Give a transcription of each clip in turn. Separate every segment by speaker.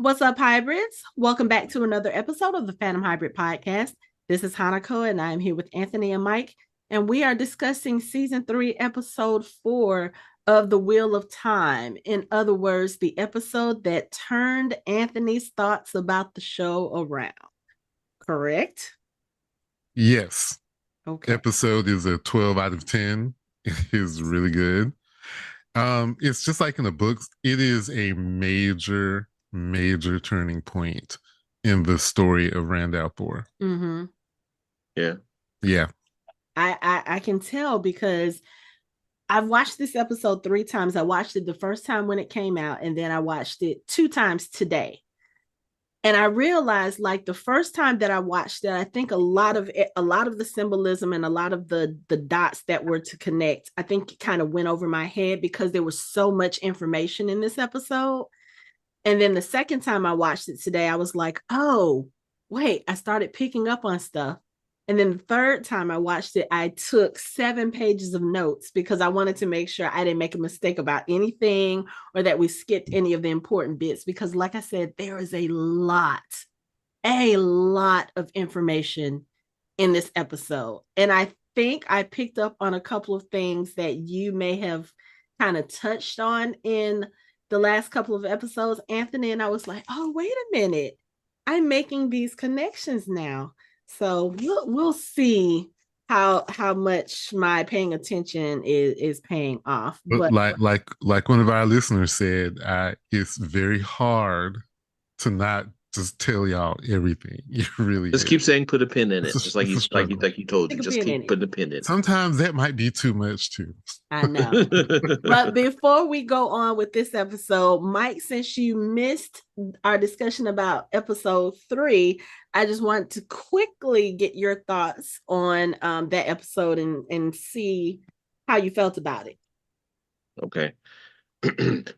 Speaker 1: What's up, hybrids? Welcome back to another episode of the Phantom Hybrid Podcast. This is Hanako, and I'm here with Anthony and Mike, and we are discussing season 3, episode 4 of The Wheel of Time. In other words, the episode that turned Anthony's thoughts about the show around. Correct?
Speaker 2: Yes.
Speaker 1: Okay.
Speaker 2: Episode is a 12 out of 10. It is really good. It's just like in the books, it is a major turning point in the story of Rand al'Thor.
Speaker 1: Mm-hmm.
Speaker 3: Yeah.
Speaker 2: Yeah.
Speaker 1: I can tell because I've watched this episode 3 times. I watched it the first time when it came out, and then I watched it 2 times today. And I realized, like, the first time that I watched it, I think a lot of the symbolism and a lot of the dots that were to connect, I think it kind of went over my head because there was so much information in this episode. And then the second time I watched it today, I was like, oh, wait, I started picking up on stuff. And then the third time I watched it, I took 7 pages of notes because I wanted to make sure I didn't make a mistake about anything or that we skipped any of the important bits. Because, like I said, there is a lot of information in this episode. And I think I picked up on a couple of things that you may have kind of touched on in the last couple of episodes, Anthony. And I was like, oh, wait a minute. I'm making these connections now. So we'll see how much my paying attention is paying off.
Speaker 2: But
Speaker 1: But
Speaker 2: like one of our listeners said, it's very hard to not just tell y'all everything. It really
Speaker 3: Just
Speaker 2: is.
Speaker 3: keep saying put a pin in it.
Speaker 2: It's
Speaker 3: Just like
Speaker 2: a
Speaker 3: he told you.
Speaker 1: Stick a
Speaker 3: Just
Speaker 1: pin in
Speaker 3: keep
Speaker 1: it.
Speaker 3: putting a pin in it.
Speaker 2: Sometimes that might be too much too.
Speaker 1: I know. But before we go on with this episode, Mike, since you missed our discussion about episode 3, I just want to quickly get your thoughts on that episode and see how you felt about it.
Speaker 3: Okay.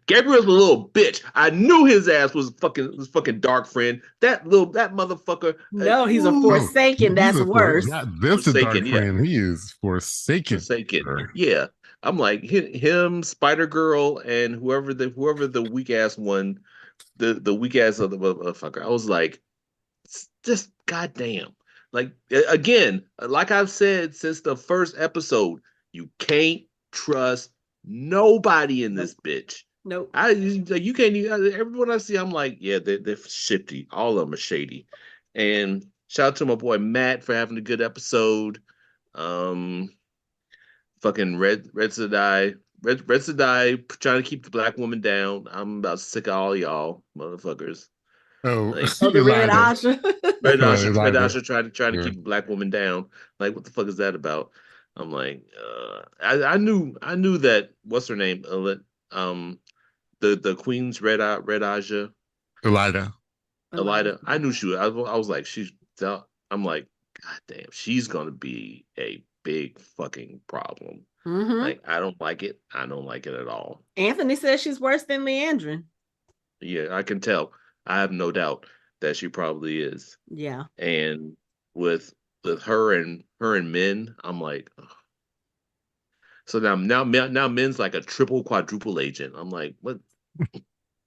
Speaker 3: Gabriel's a little bitch. I knew his ass was fucking dark friend. That motherfucker.
Speaker 1: No, he's a Forsaken. That's worse.
Speaker 2: That's the dark
Speaker 3: Forsaken, yeah.
Speaker 2: friend. He is Forsaken.
Speaker 3: Forsaken. Yeah. I'm like him, Spider Girl, and whoever the weak ass one, the weak ass of the motherfucker. I was like, just goddamn. Like again, like I've said since the first episode, you can't trust nobody in this bitch.
Speaker 1: Nope.
Speaker 3: You can't even. Everyone I see, I'm like, yeah, they're shifty. All of them are shady. And shout out to my boy Matt for having a good episode. Fucking Red Sedai trying to keep the black woman down. I'm about sick of all y'all motherfuckers.
Speaker 2: Oh,
Speaker 3: Like,
Speaker 1: the Red Asha.
Speaker 3: Red Asha trying to keep a black woman down. Like, what the fuck is that about? I'm like, I knew that what's her name? The Queen's Red Aja.
Speaker 2: Elida.
Speaker 3: I knew she was. I was like, I'm like, God damn, she's gonna be a big fucking problem.
Speaker 1: Mm-hmm.
Speaker 3: Like, I don't like it. I don't like it at all.
Speaker 1: Anthony says she's worse than Leandrin.
Speaker 3: Yeah, I can tell. I have no doubt that she probably is.
Speaker 1: Yeah.
Speaker 3: And with her and Min, I'm like, ugh. So now Min's like a triple quadruple agent. I'm like, what?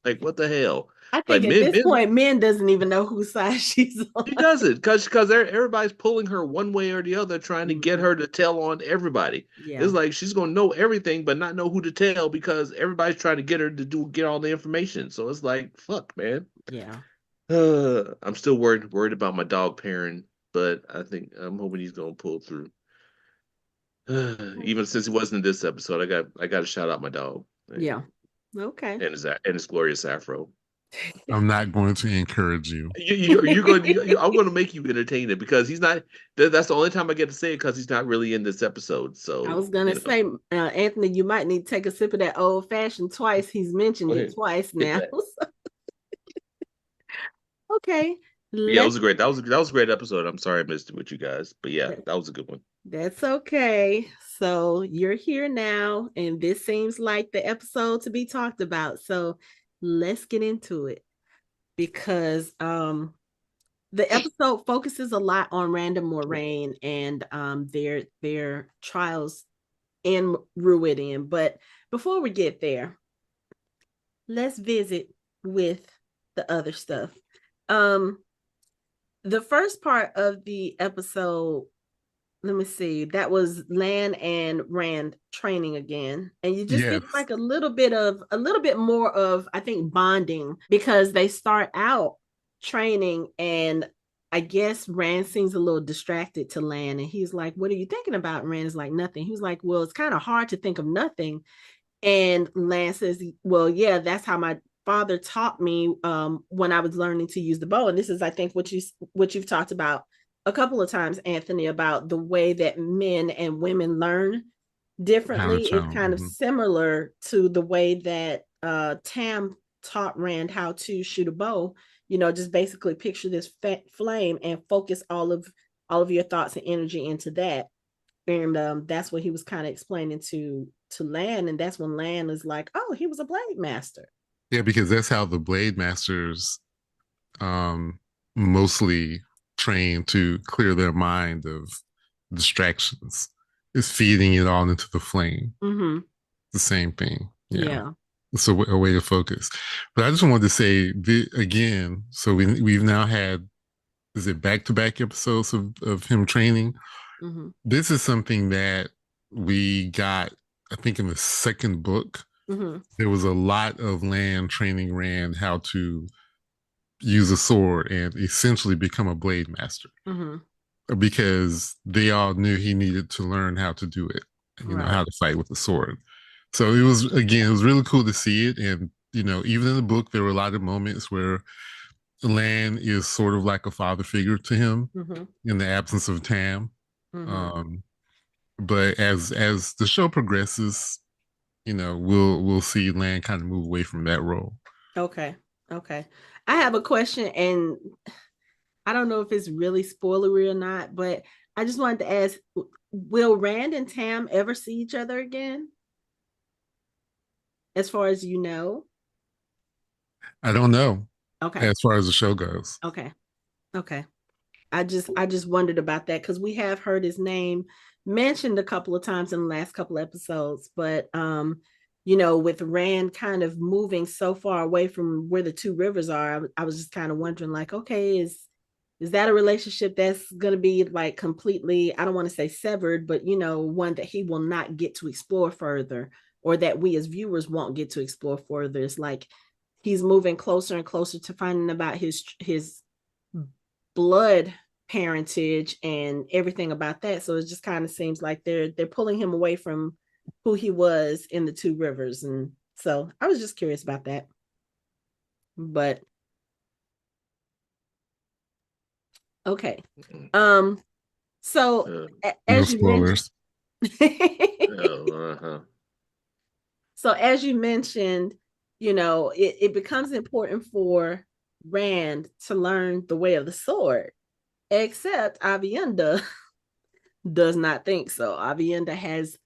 Speaker 3: Like, what the hell?
Speaker 1: I think
Speaker 3: like,
Speaker 1: at this point, Min doesn't even know whose side she's on.
Speaker 3: She doesn't, because everybody's pulling her one way or the other, trying to get her to tell on everybody. Yeah. It's like she's gonna know everything, but not know who to tell because everybody's trying to get her to get all the information. So it's like, fuck, man.
Speaker 1: Yeah.
Speaker 3: I'm still worried about my dog Perrin, but I'm hoping he's gonna pull through. Even since he wasn't in this episode, I got to shout out my dog.
Speaker 1: Yeah. Okay.
Speaker 3: And his glorious afro.
Speaker 2: I'm not going to encourage you.
Speaker 3: You're going. I'm going to make you entertain it because he's not. That's the only time I get to say it because he's not really in this episode. So
Speaker 1: I was going to say, Anthony, you might need to take a sip of that old fashioned twice. He's mentioned it twice now. Okay.
Speaker 3: Yeah, it was great. That was a great episode. I'm sorry I missed it with you guys, but yeah, that was a good one.
Speaker 1: That's okay. So you're here now, and this seems like the episode to be talked about. So let's get into it because the episode focuses a lot on Rand and Moiraine and their trials in Rhuidian. But before we get there, let's visit with the other stuff. Um, the first part of the episode, let me see, that was Lan and Rand training again. And you just get
Speaker 2: Yes.
Speaker 1: like a little bit more of, I think, bonding, because they start out training and I guess Rand seems a little distracted to Lan, and he's like, "What are you thinking about?" Rand is like, "Nothing." He was like, "Well, it's kind of hard to think of nothing." And Lan says, "Well, yeah, that's how my father taught me when I was learning to use the bow." And this is, I think, what you've talked about a couple of times, Anthony, about the way that men and women learn
Speaker 2: How to
Speaker 1: differently is
Speaker 2: channel.
Speaker 1: kind of similar to the way that Tam taught Rand how to shoot a bow. Just basically picture this flame and focus all of your thoughts and energy into that. And that's what he was kind of explaining to Lan, and that's when Lan is like, "Oh, he was a blade master."
Speaker 2: Yeah, because that's how the Blade Masters um, mostly train to clear their mind of distractions. Is feeding it all into the flame.
Speaker 1: Mm-hmm.
Speaker 2: The same thing. Yeah.
Speaker 1: Yeah.
Speaker 2: It's a way to focus. But I just wanted to say again, so we've now had, is it back to back episodes of him training?
Speaker 1: Mm-hmm.
Speaker 2: This is something that we got, I think, in the second book.
Speaker 1: Mm-hmm.
Speaker 2: There was a lot of Lan training Rand how to use a sword and essentially become a blade master,
Speaker 1: Mm-hmm.
Speaker 2: because they all knew he needed to learn how to do it,
Speaker 1: Right.
Speaker 2: how to fight with the sword. So it was really cool to see it. And, even in the book, there were a lot of moments where Lan is sort of like a father figure to him
Speaker 1: Mm-hmm.
Speaker 2: in the absence of Tam.
Speaker 1: Mm-hmm.
Speaker 2: Um, but as the show progresses, we'll see Lan kind of move away from that role.
Speaker 1: Okay. Okay. I have a question, and I don't know if it's really spoilery or not, but I just wanted to ask, will Rand and Tam ever see each other again? As far as you know?
Speaker 2: I don't know
Speaker 1: Okay.
Speaker 2: as far as the show goes.
Speaker 1: Okay. Okay. I just wondered about that, because we have heard his name mentioned a couple of times in the last couple of episodes, but with Rand kind of moving so far away from where the two rivers are, I was just kind of wondering, like, okay, is that a relationship that's going to be like completely, I don't want to say severed, but one that he will not get to explore further, or that we as viewers won't get to explore further. It's like he's moving closer and closer to finding about his blood parentage and everything about that. So it just kind of seems like they're pulling him away from who he was in the two rivers. And so I was just curious about that. But okay. So
Speaker 2: No
Speaker 1: as you mentioned,
Speaker 2: spoilers.
Speaker 3: Uh-huh.
Speaker 1: so as you mentioned, it becomes important for Rand to learn the way of the sword, except Aviendha does not think so. Aviendha has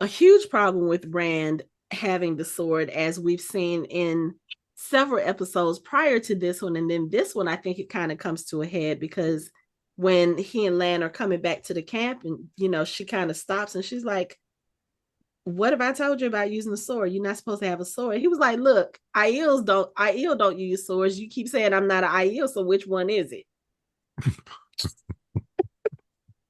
Speaker 1: a huge problem with Rand having the sword, as we've seen in several episodes prior to this one. And then this one, I think it kind of comes to a head, because when he and Lan are coming back to the camp, and she kind of stops and she's like, "What have I told you about using the sword? You're not supposed to have a sword." He was like, "Look, Aiel don't use swords. You keep saying I'm not an Aiel, so which one is it?"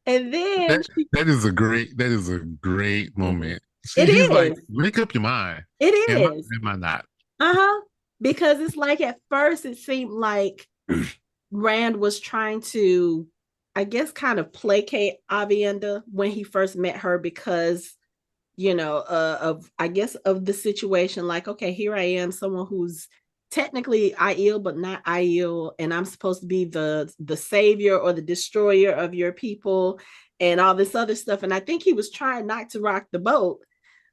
Speaker 1: And then
Speaker 2: That is a great moment.
Speaker 1: it
Speaker 2: He's like,
Speaker 1: is.
Speaker 2: make up your mind.
Speaker 1: It
Speaker 2: Am I,
Speaker 1: is.
Speaker 2: am I not?
Speaker 1: Uh-huh. Because it's like at first it seemed like Rand was trying to, I guess, kind of placate Aviendha when he first met her, because, of, I guess, of the situation. Like, okay, here I am, someone who's technically Aiel, but not Aiel, and I'm supposed to be the savior or the destroyer of your people and all this other stuff. And I think he was trying not to rock the boat.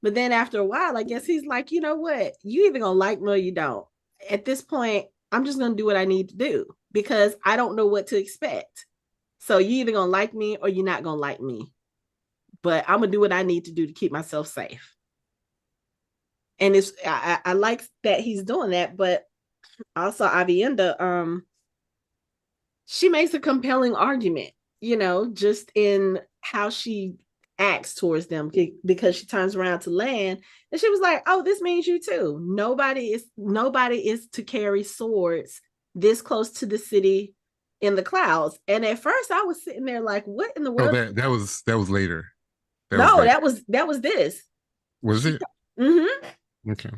Speaker 1: But then after a while, I guess he's like, you know what? You either gonna like me or you don't. At this point, I'm just gonna do what I need to do, because I don't know what to expect. So you either gonna like me or you're not gonna like me. But I'm gonna do what I need to do to keep myself safe. And I like that he's doing that, but also Avienda, she makes a compelling argument, just in how she acts towards them because she turns around to Lan and she was like, "Oh, this means you too. Nobody is to carry swords this close to the city in the clouds." And at first, I was sitting there like, "What in the
Speaker 2: Oh,
Speaker 1: world?"
Speaker 2: that was later.
Speaker 1: No, that was this.
Speaker 2: Was it?
Speaker 1: Mm-hmm.
Speaker 2: Okay.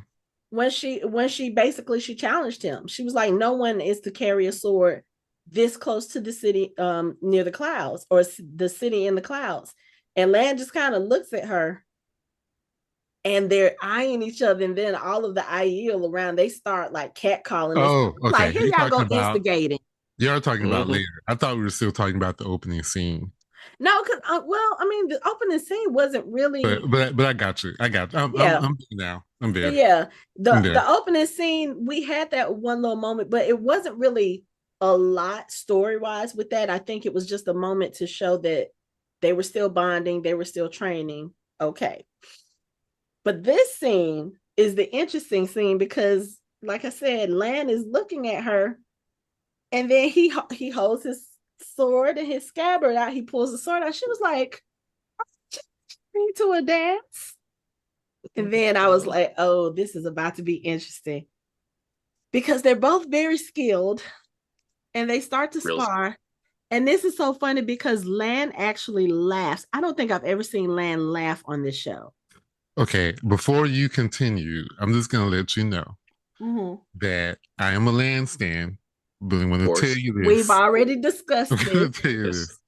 Speaker 1: When she basically she challenged him. She was like, "No one is to carry a sword this close to the city near the clouds or the city in the clouds." And Lan just kind of looks at her and they're eyeing each other, and then all of the Aiel around, they start like catcalling this.
Speaker 2: Oh,
Speaker 1: Like,
Speaker 2: okay.
Speaker 1: here y'all go instigating.
Speaker 2: You're talking about
Speaker 3: Mhm.
Speaker 2: later. I thought we were still talking about the opening scene.
Speaker 1: No, because well, I mean, the opening scene wasn't really.
Speaker 2: But I got you. I got you.
Speaker 1: Yeah,
Speaker 2: I'm there now. I'm there.
Speaker 1: yeah.
Speaker 2: I'm
Speaker 1: The
Speaker 2: there.
Speaker 1: opening scene, we had that one little moment, but it wasn't really a lot story wise with that. I think it was just a moment to show that they were still bonding, they were still training. Okay. But this scene is the interesting scene because, like I said, Lan is looking at her, and then he holds his sword and his scabbard out. He pulls the sword out. She was like, "To a dance," and then I was like, "Oh, this is about to be interesting," because they're both very skilled, and they start to
Speaker 3: Real.
Speaker 1: spar. And this is so funny because Lan actually laughs. I don't think I've ever seen Lan laugh on this show.
Speaker 2: Okay. Before you continue, I'm just gonna let you know
Speaker 1: Mm-hmm.
Speaker 2: that I am a land stan, but I'm gonna tell
Speaker 3: Course.
Speaker 2: you
Speaker 1: We've
Speaker 2: this.
Speaker 1: already discussed
Speaker 2: I'm gonna
Speaker 1: this.
Speaker 2: tell you
Speaker 3: Yes.
Speaker 2: this.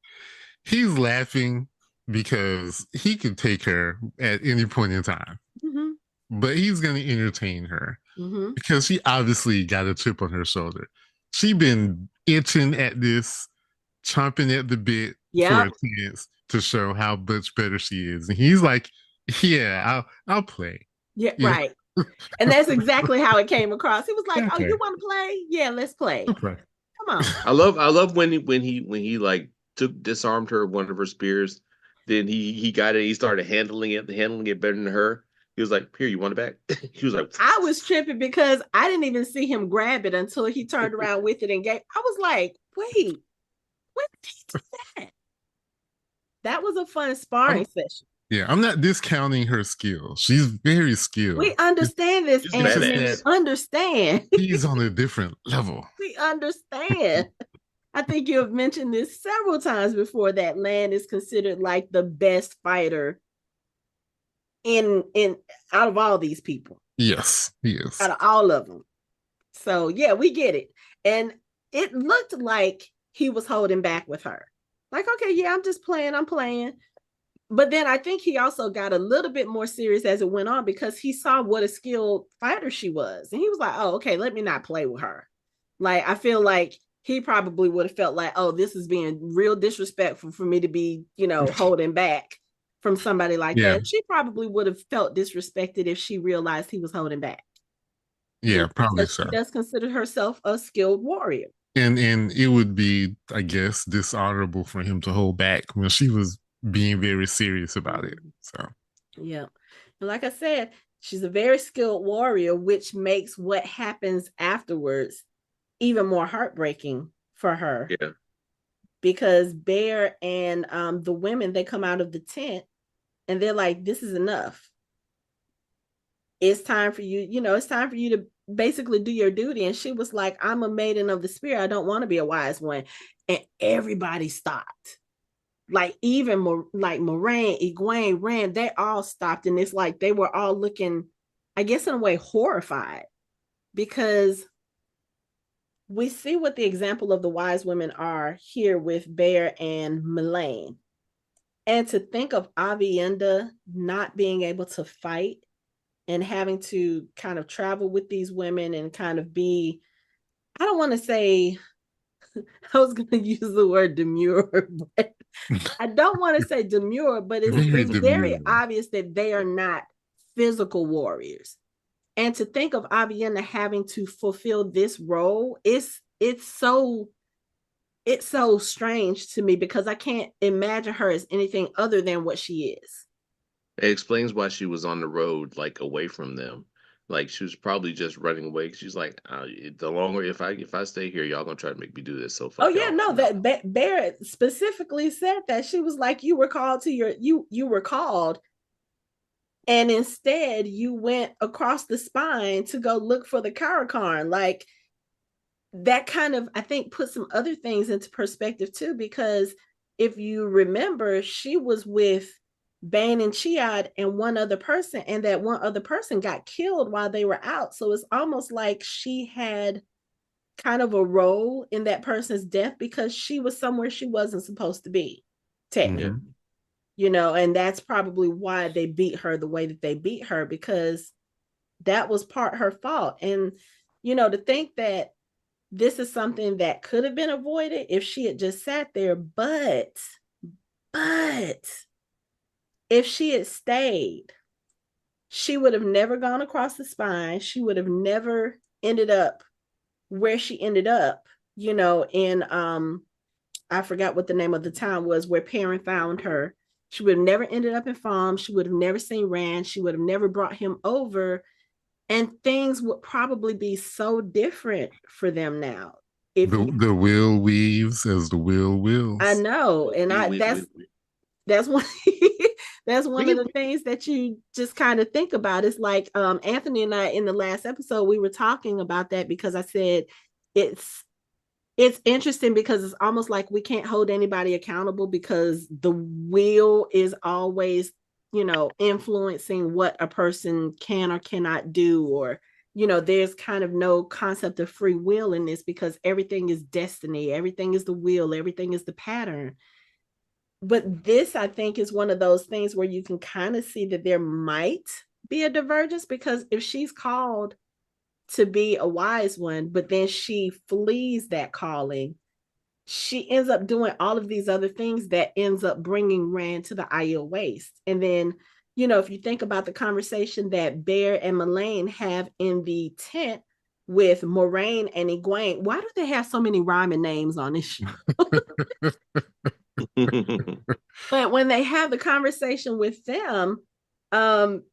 Speaker 2: He's laughing because he can take her at any point in time,
Speaker 1: Mm-hmm.
Speaker 2: but he's gonna entertain her
Speaker 1: Mm-hmm.
Speaker 2: because she obviously got a chip on her shoulder. She been itching at this, chomping at the bit for a
Speaker 1: Yep.
Speaker 2: chance to show how much better she is. And he's like, "Yeah, I'll play."
Speaker 1: Yeah,
Speaker 2: Yeah,
Speaker 1: right. And that's exactly how it came across. He was like, "Oh,
Speaker 2: okay,
Speaker 1: you want to play? Yeah, let's play.
Speaker 2: okay.
Speaker 1: Come on."
Speaker 3: I love when he like disarmed her with one of her spears. Then he got it. He started handling it better than her. He was like, "Here, you want it back?" He was like,
Speaker 1: I was tripping because I didn't even see him grab it until he turned around with it and gave. I was like, "Wait, when did he do that?" That was a fun sparring
Speaker 2: I'm,
Speaker 1: session.
Speaker 2: yeah, I'm not discounting her skill. She's very skilled.
Speaker 1: We understand this,
Speaker 3: "She's
Speaker 2: It's just
Speaker 1: Anthony. We
Speaker 2: that
Speaker 3: badass."
Speaker 1: understand.
Speaker 2: he's on a different level.
Speaker 1: We understand. I think you have mentioned this several times before that Lan is considered like the best fighter in out of all these people,
Speaker 2: Yes, he is.
Speaker 1: out of all of them. So yeah, we get it. And it looked like he was holding back with her. Like, okay, yeah, I'm just playing, I'm playing. But then I think he also got a little bit more serious as it went on because he saw what a skilled fighter she was. And he was like, "Oh, okay, let me not play with her." Like, I feel like he probably would have felt like, "Oh, this is being real disrespectful for me to be, holding back from somebody like
Speaker 2: Yeah,
Speaker 1: that." She probably would have felt disrespected if she realized he was holding back.
Speaker 2: yeah, probably
Speaker 1: Because
Speaker 2: so.
Speaker 1: she does consider herself a skilled warrior.
Speaker 2: And it would be, I guess, dishonorable for him to hold back when she was being very serious about it. So
Speaker 1: Yeah. And like I said, she's a very skilled warrior, which makes what happens afterwards even more heartbreaking for her.
Speaker 3: Yeah.
Speaker 1: Because Bear and the women, they come out of the tent and they're like, "This is enough. It's time for you, it's time for you to basically do your duty." And she was like, "I'm a maiden of the spirit. I don't want to be a wise one." And everybody stopped. Like even like Moiraine, Egwene, Rand, they all stopped. And it's like they were all looking, I guess, in a way, horrified because we see what the example of the wise women are here with Bear and Melaine. And to think of Aviendha not being able to fight and having to kind of travel with these women and kind of be, I don't want to say, I was going to use the word demure, but I don't want to say demure, but
Speaker 2: very
Speaker 1: it's very
Speaker 2: demure.
Speaker 1: obvious that they are not physical warriors. And to think of Aviendha having to fulfill this role, it's so strange to me because I can't imagine her as anything other than what she is.
Speaker 3: It explains why she was on the road, like away from them, Like she was probably just running away. She's like, the longer if I stay here, y'all gonna try to make me do this. So
Speaker 1: Oh
Speaker 3: fuck
Speaker 1: yeah,
Speaker 3: y'all.
Speaker 1: no,
Speaker 3: I'm out.
Speaker 1: that Barrett specifically said that. She was like, you were called to you were called, and instead you went across the spine to go look for the Karakarn. Like that kind of, I think, put some other things into perspective too, because if you remember, she was with Bane and Chiad and one other person, and that one other person got killed while they were out. So it's almost like she had kind of a role in that person's death because she was somewhere she wasn't supposed to be,
Speaker 3: Yeah.
Speaker 1: technically. And that's probably why they beat her the way that they beat her, because that was part her fault. And to think that this is something that could have been avoided if she had just sat there, but if she had stayed, she would have never gone across the spine. She would have never ended up where she ended up, in I forgot what the name of the town was where Perrin found her. She would have never ended up in farm. She would have never seen Rand. She would have never brought him over. And things would probably be so different for them now. If you
Speaker 2: The wheel weaves as the wheel
Speaker 1: I
Speaker 2: wills.
Speaker 1: know, and I that's one that's one of the things that you just kind of think about. It's like Anthony and I in the last episode we were talking about that, because I said it's it's interesting because it's almost like we can't hold anybody accountable because the will is always, influencing what a person can or cannot do, or, there's kind of no concept of free will in this because everything is destiny, everything is the will, everything is the pattern. But this, I think, is one of those things where you can kind of see that there might be a divergence, because if she's called to be a wise one, but then she flees that calling, she ends up doing all of these other things that ends up bringing Rand to the Aiel Waste. And then, if you think about the conversation that Bear and Melaine have in the tent with Moiraine and Egwene, why do they have so many rhyming names on this show? But when they have the conversation with them, um,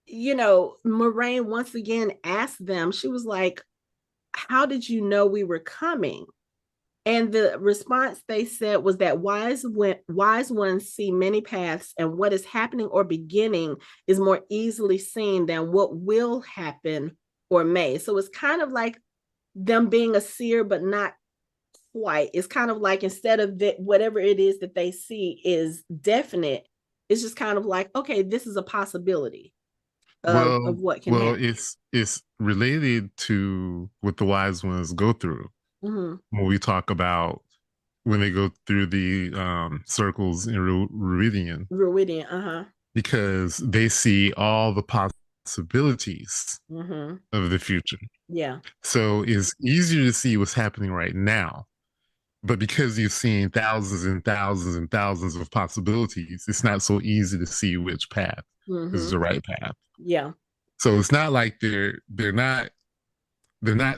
Speaker 1: Moiraine once again asked them, she was like, how did you know we were coming? And the response they said was that wise ones see many paths, and what is happening or beginning is more easily seen than what will happen or may. So it's kind of like them being a seer, but not quite. It's kind of like, instead of that, whatever it is that they see is definite, it's just kind of like, okay, this is a possibility of what can
Speaker 2: Well,
Speaker 1: happen.
Speaker 2: it's related to what the wise ones go through
Speaker 1: Mm-hmm.
Speaker 2: when we talk about when they go through the circles in Rhuidian,
Speaker 1: Rhuidian, uh-huh.
Speaker 2: because they see all the possibilities
Speaker 1: Mm-hmm.
Speaker 2: of the future.
Speaker 1: Yeah.
Speaker 2: So it's easier to see what's happening right now. But because you've seen thousands and thousands and thousands of possibilities, it's not so easy to see which path is
Speaker 1: Mm-hmm.
Speaker 2: the right path.
Speaker 1: Yeah.
Speaker 2: So it's not like they're not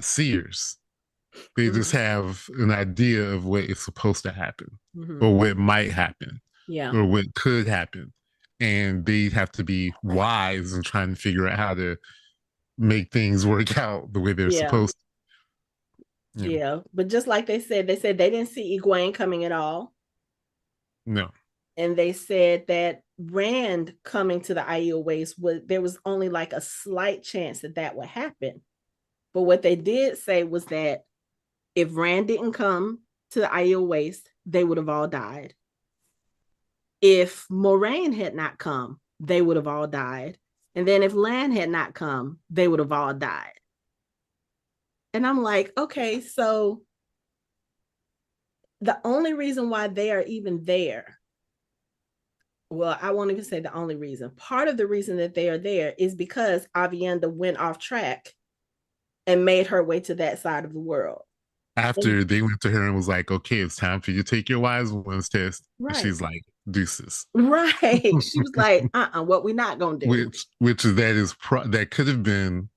Speaker 2: seers. They just
Speaker 1: Mm-hmm.
Speaker 2: have an idea of what is supposed to happen,
Speaker 1: Mm-hmm.
Speaker 2: or what might happen,
Speaker 1: Yeah.
Speaker 2: or what could happen. And they have to be wise and trying to figure out how to make things work out the way they're
Speaker 1: Yeah.
Speaker 2: supposed to.
Speaker 1: Yeah. But just like they said they didn't see Egwene coming at all.
Speaker 2: No.
Speaker 1: And they said that Rand coming to the Aiel Waste, there was only like a slight chance that that would happen. But what they did say was that if Rand didn't come to the Aiel Waste, they would have all died. If Moiraine had not come, they would have all died. And then if Lan had not come, they would have all died. And I'm like, okay, so the only reason why they are even there, well, I won't even say the only reason. Part of the reason that they are there is because Aviendha went off track and made her way to that side of the world.
Speaker 2: After they went to her and was like, okay, it's time for you to take your wise ones test. And
Speaker 1: Right.
Speaker 2: she's like, deuces.
Speaker 1: Right. She was like, what we not gonna do.
Speaker 2: Which that could have been,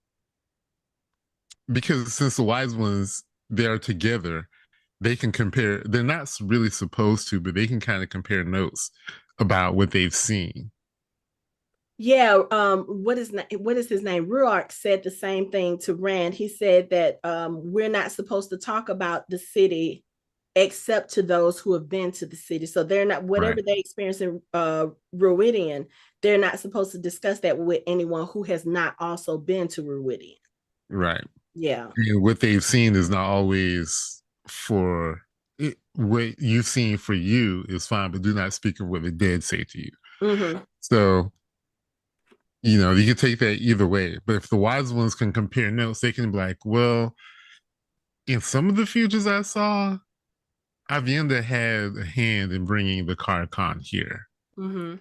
Speaker 2: because since the wise ones, they're together, they can compare. They're not really supposed to, but they can kind of compare notes about what they've seen.
Speaker 1: Yeah, what is his name? Ruark said the same thing to Rand. He said that we're not supposed to talk about the city except to those who have been to the city. So they're not,
Speaker 2: Right.
Speaker 1: whatever they experience in Rhuidian, they're not supposed to discuss that with anyone who has not also been to Rhuidian.
Speaker 2: Right.
Speaker 1: Yeah.
Speaker 2: And what they've seen is not always for it, what you've seen for you is fine, but do not speak of what the dead say to you.
Speaker 1: Mm-hmm.
Speaker 2: So, you can take that either way. But if the wise ones can compare notes, they can be like, well, in some of the futures I saw, Aviendha had a hand in bringing the Khan here.
Speaker 1: Mm-hmm.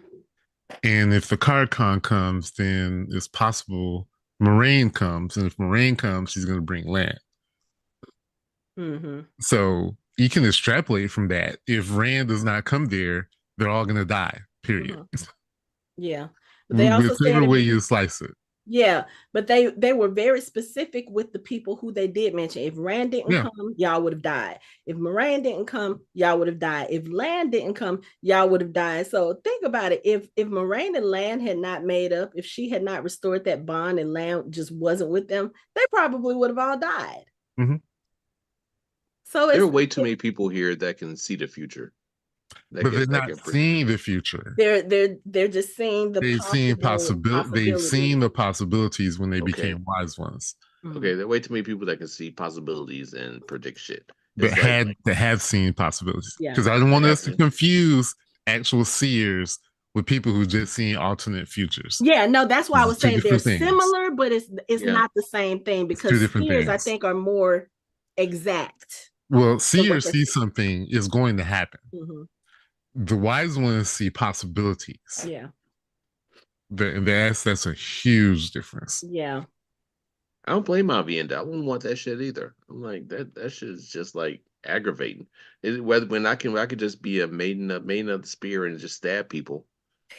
Speaker 2: And if the Khan comes, then it's possible Moiraine comes. And if Moiraine comes, she's going to bring land.
Speaker 1: Mm-hmm.
Speaker 2: So you can extrapolate from that. If Rand does not come there, they're all going to die, period.
Speaker 1: Mm-hmm. Yeah. But they also said
Speaker 2: Whichever
Speaker 1: if
Speaker 2: way you slice it.
Speaker 1: yeah, but they were very specific with the people who they did mention. If Rand didn't
Speaker 2: Yeah.
Speaker 1: come, y'all would have died. If Moraine didn't come, y'all would have died. If Land didn't come, y'all would have died. So think about it. If Moraine and Land had not made up, if she had not restored that bond and Land just wasn't with them, they probably would have all died.
Speaker 2: Mm-hmm.
Speaker 1: So
Speaker 3: There
Speaker 1: it's
Speaker 3: are way too many people here that can see the future.
Speaker 2: But they're
Speaker 3: That
Speaker 2: not
Speaker 3: can
Speaker 2: seeing the future.
Speaker 1: they're just seeing the
Speaker 2: They've
Speaker 1: possibilities.
Speaker 2: seen the possibilities when they
Speaker 3: okay.
Speaker 2: became wise ones.
Speaker 3: Okay,
Speaker 1: Mhm.
Speaker 3: there are way too many people that can see possibilities and predict shit.
Speaker 2: That
Speaker 3: It's like
Speaker 2: had that have seen possibilities.
Speaker 1: Yeah.
Speaker 2: Because I don't
Speaker 3: that
Speaker 2: want us to
Speaker 3: happening.
Speaker 2: confuse actual seers with people who just seen alternate futures.
Speaker 1: Yeah, no, that's why I
Speaker 2: It's
Speaker 1: was
Speaker 2: two
Speaker 1: saying they're
Speaker 2: different things.
Speaker 1: similar, but it's
Speaker 3: Yeah.
Speaker 1: not the same thing
Speaker 2: It's two
Speaker 1: because
Speaker 2: different
Speaker 1: seers, I
Speaker 2: things.
Speaker 1: think, are more exact
Speaker 2: Well,
Speaker 1: in what
Speaker 2: seers
Speaker 1: they
Speaker 2: see
Speaker 1: see.
Speaker 2: something is going to happen.
Speaker 1: Mm-hmm.
Speaker 2: The wise ones see possibilities.
Speaker 1: Yeah,
Speaker 2: That's a huge difference.
Speaker 1: yeah,
Speaker 3: I don't blame Aviendha. I wouldn't want that shit either. I'm like that shit is just like aggravating. Whether when I could just be a maiden of the spear and just stab people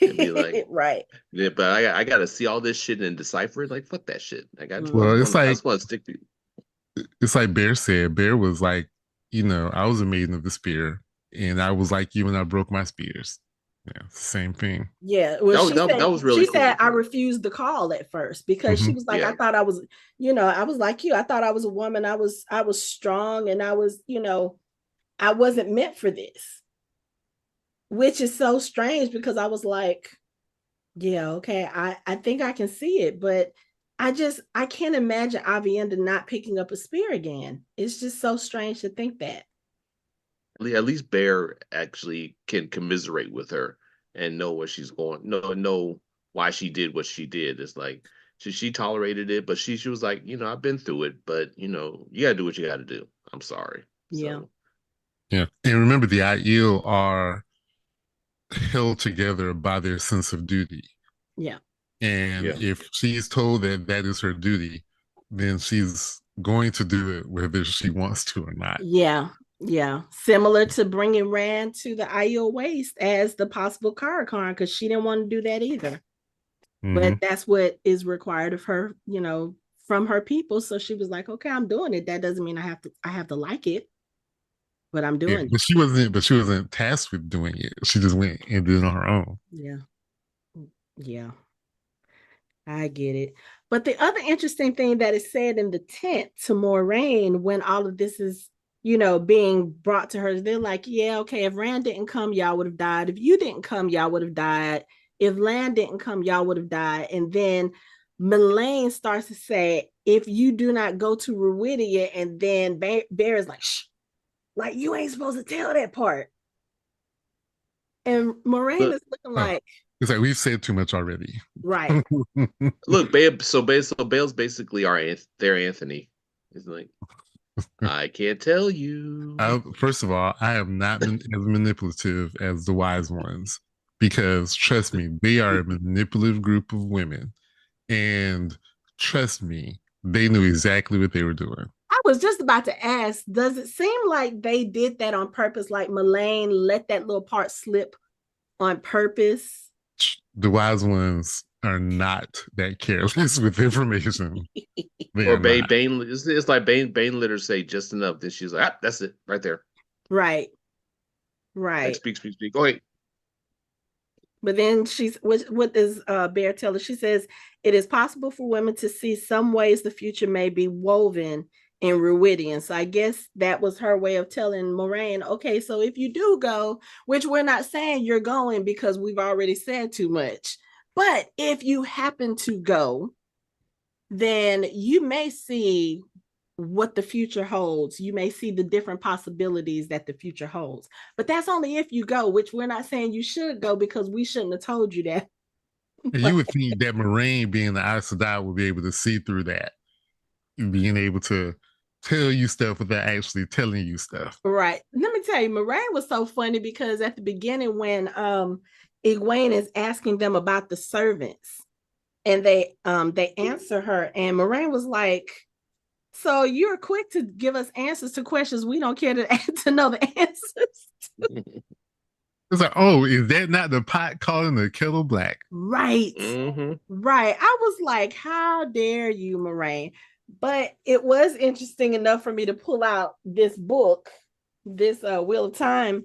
Speaker 3: and be like,
Speaker 1: right.
Speaker 3: yeah, but I gotta see all this shit and decipher it. Like fuck that shit. Like
Speaker 2: Well,
Speaker 1: Mm-hmm.
Speaker 3: I just want to stick to.
Speaker 2: it's like Bear said. Bear was like, I was a maiden of the spear, and I was like you when I broke my spears. Yeah, same thing.
Speaker 1: Yeah. Well,
Speaker 3: That was really
Speaker 1: she said
Speaker 3: cool.
Speaker 1: I
Speaker 3: Yeah.
Speaker 1: refused the call at first because she
Speaker 2: Hmm.
Speaker 1: was like, I
Speaker 3: Yeah.
Speaker 1: thought I was, I was like you. I thought I was a woman. I was strong and I was, I wasn't meant for this, which is so strange because I was like, yeah, okay. I think I can see it, but I can't imagine Avienda not picking up a spear again. It's just so strange to think that.
Speaker 3: At least Bear actually can commiserate with her and know what she's going, know why she did what she did. It's like she tolerated it, but she was like, I've been through it, but you gotta do what you gotta do. I'm sorry.
Speaker 1: Yeah.
Speaker 3: So
Speaker 2: Yeah, and remember, the Aiel are held together by their sense of duty.
Speaker 1: Yeah.
Speaker 2: And
Speaker 3: yeah.
Speaker 2: if she's told that that is her duty, then she's going to do it whether she wants to or not.
Speaker 1: Yeah. Yeah. Similar to bringing Rand to the Aiel Waste as the possible Karakar because she didn't want to do that either.
Speaker 2: Mm-hmm.
Speaker 1: But that's what is required of her, from her people. So she was like, okay, I'm doing it. That doesn't mean I have to like it, but I'm
Speaker 2: Yeah,
Speaker 1: doing it.
Speaker 2: but she wasn't tasked with doing it. She just went and did it on her own.
Speaker 1: Yeah. Yeah. I get it. But the other interesting thing that is said in the tent to Moiraine when all of this is, being brought to her, they're like, yeah, okay, if Rand didn't come, y'all would have died. If you didn't come, y'all would have died. If Land didn't come, y'all would have died. And then Melaine starts to say, if you do not go to Rhuidia, and then Bear is like, shh, like you ain't supposed to tell that part. And Moraine
Speaker 3: Look,
Speaker 1: is looking
Speaker 2: Oh,
Speaker 1: like,
Speaker 2: it's like we've said too much already.
Speaker 1: right,
Speaker 3: Babe. So Bale's basically their Anthony. He's like, I can't tell you.
Speaker 2: First of all, I am not as manipulative as the wise ones because trust me, they are a manipulative group of women. And trust me, they knew exactly what they were doing.
Speaker 1: I was just about to ask, does it seem like they did that on purpose? Like Melaine let that little part slip on purpose?
Speaker 2: The wise ones are not that careless with information. They
Speaker 3: Or
Speaker 2: are not.
Speaker 3: Bane. It's like Bane let her say just enough. Then she's like, that's it, right there.
Speaker 1: Right.
Speaker 3: Like
Speaker 1: Right.
Speaker 3: speak. Go ahead.
Speaker 1: But then what does Bear tell her? She says, it is possible for women to see some ways the future may be woven in Rhuidian. So I guess that was her way of telling Moiraine, okay, so if you do go, which we're not saying you're going because we've already said too much, but if you happen to go, then you may see what the future holds. You may see the different possibilities that the future holds. But that's only if you go, which we're not saying you should go because we shouldn't have told you that.
Speaker 2: And you would think that Moiraine, being the Aes Sedai, would be able to see through that, being able to tell you stuff without actually telling you stuff.
Speaker 1: Right. Let me tell you, Moiraine was so funny because at the beginning when Egwene is asking them about the servants and they answer her and Moiraine was like, so you're quick to give us answers to questions we don't care to know the answers.
Speaker 2: It's like, oh, is that not the pot calling the kettle black?
Speaker 1: Right.
Speaker 3: Mm-hmm.
Speaker 1: Right. I was like, how dare you, Moiraine? But it was interesting enough for me to pull out this book, this Wheel of Time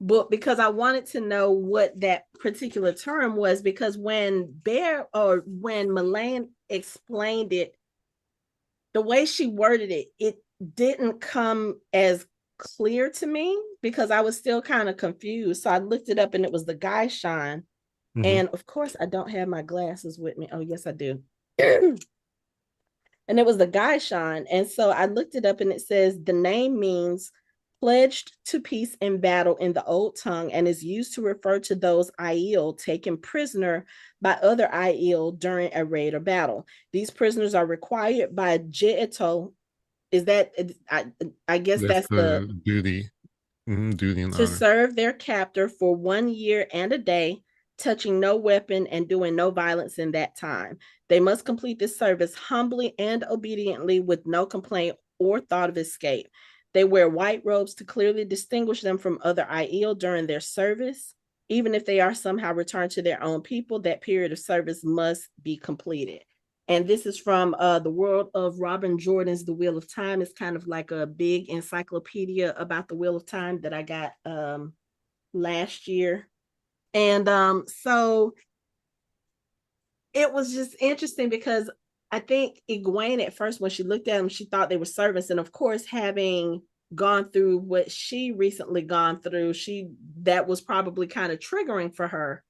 Speaker 1: book, because I wanted to know what that particular term was. Because when Moiraine explained it, the way she worded it, it didn't come as clear to me because I was still kind of confused. So I looked it up and it was the Gaishan. Mm-hmm. And of course, I don't have my glasses with me. Oh, yes, I do. And it was the Gaishan. And so I looked it up and it says the name means pledged to peace in battle in the old tongue and is used to refer to those Aiel taken prisoner by other Aiel during a raid or battle. These prisoners are required by Jeito. Is that, I guess that's the
Speaker 2: duty. Mm-hmm, duty and
Speaker 1: to
Speaker 2: honor.
Speaker 1: serve their captor for 1 year and a day, touching no weapon and doing no violence in that time. They must complete this service humbly and obediently with no complaint or thought of escape. They wear white robes to clearly distinguish them from other Aiel during their service. Even if they are somehow returned to their own people, that period of service must be completed. And this is from the world of Robin Jordan's The Wheel of Time. It's kind of like a big encyclopedia about the Wheel of Time that I got last year. And so it was just interesting because I think Egwene at first, when she looked at them, she thought they were servants. And of course, having gone through what she recently gone through, that was probably kind of triggering for her.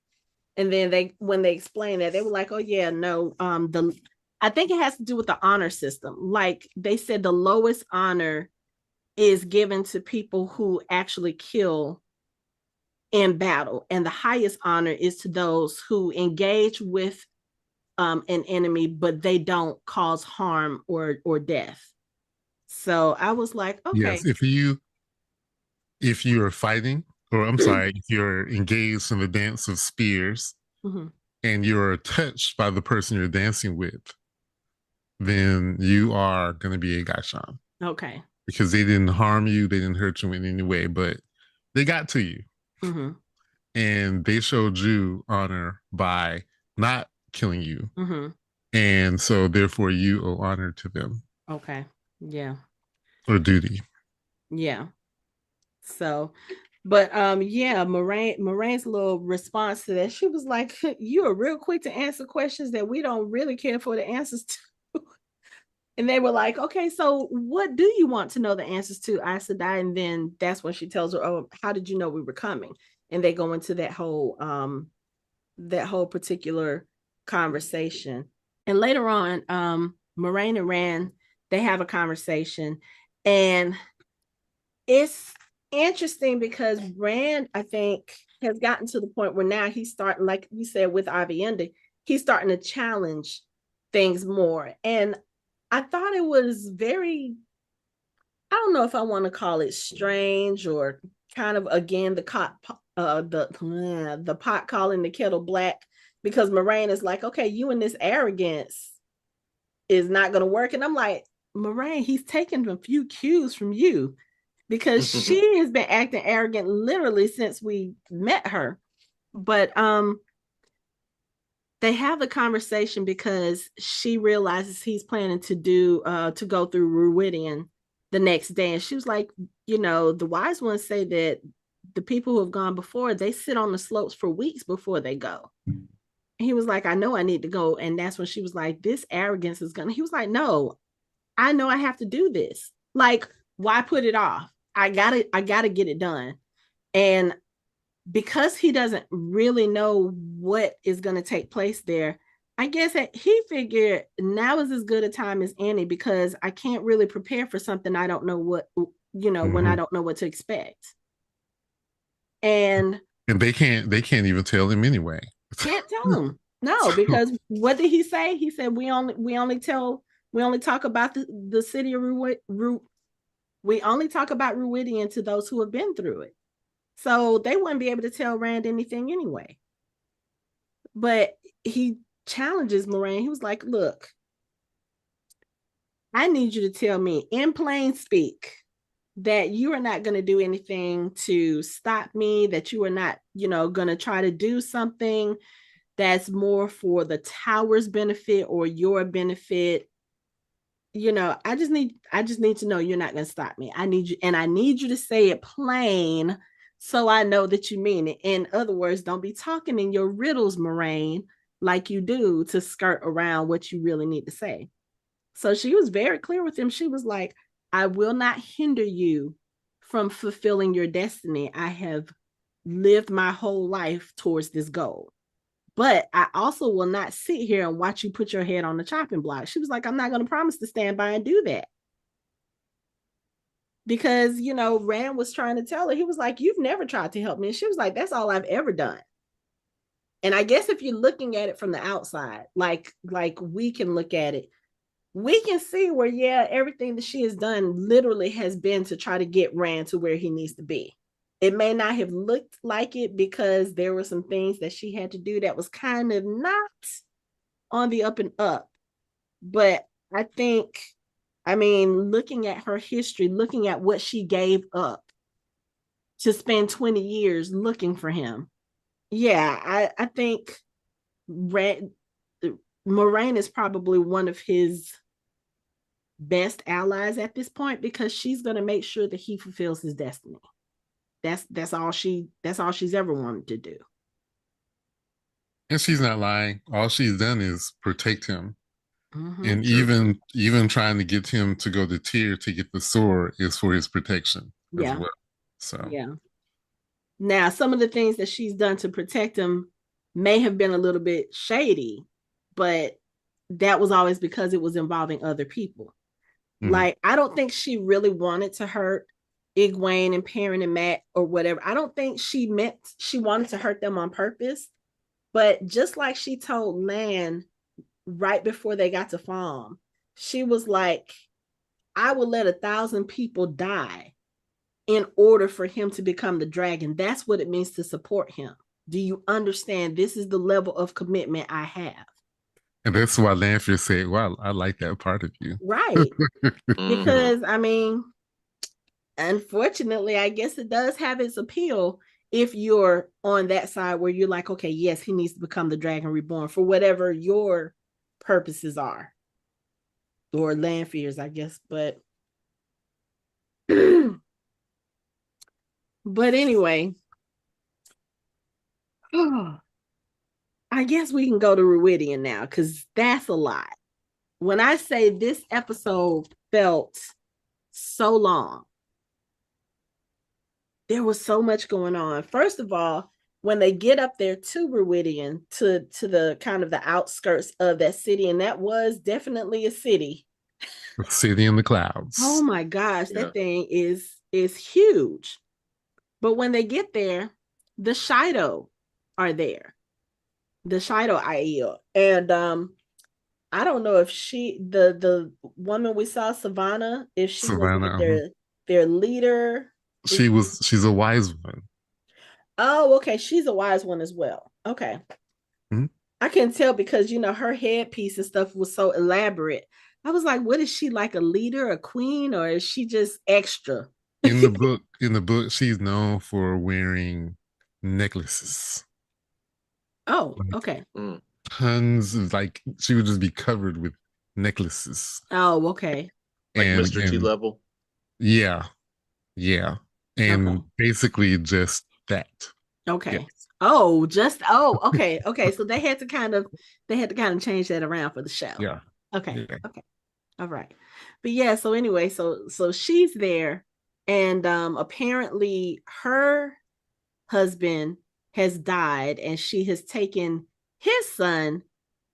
Speaker 1: And then when they explained that, they were like, oh yeah, no, I think it has to do with the honor system. Like they said, the lowest honor is given to people who actually kill in battle. And the highest honor is to those who engage with an enemy, but they don't cause harm or death. So I was like, okay.
Speaker 2: Yes, if you are fighting, or I'm sorry, if you're engaged in the dance of spears, mm-hmm. and you're touched by the person you're dancing with, then you are going to be a Gaishan.
Speaker 1: Okay.
Speaker 2: Because they didn't harm you, they didn't hurt you in any way, but they got to you. Mm-hmm. And they showed you honor by not killing you. Mm-hmm. And so therefore you owe honor to them.
Speaker 1: Okay. Yeah.
Speaker 2: Or duty.
Speaker 1: Yeah. So, but yeah, Moraine's little response to that, she was like, you are real quick to answer questions that we don't really care for the answers to. And they were like, okay, so what do you want to know the answers to, Aes Sedai? And then that's when she tells her, oh, how did you know we were coming? And they go into that whole particular conversation. And later on, Moiraine and Rand, they have a conversation. And it's interesting because Rand, I think, has gotten to the point where now he's starting, like you said, with Aviendha, he's starting to challenge things more. And I thought it was very, I don't know if I want to call it strange or kind of, again, the pot calling the kettle black, because Moiraine is like, okay, you and this arrogance is not going to work. And I'm like, Moiraine, he's taken a few cues from you, because she has been acting arrogant literally since we met her. But they have the conversation because she realizes he's planning to go through Rhuidian the next day. And she was like, the wise ones say that the people who have gone before, they sit on the slopes for weeks before they go. He was like, I know I need to go. And that's when she was like, this arrogance is gonna. He was like, no, I know I have to do this. Like, why put it off? I gotta get it done. And because he doesn't really know what is gonna take place there, I guess that he figured now is as good a time as any because I can't really prepare for something I don't know what, when I don't know what to expect. And
Speaker 2: And they can't even tell him anyway.
Speaker 1: can't tell him. No, because what did he say? He said we only talk about the city of we only talk about Rhuidean to those who have been through it. So they wouldn't be able to tell Rand anything anyway. But he challenges Moiraine. He was like, look, I need you to tell me in plain speak that you are not going to do anything to stop me, that you are not, going to try to do something that's more for the tower's benefit or your benefit. I just need to know you're not going to stop me. I need you to say it plain so I know that you mean it. In other words, don't be talking in your riddles, Moiraine, like you do to skirt around what you really need to say. So she was very clear with him. She was like, I will not hinder you from fulfilling your destiny. I have lived my whole life towards this goal. But I also will not sit here and watch you put your head on the chopping block. She was like, I'm not going to promise to stand by and do that. Because, Rand was trying to tell her, he was like, you've never tried to help me. And she was like, that's all I've ever done. And I guess if you're looking at it from the outside, like we can look at it, we can see where, everything that she has done literally has been to try to get Rand to where he needs to be. It may not have looked like it because there were some things that she had to do that was kind of not on the up and up. But I think, looking at her history, looking at what she gave up to spend 20 years looking for him. Yeah, I think Moiraine is probably one of his best allies at this point because she's going to make sure that he fulfills his destiny. That's all she's ever wanted to do.
Speaker 2: And she's not lying. All she's done is protect him. And
Speaker 3: True.
Speaker 2: even trying to get him to go to Tyr to get the sword is for his protection as well. So
Speaker 1: yeah. Now, some of the things that she's done to protect him may have been a little bit shady, but that was always because it was involving other people. Like, I don't think she really wanted to hurt Egwene and Perrin and Mat or whatever. I don't think she wanted to hurt them on purpose. But just like she told Lan right before they got to farm, she was like, I will let 1,000 people die in order for him to become the dragon. That's what it means to support him. Do you understand? This is the level of commitment I have.
Speaker 2: and that's why Lanfear said, well, I like that part of you.
Speaker 1: Right. Because, unfortunately, I guess it does have its appeal if you're on that side where you're like, okay, yes, he needs to become the dragon reborn for whatever your purposes are. Or Lanfear's, I guess. But but anyway, I guess we can go to Rhuidian now because that's a lot. When I say this episode felt so long, there was so much going on. First of all, when they get up there to Rhuidian, to the kind of the outskirts of that city, and that was definitely a city.
Speaker 2: The city in the clouds.
Speaker 1: Oh my gosh, that thing is huge. But when they get there, the Shaido are there. The Shaido Aiel. And I don't know if the woman we saw, Savannah, if she was like their leader.
Speaker 2: She's a wise one.
Speaker 1: Oh, okay. She's a wise one as well. Okay.
Speaker 2: Mm-hmm.
Speaker 1: I can tell because her headpiece and stuff was so elaborate. I was like, what is she, like a leader, a queen, or is she just extra?
Speaker 2: In the book, she's known for wearing necklaces.
Speaker 1: Oh, okay.
Speaker 2: Tons of, like, she would just be covered with necklaces.
Speaker 1: Oh, okay.
Speaker 3: Like Mr. T level.
Speaker 2: Yeah. And basically just that.
Speaker 1: Okay.
Speaker 2: Yes.
Speaker 1: Okay. So they had to kind of change that around for the show.
Speaker 2: Yeah.
Speaker 1: Okay.
Speaker 2: Yeah.
Speaker 1: Okay. All right. But yeah, so anyway, so she's there, and apparently her husband has died, and she has taken his son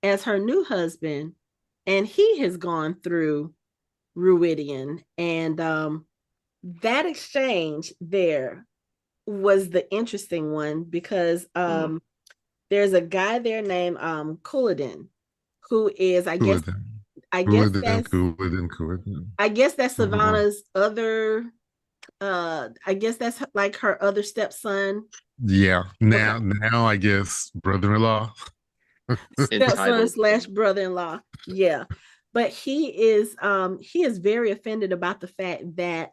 Speaker 1: as her new husband, and he has gone through Rhuidian. And that exchange there was the interesting one because there's a guy there named Couladin, who is, I guess
Speaker 2: Cooler.
Speaker 1: I guess that's Savannah's other I guess that's like her other stepson.
Speaker 2: Yeah.
Speaker 1: Okay.
Speaker 2: Now I guess brother-in-law.
Speaker 1: Stepson
Speaker 3: Entitled.
Speaker 1: slash brother-in-law. Yeah. But he is very offended about the fact that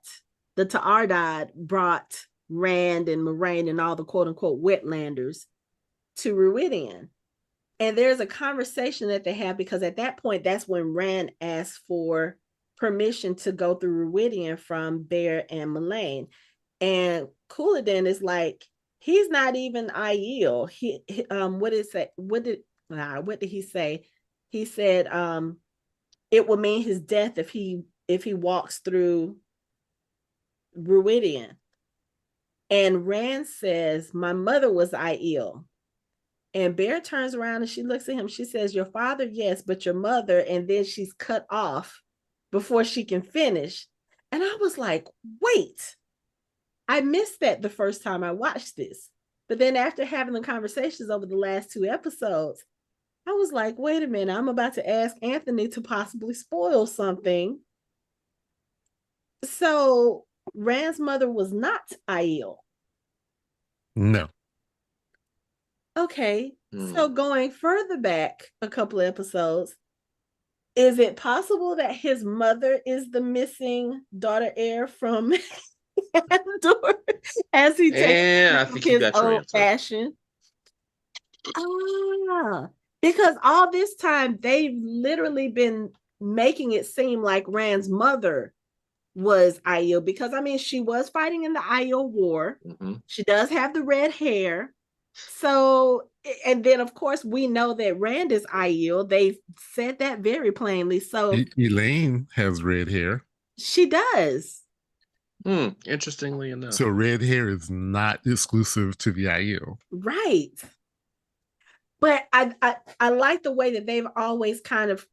Speaker 1: the Ta'ardad brought Rand and Moiraine and all the quote unquote wetlanders to Rhuidian. And there's a conversation that they have because at that point, that's when Rand asks for permission to go through Rhuidian from Bear and Mullane. And Couladin is like, he's not even Aiel. What is that? What did he say? He said, it will mean his death if he walks through Rhuidian. And Rand says, my mother was Aiel. And Bear turns around and she looks at him. She says, your father, yes, but your mother. And then she's cut off before she can finish. And I was like, wait, I missed that the first time I watched this. But then after having the conversations over the last 2 episodes, I was like, wait a minute, I'm about to ask Anthony to possibly spoil something. So Rand's mother was not Aiel.
Speaker 2: No.
Speaker 1: Okay, so going further back a couple of episodes, is it possible that his mother is the missing daughter heir from Andor as he takes
Speaker 3: I think you
Speaker 1: his
Speaker 3: got your
Speaker 1: old
Speaker 3: answer.
Speaker 1: fashioned? Because all this time they've literally been making it seem like Rand's mother was Aiel, because I mean she was fighting in the Aiel War. She does have the red hair. So, and then of course we know that Rand is Aiel. They've said that very plainly. So
Speaker 2: Elaine has red hair.
Speaker 1: she does.
Speaker 3: Interestingly enough.
Speaker 2: So red hair is not exclusive to the Aiel.
Speaker 1: Right. But I like the way that they've always kind of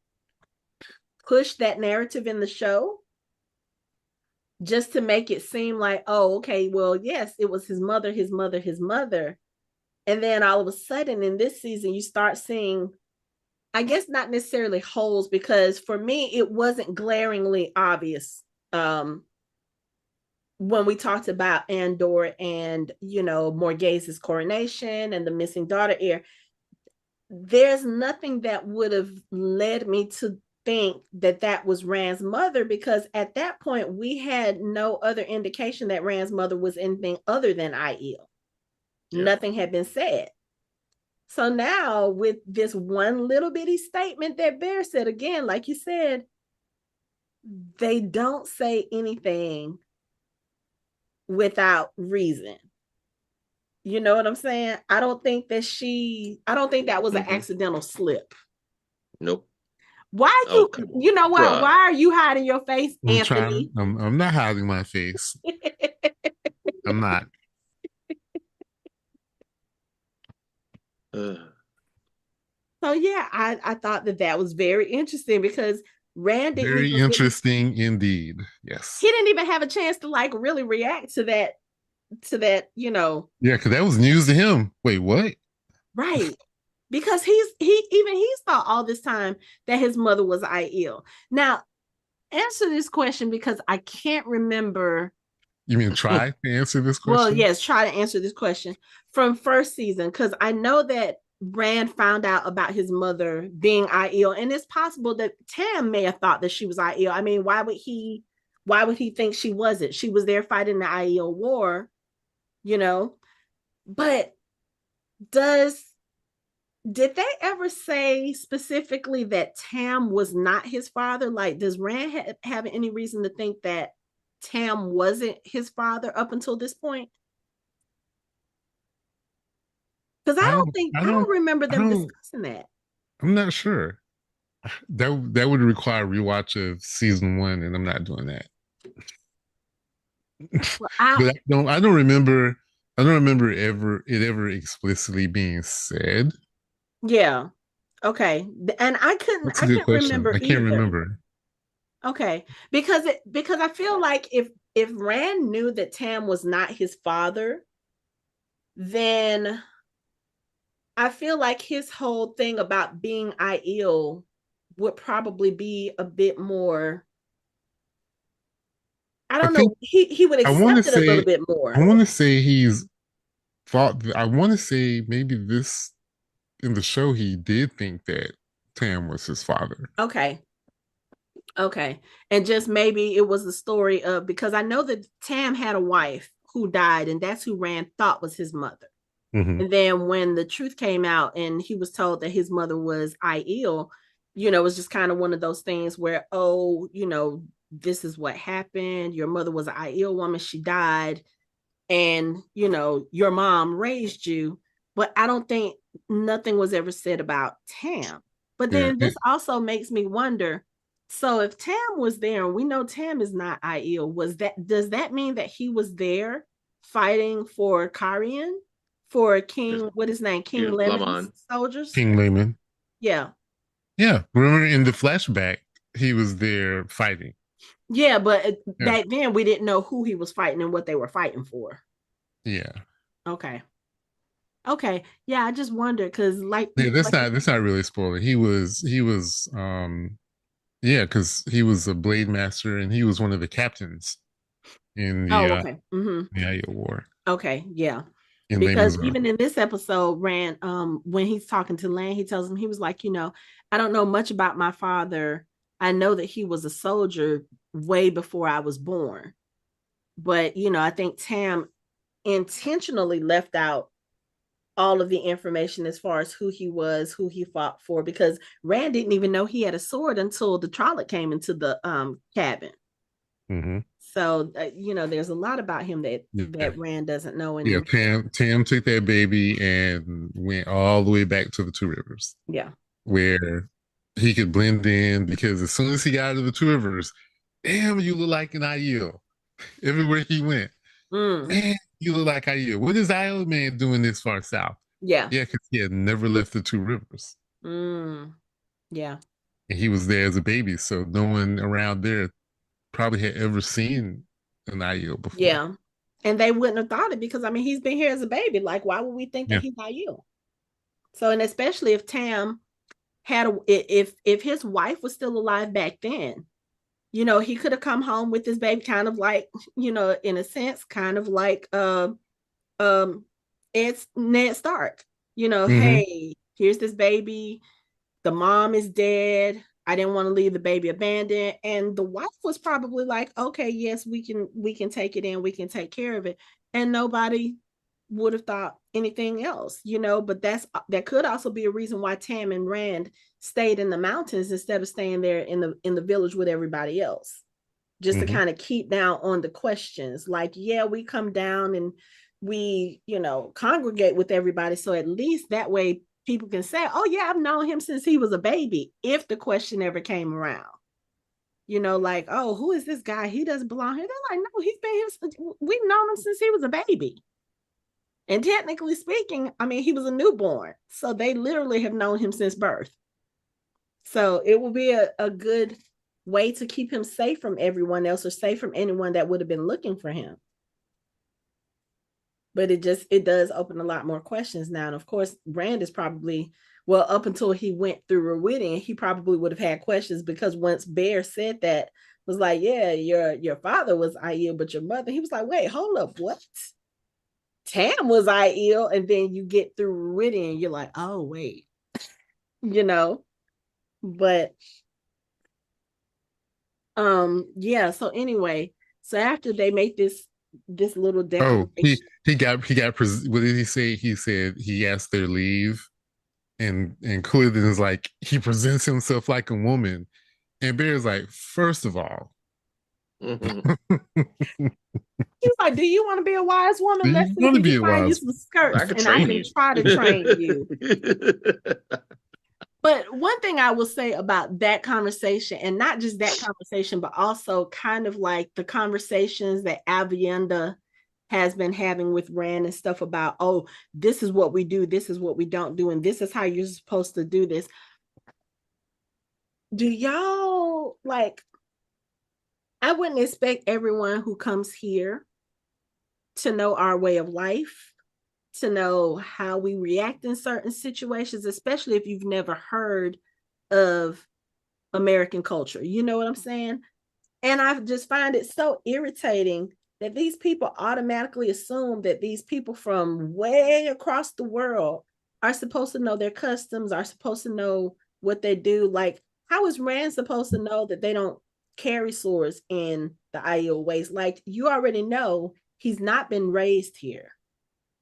Speaker 1: pushed that narrative in the show, just to make it seem like, oh, okay, well, yes, it was his mother. And then all of a sudden in this season, you start seeing, I guess not necessarily holes, because for me, it wasn't glaringly obvious when we talked about Andor and, Morghase's coronation and the missing daughter heir. There's nothing that would have led me to think that that was Rand's mother, because at that point, we had no other indication that Rand's mother was anything other than Aiel. Yeah. Nothing had been said. So now with this one little bitty statement that Bear said, again, like you said, they don't say anything without reason. You know what I'm saying? I don't think that was an accidental slip.
Speaker 3: Nope.
Speaker 1: Why you know what? Bruh. Why are you hiding your face, Anthony?
Speaker 2: I'm not hiding my face. I'm not.
Speaker 1: So yeah, I thought that was very interesting, because Rand didn't
Speaker 2: very interesting indeed. Yes.
Speaker 1: He didn't even have a chance to like really react to that, Yeah,
Speaker 2: because that was news to him. Wait, what?
Speaker 1: Right. Because he's thought all this time that his mother was Aiel. Now, answer this question, because I can't remember.
Speaker 2: You mean try to answer this question?
Speaker 1: Well, yes, try to answer this question from first season, because I know that Rand found out about his mother being Aiel, and it's possible that Tam may have thought that she was Aiel. I mean, why would he think she wasn't? She was there fighting the Aiel War, But did they ever say specifically that Tam was not his father? Like, does Rand have any reason to think that Tam wasn't his father up until this point? Because
Speaker 2: I don't, I
Speaker 1: I don't
Speaker 2: don't,
Speaker 1: remember
Speaker 2: I
Speaker 1: them
Speaker 2: don't,
Speaker 1: discussing that.
Speaker 2: I'm not sure. That would require a rewatch of season one, and I'm not doing that.
Speaker 1: Well,
Speaker 2: But I don't remember ever explicitly being said.
Speaker 1: yeah. Okay. And
Speaker 2: That's a
Speaker 1: I
Speaker 2: good
Speaker 1: couldn't
Speaker 2: question.
Speaker 1: remember
Speaker 2: I can't
Speaker 1: either.
Speaker 2: remember.
Speaker 1: Okay. Because I feel like if Rand knew that Tam was not his father, then I feel like his whole thing about being Aiel would probably be a bit more. I
Speaker 2: I
Speaker 1: don't
Speaker 2: think
Speaker 1: know. He would
Speaker 2: I want to
Speaker 1: accept it a little
Speaker 2: say
Speaker 1: bit
Speaker 2: I
Speaker 1: more.
Speaker 2: want to say he's thought. I want to say maybe this in the show he did think that Tam was his father.
Speaker 1: Okay. Okay. And just maybe it was the story of, because I know that Tam had a wife who died, and that's who Rand thought was his mother.
Speaker 2: Mm-hmm.
Speaker 1: And then when the truth came out and he was told that his mother was Aiel, it was just kind of one of those things where, oh, this is what happened. Your mother was an Aiel woman. She died. And, your mom raised you. But I don't think nothing was ever said about Tam. But
Speaker 2: Yeah.
Speaker 1: then this also makes me wonder, so if Tam was there, and we know Tam is not Aiel, does that mean that he was there fighting for Carian, for King, what is his name, King
Speaker 3: Yeah,
Speaker 1: Lemon's
Speaker 3: Lamon.
Speaker 1: soldiers?
Speaker 2: King Layman.
Speaker 1: Yeah.
Speaker 2: Yeah. Remember in the flashback, he was there fighting.
Speaker 1: Yeah, but
Speaker 2: Yeah.
Speaker 1: back then we didn't know who he was fighting and what they were fighting for.
Speaker 2: Yeah.
Speaker 1: Okay. Okay. Yeah, I just wondered because
Speaker 2: Yeah, that's
Speaker 1: like
Speaker 2: not really spoiler. He was yeah, because he was a blade master and he was one of the captains in
Speaker 1: oh, okay. Mm-hmm.
Speaker 2: the Aiel War
Speaker 1: Okay, yeah.
Speaker 2: in
Speaker 1: Because
Speaker 2: Layman's
Speaker 1: even
Speaker 2: army.
Speaker 1: in this episode, Rand, when he's talking to Lan, he tells him, he was like, I don't know much about my father. I know that he was a soldier way before I was born. But, I think Tam intentionally left out all of the information as far as who he was, who he fought for, because Rand didn't even know he had a sword until the Trolloc came into the cabin.
Speaker 2: Mm-hmm.
Speaker 1: So, there's a lot about him
Speaker 2: Yeah.
Speaker 1: that Rand doesn't know.
Speaker 2: Yeah,
Speaker 1: And
Speaker 2: Tam took that baby and went all the way back to the Two Rivers,
Speaker 1: yeah.
Speaker 2: where he could blend in because as soon as he got out of the Two Rivers, damn, you look like an Aiel. Everywhere he went,
Speaker 1: Mm,
Speaker 2: man, you look like Aiel. What is Aiel man doing this far south?
Speaker 1: yeah.
Speaker 2: Yeah, because he had never left the Two Rivers.
Speaker 1: Mm, yeah.
Speaker 2: And he was there as a baby, so no one around there probably had ever seen an Aiel before.
Speaker 1: Yeah. And they wouldn't have thought it because he's been here as a baby. Like, why would we think that
Speaker 2: Yeah.
Speaker 1: he's not you? So, and especially if Tam had if his wife was still alive back then, he could have come home with his baby, kind of like, in a sense, kind of like um it's Ned Stark.
Speaker 2: Mm-hmm.
Speaker 1: Hey, here's this baby. The mom is dead. I didn't want to leave the baby abandoned. And the wife was probably like, okay, yes, we can take it in, we can take care of it. And nobody would have thought anything else, but that could also be a reason why Tam and Rand stayed in the mountains instead of staying there in the village with everybody else, just to
Speaker 2: Mm-hmm.
Speaker 1: kind of keep down on the questions. Like, yeah, we come down and we, congregate with everybody. So at least that way people can say, oh, yeah, I've known him since he was a baby, if the question ever came around. Like, oh, who is this guy? He doesn't belong here. They're like, no, he's been here. We've known him since he was a baby. And technically speaking, he was a newborn. So they literally have known him since birth. So it will be a good way to keep him safe from everyone else, or safe from anyone that would have been looking for him. But it does open a lot more questions now. And of course, Rand is probably, well, up until he went through Rhuidean, he probably would have had questions, because once Bear said that, was like, yeah, your father was Aiel, but your mother, he was like, wait, hold up, what? Tam was Aiel, and then you get through Rhuidean, you're like, oh wait, you know. But yeah, so anyway, so after they make this little
Speaker 2: Oh, he
Speaker 1: declaration.
Speaker 2: he got he got. What did he say? He said he asked their leave, and Clinton is like he presents himself like a woman, and Bear's like, first of all,
Speaker 3: Mhm.
Speaker 1: He's like, like, do you want to be a wise
Speaker 2: Do
Speaker 1: woman? Let's
Speaker 2: you
Speaker 1: see if
Speaker 2: want to
Speaker 1: we
Speaker 2: be
Speaker 1: can
Speaker 2: a
Speaker 1: find you
Speaker 2: wise?
Speaker 1: some
Speaker 3: I
Speaker 1: skirts
Speaker 3: could
Speaker 1: and I
Speaker 3: train
Speaker 1: can
Speaker 3: you.
Speaker 1: try to train you. But one thing I will say about that conversation, and not just that conversation, but also kind of like the conversations that Aviendha has been having with Rand and stuff about, oh, this is what we do, this is what we don't do, and this is how you're supposed to do this. Do y'all like, I wouldn't expect everyone who comes here to know our way of life, to know how we react in certain situations, especially if you've never heard of American culture. You know what I'm saying? And I just find it so irritating that these people automatically assume that these people from way across the world are supposed to know their customs, are supposed to know what they do. Like, how is Rand supposed to know that they don't carry swords in the Aiel ways? Like, you already know he's not been raised here.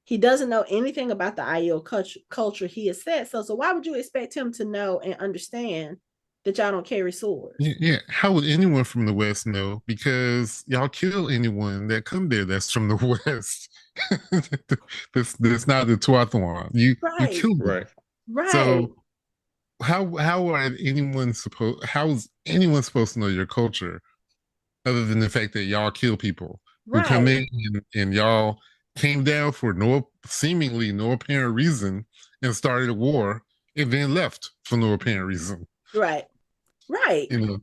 Speaker 1: He doesn't know anything about the Aiel culture. He has said so. So why would you expect him to know and understand that y'all don't carry swords?
Speaker 2: Yeah, yeah. How would anyone from the West know? Because y'all kill anyone that come there that's from the West. That's not the Tuathalan. You
Speaker 1: Right,
Speaker 2: kill them.
Speaker 3: Right.
Speaker 1: right,
Speaker 2: So how are anyone supposed? How is anyone supposed to know your culture other than the fact that y'all kill people who come
Speaker 1: right,
Speaker 2: in and y'all came down for no seemingly no apparent reason and started a war and then left for no apparent reason.
Speaker 1: right, right.
Speaker 2: You know,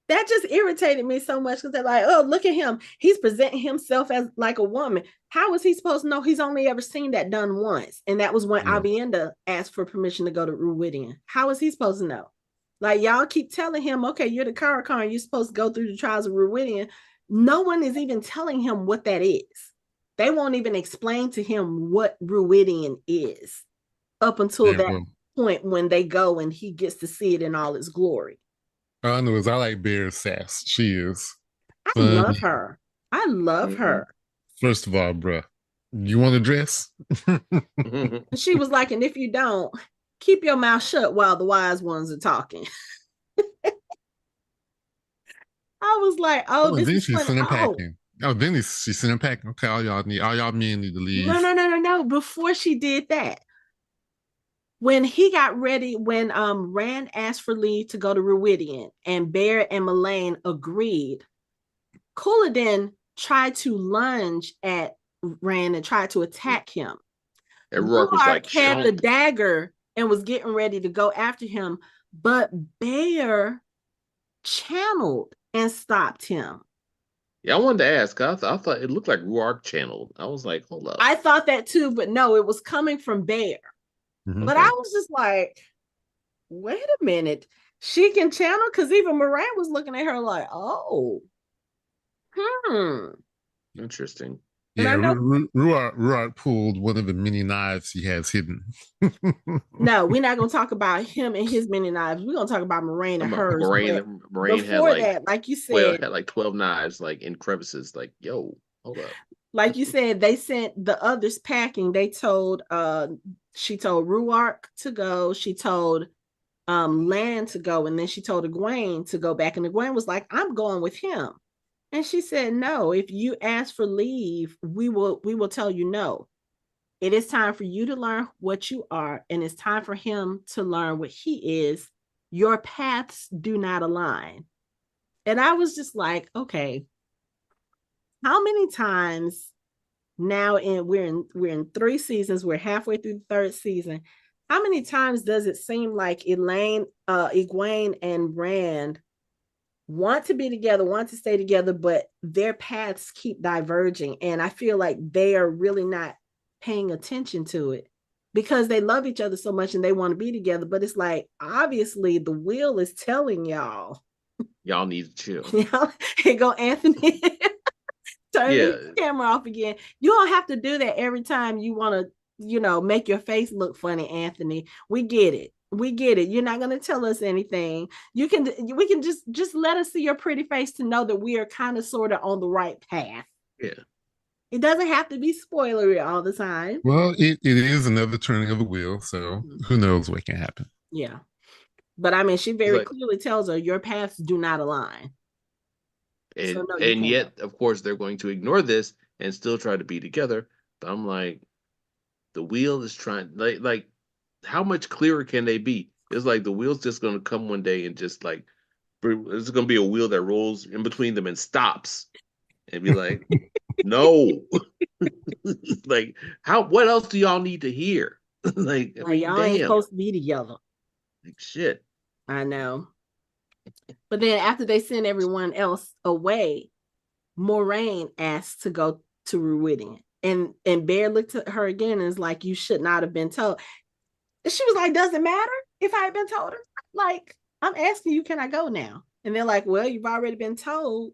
Speaker 1: That just irritated me so much because they're like, oh, look at him. He's presenting himself as like a woman. How is he supposed to know? He's only ever seen that done once. And that was when
Speaker 2: yeah.
Speaker 1: Aviendha asked for permission to go to Rhuidian. How is he supposed to know? Like, y'all keep telling him, okay, you're the Karakar, you're supposed to go through the trials of Rhuidian. No one is even telling him what that is. They won't even explain to him what Rhuidian is up until
Speaker 2: Yeah,
Speaker 1: that
Speaker 2: well,
Speaker 1: point when they go and he gets to see it in all its glory.
Speaker 2: all I know is I like Bear's sass. She is
Speaker 1: I love
Speaker 2: funny.
Speaker 1: her. I love
Speaker 3: Mm-hmm.
Speaker 1: her.
Speaker 2: First of all, bruh, you want to dress?
Speaker 3: Mm-hmm.
Speaker 1: And she was like, and if you don't, keep your mouth shut while the wise ones are talking. I was like, oh,
Speaker 2: Oh, and
Speaker 1: this
Speaker 2: then
Speaker 1: is
Speaker 2: she's
Speaker 1: funny.
Speaker 2: sending
Speaker 1: Oh,
Speaker 2: packing. Oh, then she's sending packing. Okay, all y'all men need to
Speaker 1: no,
Speaker 2: leave.
Speaker 1: no, no, no, no. Before she did that, when he got ready, when Rand asked for leave to go to Rhuidian and Bear and Moiraine agreed, Couladin tried to lunge at Rand and tried to attack him.
Speaker 3: And Rourke was
Speaker 1: Rhuarc
Speaker 3: like,
Speaker 1: had the
Speaker 3: "Shut."
Speaker 1: dagger and was getting ready to go after him, but Bear channeled and stopped him.
Speaker 3: Yeah, I wanted to ask. I thought it looked like Rourke channeled. I was like, hold up.
Speaker 1: I thought that too, but no, it was coming from Bear.
Speaker 2: Mhm.
Speaker 1: But I
Speaker 3: Okay.
Speaker 1: was just like, wait a minute. She can channel because even Moiraine was looking at her like, oh, hmm.
Speaker 3: Interesting.
Speaker 1: And
Speaker 2: Yeah,
Speaker 1: I know,
Speaker 2: Ruart pulled one of the many knives he has hidden.
Speaker 1: no, we're not going to talk about him and his many knives. We're going to talk about Moiraine and hers. But
Speaker 3: Moraine
Speaker 1: before that, like you said,
Speaker 3: had like 12 knives like in crevices. Like, yo, hold up.
Speaker 1: they sent the others packing. They told she told Ruark to go, she told Lan to go, and then she told Egwene to go back. And Egwene was like, I'm going with him. And she said, no, if you ask for leave, we will tell you no. It is time for you to learn what you are, and it's time for him to learn what he is. Your paths do not align. And I was just like, okay, how many times now we're in 3 seasons, we're halfway through the third season. How many times does it seem like Egwene and Rand want to be together, want to stay together, but their paths keep diverging? And I feel like they are really not paying attention to it because they love each other so much and they want to be together. But it's like, obviously, the wheel is telling y'all,
Speaker 3: Y'all need to chill.
Speaker 1: here go Anthony. Turn
Speaker 3: Yeah.
Speaker 1: the camera off again. You don't have to do that every time you want to, make your face look funny, Anthony. We get it. We get it. You're not going to tell us anything. We can just let us see your pretty face to know that we are kind of sort of on the right path.
Speaker 3: Yeah.
Speaker 1: It doesn't have to be spoilery all the time.
Speaker 2: Well, it is another turning of the wheel, so who knows what can happen.
Speaker 1: Yeah. But I mean, she
Speaker 3: It's
Speaker 1: very
Speaker 3: like,
Speaker 1: clearly tells her your paths do not align. So
Speaker 3: And
Speaker 1: no, you
Speaker 3: and
Speaker 1: can't go.
Speaker 3: yet, of course, they're going to ignore this and still try to be together. But I'm like, the wheel is trying like how much clearer can they be? It's like the wheel's just gonna come one day and just like it's gonna be a wheel that rolls in between them and stops and be like, no. Like how what else do y'all need to hear? Like, I
Speaker 1: Like
Speaker 3: mean,
Speaker 1: y'all ain't
Speaker 3: damn.
Speaker 1: supposed to be together.
Speaker 3: Like shit.
Speaker 1: I know. But then after they send everyone else away, Moiraine asks to go to Rhuidian. And Bear looked at her again and is like, you should not have been told. And she was like, does it matter if I had been told? Like, I'm asking you, can I go now? And they're like, well, you've already been told.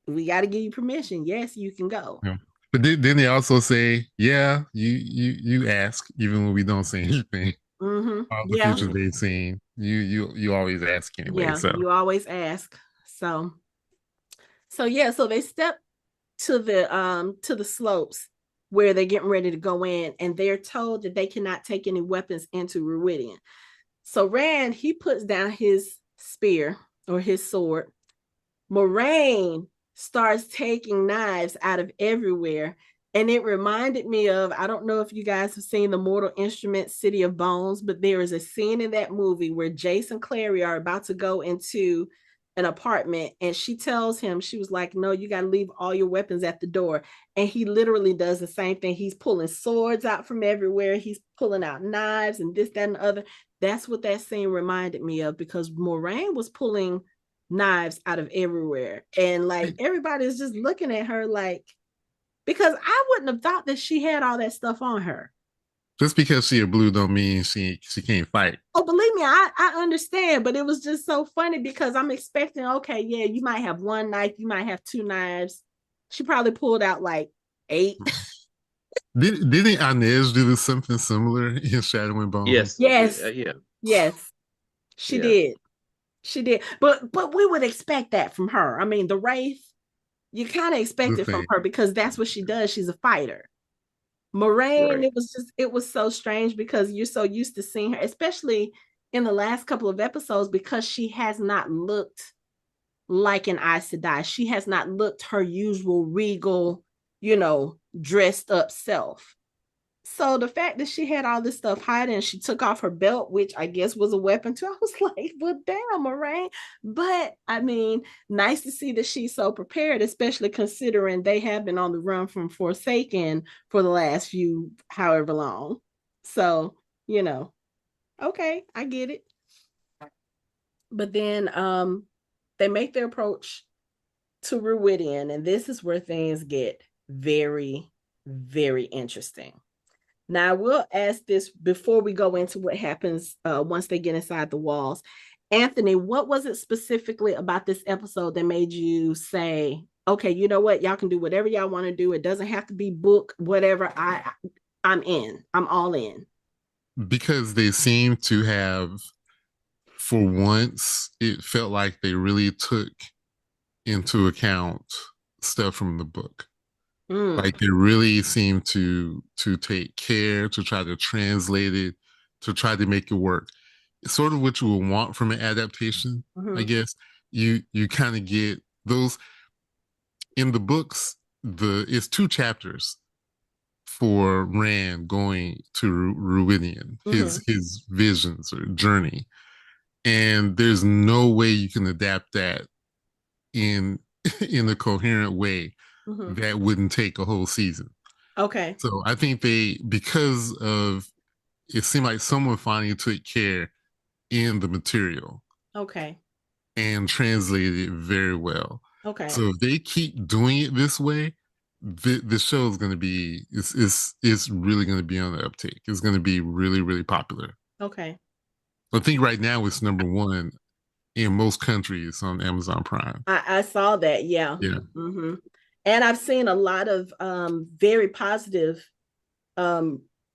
Speaker 1: We got to give you permission. Yes, you can go.
Speaker 2: Yeah. But didn't they also say, yeah, you ask even when we don't say anything?
Speaker 1: Mm-hmm.
Speaker 2: All the
Speaker 1: Yeah.
Speaker 2: future they've seen, you always ask anyway.
Speaker 1: Yeah.
Speaker 2: So
Speaker 1: You always ask. So yeah, so they step to the slopes where they're getting ready to go in, and they're told that they cannot take any weapons into Rhuidian. So Rand, he puts down his spear or his sword. Moiraine starts taking knives out of everywhere. And it reminded me of, I don't know if you guys have seen the Mortal Instruments City of Bones, but there is a scene in that movie where Jace and Clary are about to go into an apartment, and she tells him, she was like, no, you got to leave all your weapons at the door. And he literally does the same thing. He's pulling swords out from everywhere. He's pulling out knives and this, that, and the other. That's what that scene reminded me of, because Moiraine was pulling knives out of everywhere. And like everybody's just looking at her like, because I wouldn't have thought that she had all that stuff on her.
Speaker 2: just because she a blue don't mean she can't fight.
Speaker 1: Oh, believe me, I understand, but it was just so funny because I'm expecting, okay, yeah, you might have one knife, you might have two knives. She probably pulled out like 8.
Speaker 2: Didn't Inez do something similar in Shadow and Bone?
Speaker 3: Yes.
Speaker 1: Yes,
Speaker 3: Yeah.
Speaker 1: yes, she
Speaker 3: Yeah.
Speaker 1: did. She did. But we would expect that from her. I mean, the Wraith, you kind of expect
Speaker 2: The
Speaker 1: it from
Speaker 2: thing.
Speaker 1: her because that's what she does. She's a fighter. Moiraine,
Speaker 3: Right.
Speaker 1: it was so strange because you're so used to seeing her, especially in the last couple of episodes, because she has not looked like an Aes Sedai. She has not looked her usual regal, dressed up self. So the fact that she had all this stuff hiding, and she took off her belt, which I guess was a weapon too, I was like, well, damn, Moiraine. But I mean, nice to see that she's so prepared, especially considering they have been on the run from Forsaken for the last few, however long. So, okay, I get it. But then they make their approach to Rhuidian, and this is where things get very, very interesting. Now, I will ask this before we go into what happens once they get inside the walls. Anthony, what was it specifically about this episode that made you say, okay, you know what? Y'all can do whatever y'all want to do. It doesn't have to be book, whatever. I'm in. I'm all in.
Speaker 2: Because they seem to have, for once, it felt like they really took into account stuff from the book. Like they really seem to take care to try to translate it, to try to make it work. It's sort of what you would want from an adaptation, I guess. You kind of get those in the books. It's 2 chapters for Rand going to Rhuidian, his visions or journey, and there's no way you can adapt that in in a coherent way that wouldn't take a whole season.
Speaker 1: Okay.
Speaker 2: So I think because of it seemed like someone finally took care in the material.
Speaker 1: Okay.
Speaker 2: And translated it very well.
Speaker 1: Okay.
Speaker 2: So if they keep doing it this way, the show is going to be it's really going to be on the uptake. It's going to be really, really popular.
Speaker 1: Okay.
Speaker 2: I think right now it's #1 in most countries on Amazon Prime.
Speaker 1: I saw that. Yeah.
Speaker 2: Yeah.
Speaker 1: And I've seen a lot of very positive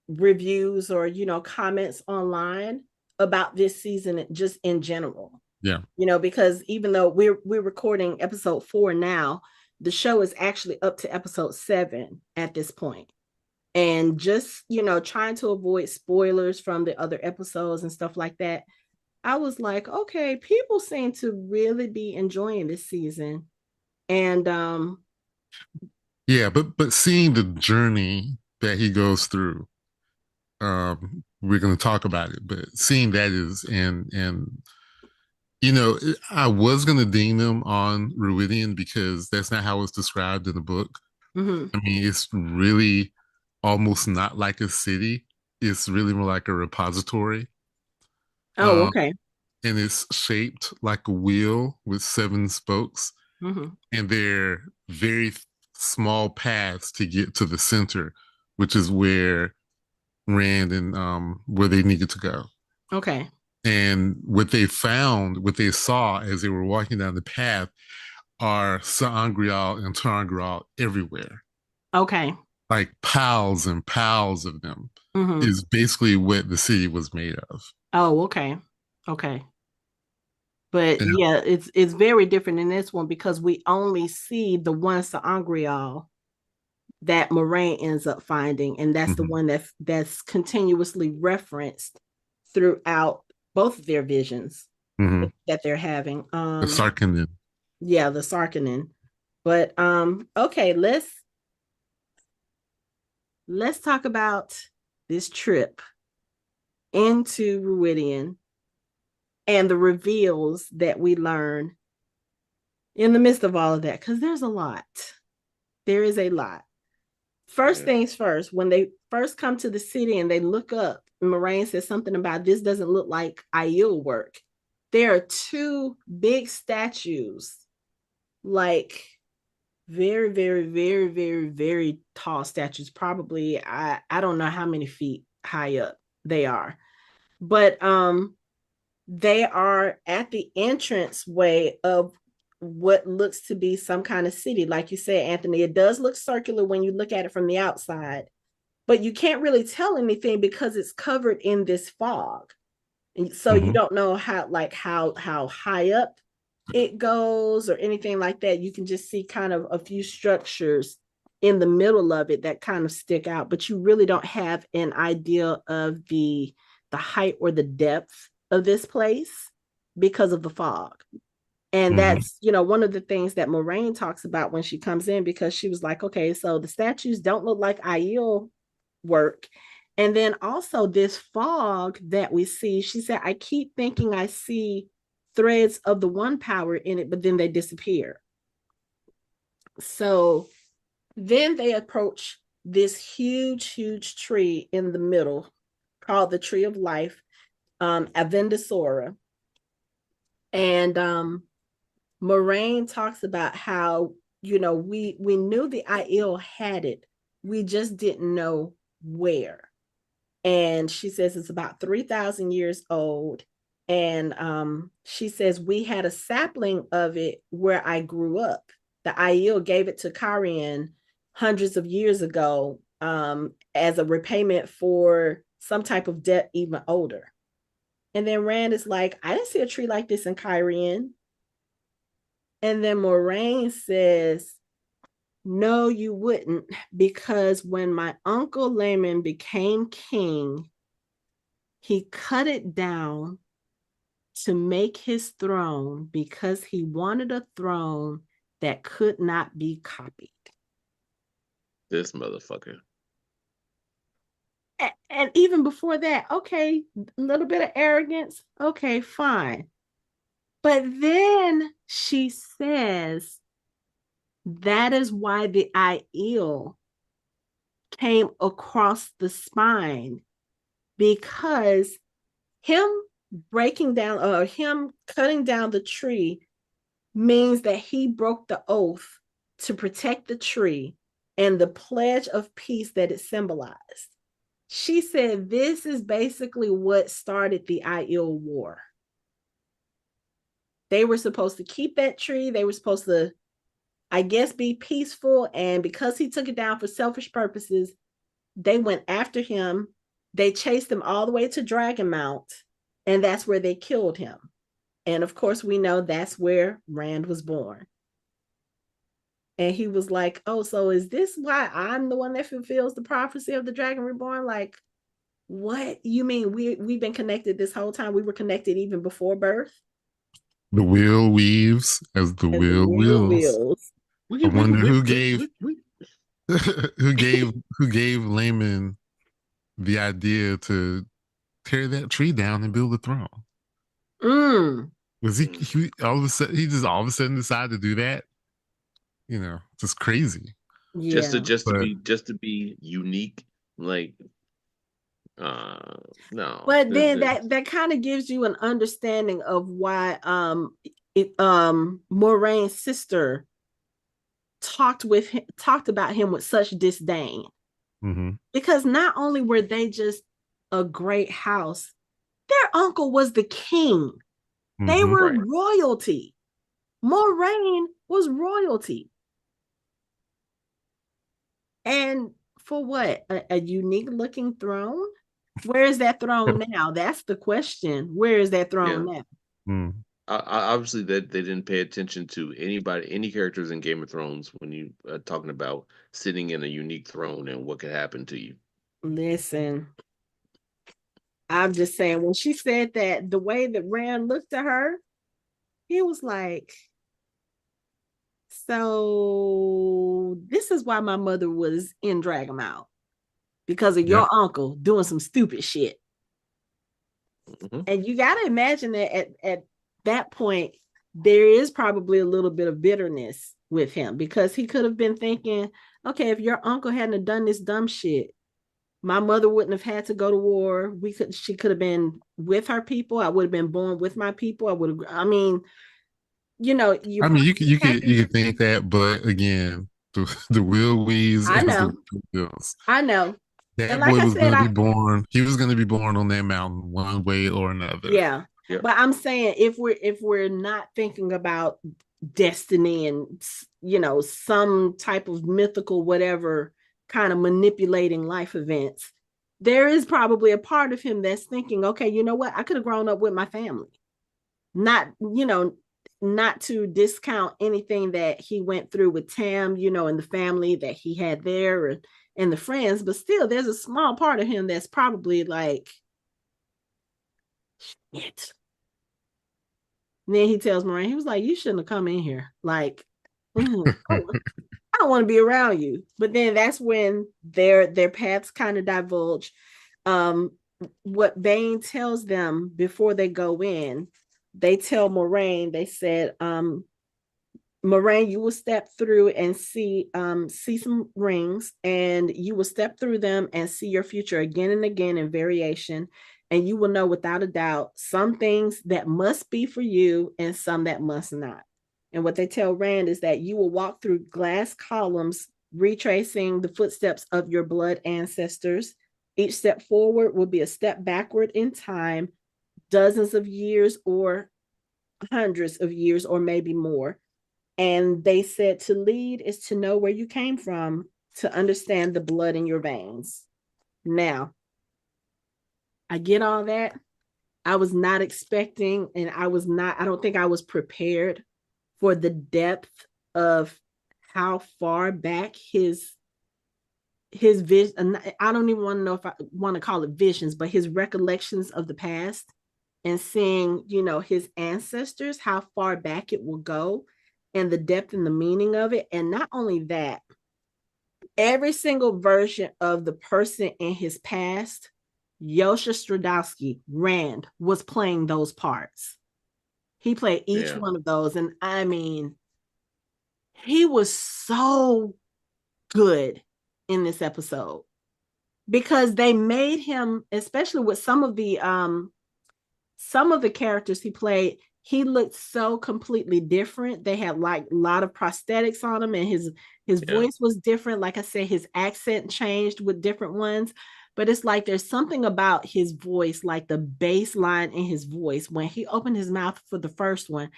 Speaker 1: reviews or comments online about this season just in general.
Speaker 2: Yeah.
Speaker 1: Because even though we're recording episode 4 now, the show is actually up to episode 7 at this point. And just, trying to avoid spoilers from the other episodes and stuff like that, I was like, okay, people seem to really be enjoying this season. And
Speaker 2: Yeah, but seeing the journey that he goes through, we're going to talk about it, but seeing that is and I was going to ding them on Rhuidean because that's not how it's described in the book.
Speaker 1: mhm.
Speaker 2: I mean, it's really almost not like a city. It's really more like a repository.
Speaker 1: Oh,
Speaker 2: Um,
Speaker 1: okay.
Speaker 2: and it's shaped like a wheel with seven spokes,
Speaker 1: Mhm.
Speaker 2: and they're very small paths to get to the center, which is where Rand and where they needed to go.
Speaker 1: Okay.
Speaker 2: And what they saw as they were walking down the path are Sa'angreal and Tarangreal everywhere,
Speaker 1: Okay.
Speaker 2: like piles and piles of them.
Speaker 1: Mhm.
Speaker 2: Is basically what the city was made of.
Speaker 1: Oh, okay. Okay. But
Speaker 2: Yeah.
Speaker 1: yeah, it's very different in this one because we only see the one Sangreal that Moiraine ends up finding, and that's the
Speaker 2: Mm-hmm.
Speaker 1: one that's continuously referenced throughout both of their visions
Speaker 2: Mm-hmm.
Speaker 1: that they're having.
Speaker 2: The Sarkinen.
Speaker 1: Yeah, the Sarkinen. But okay, let's talk about this trip into Rhuidian and the reveals that we learn in the midst of all of that, because there's a lot. There is a lot. First
Speaker 3: Yeah.
Speaker 1: things first, when they first come to the city and they look up, Moiraine says something about this doesn't look like Aiel work. There are two big statues, like very, very, very, very, very tall statues. Probably, I don't know how many feet high up they are, but they are at the entrance way of what looks to be some kind of city. Like you said, Anthony, it does look circular when you look at it from the outside, but you can't really tell anything because it's covered in this fog. And so you
Speaker 2: Mm-hmm.
Speaker 1: don't know how high up it goes or anything like that. You can just see kind of a few structures in the middle of it that kind of stick out, but you really don't have an idea of the height or the depth of this place because of the fog. And
Speaker 2: Mm-hmm.
Speaker 1: that's, one of the things that Moiraine talks about when she comes in, because she was like, okay, so the statues don't look like Aiel work. And then also this fog that we see, she said, I keep thinking I see threads of the one power in it, but then they disappear. So then they approach this huge, huge tree in the middle called the Tree of Life, Aviendha. And Moiraine talks about how, we knew the Aiel had it. We just didn't know where. And she says it's about 3,000 years old. And she says we had a sapling of it where I grew up. The Aiel gave it to Karian hundreds of years ago, as a repayment for some type of debt even older. And then Rand is like, I didn't see a tree like this in Karian. And then Moiraine says, no, you wouldn't, because when my uncle Layman became king, he cut it down to make his throne because he wanted a throne that could not be copied.
Speaker 3: This motherfucker.
Speaker 1: And even before that, okay, a little bit of arrogance, okay, fine. But then she says that is why the Aiel came across the spine, because him breaking down or him cutting down the tree means that he broke the oath to protect the tree and the pledge of peace that it symbolized. She said this is basically what started the Aiel War. They were supposed to keep that tree. They were supposed to, I guess, be peaceful. And because he took it down for selfish purposes, they went after him. They chased him all the way to Dragonmount, and that's where they killed him. And of course, we know that's where Rand was born. And he was like, oh, so is this why I'm the one that fulfills the prophecy of the Dragon Reborn? Like, what? You mean we've been connected this whole time? We were connected even before birth?
Speaker 2: The wheel weaves as the
Speaker 1: As the
Speaker 2: wheel
Speaker 1: wheel
Speaker 2: wheels.
Speaker 1: wheels.
Speaker 2: I wonder who gave Layman the idea to tear that tree down and build a throne.
Speaker 1: Mm.
Speaker 2: Was he all of a sudden he just all of a sudden decided to do that? Just crazy.
Speaker 1: Yeah.
Speaker 2: But
Speaker 3: just to be unique, like uh no.
Speaker 1: But then that kind of gives you an understanding of why Moraine's sister talked about him with such disdain.
Speaker 2: Mhm.
Speaker 1: Because not only were they just a great house, their uncle was the king. They
Speaker 2: Mhm.
Speaker 1: were
Speaker 3: Right.
Speaker 1: royalty. Moiraine was royalty. And for what? A unique looking throne? Where is that throne now? That's the question. Where is that
Speaker 3: Yeah.
Speaker 1: throne now?
Speaker 2: Mm.
Speaker 3: Obviously that they didn't pay attention to any characters in Game of Thrones when you talking about sitting in a unique throne and what could happen to you.
Speaker 1: Listen, I'm just saying, when she said that, the way that Rand looked at her, he was like, so this is why my mother was in Dragonmouth, because of
Speaker 2: Yep.
Speaker 1: your uncle doing some stupid shit.
Speaker 3: Mhm.
Speaker 1: And you got to imagine that at that point, there is probably a little bit of bitterness with him, because he could have been thinking, okay, if your uncle hadn't have done this dumb shit, my mother wouldn't have had to go to war. She could have been with her people. I would have been born with my people. I mean, you
Speaker 2: I mean,
Speaker 1: probably
Speaker 2: you could think that, but again, the Will Wees
Speaker 1: I
Speaker 2: as the
Speaker 1: know,
Speaker 2: Wills.
Speaker 1: I know. And
Speaker 2: That
Speaker 1: like
Speaker 2: boy
Speaker 1: I
Speaker 2: was
Speaker 1: said,
Speaker 2: going to be born. He was going to be born on that mountain one way or another.
Speaker 1: yeah.
Speaker 3: Yep.
Speaker 1: But I'm saying, if we're not thinking about destiny and some type of mythical whatever kind of manipulating life events, there is probably a part of him that's thinking, okay, you know what? I could have grown up with my family. Not to discount anything that he went through with Tam, and the family that he had there, and the friends, but still there's a small part of him that's probably like, shit. And then he tells Moraine, he was like, you shouldn't have come in here. Like, I don't want to be around you. But then that's when their paths kind of divulge. Um, what Bane tells them before they go in, they tell Moraine, they said, Moraine, you will step through and see some rings, and you will step through them and see your future again and again in variation. And you will know without a doubt some things that must be for you and some that must not. And what they tell Rand is that you will walk through glass columns, retracing the footsteps of your blood ancestors. Each step forward will be a step backward in time, dozens of years or hundreds of years, or maybe more. And they said to lead is to know where you came from, to understand the blood in your veins. Now, I get all that. I was not expecting, and I don't think I was prepared for the depth of how far back his vision, I don't even want to know if I want to call it visions, but his recollections of the past, and seeing, his ancestors, how far back it will go, and the depth and the meaning of it. And not only that, every single version of the person in his past, Yosha Stradowski, Rand, was playing those parts. He played each
Speaker 3: Yeah.
Speaker 1: one of those. And I mean, he was so good in this episode, because they made him, especially with some of the characters he played, he looked so completely different. They had like a lot of prosthetics on him, and his
Speaker 3: Yeah.
Speaker 1: voice was different. Like I said, his accent changed with different ones. But it's like there's something about his voice, like the bass line in his voice. When he opened his mouth for the first one,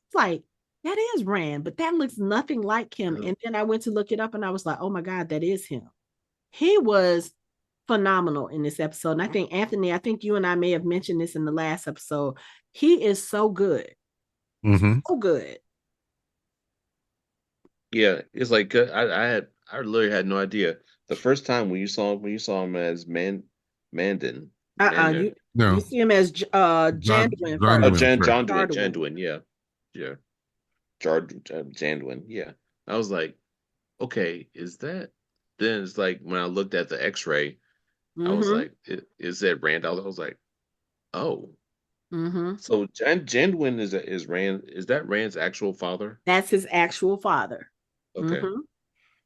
Speaker 1: it's like, that is Rand, but that looks nothing like him. And then I went to look it up and I was like, oh my God, that is him. He was phenomenal in this episode. And I think, Anthony, I think you and I may have mentioned this in the last episode. He is so good.
Speaker 2: Mm-hmm.
Speaker 1: So good.
Speaker 3: Yeah, it's like I literally had no idea. The first time when you saw him as Mandan,
Speaker 1: You
Speaker 3: Mandarin.
Speaker 1: you
Speaker 2: No,
Speaker 1: see him as
Speaker 2: John
Speaker 1: Janduin
Speaker 2: John
Speaker 1: first.
Speaker 2: Dwayne first.
Speaker 3: Jandwin,
Speaker 1: Jarduin.
Speaker 3: Jandwin, yeah. Yeah. Jandwin, yeah. I was like, okay, is that? Then it's like when I looked at the X-ray, I was
Speaker 1: Mm-hmm.
Speaker 3: like, is that Randall? I was like, oh,
Speaker 1: Mm-hmm.
Speaker 3: so Janduin is Rand? Is that Rand's actual father?
Speaker 1: That's his actual father.
Speaker 3: Okay,
Speaker 1: Mm-hmm.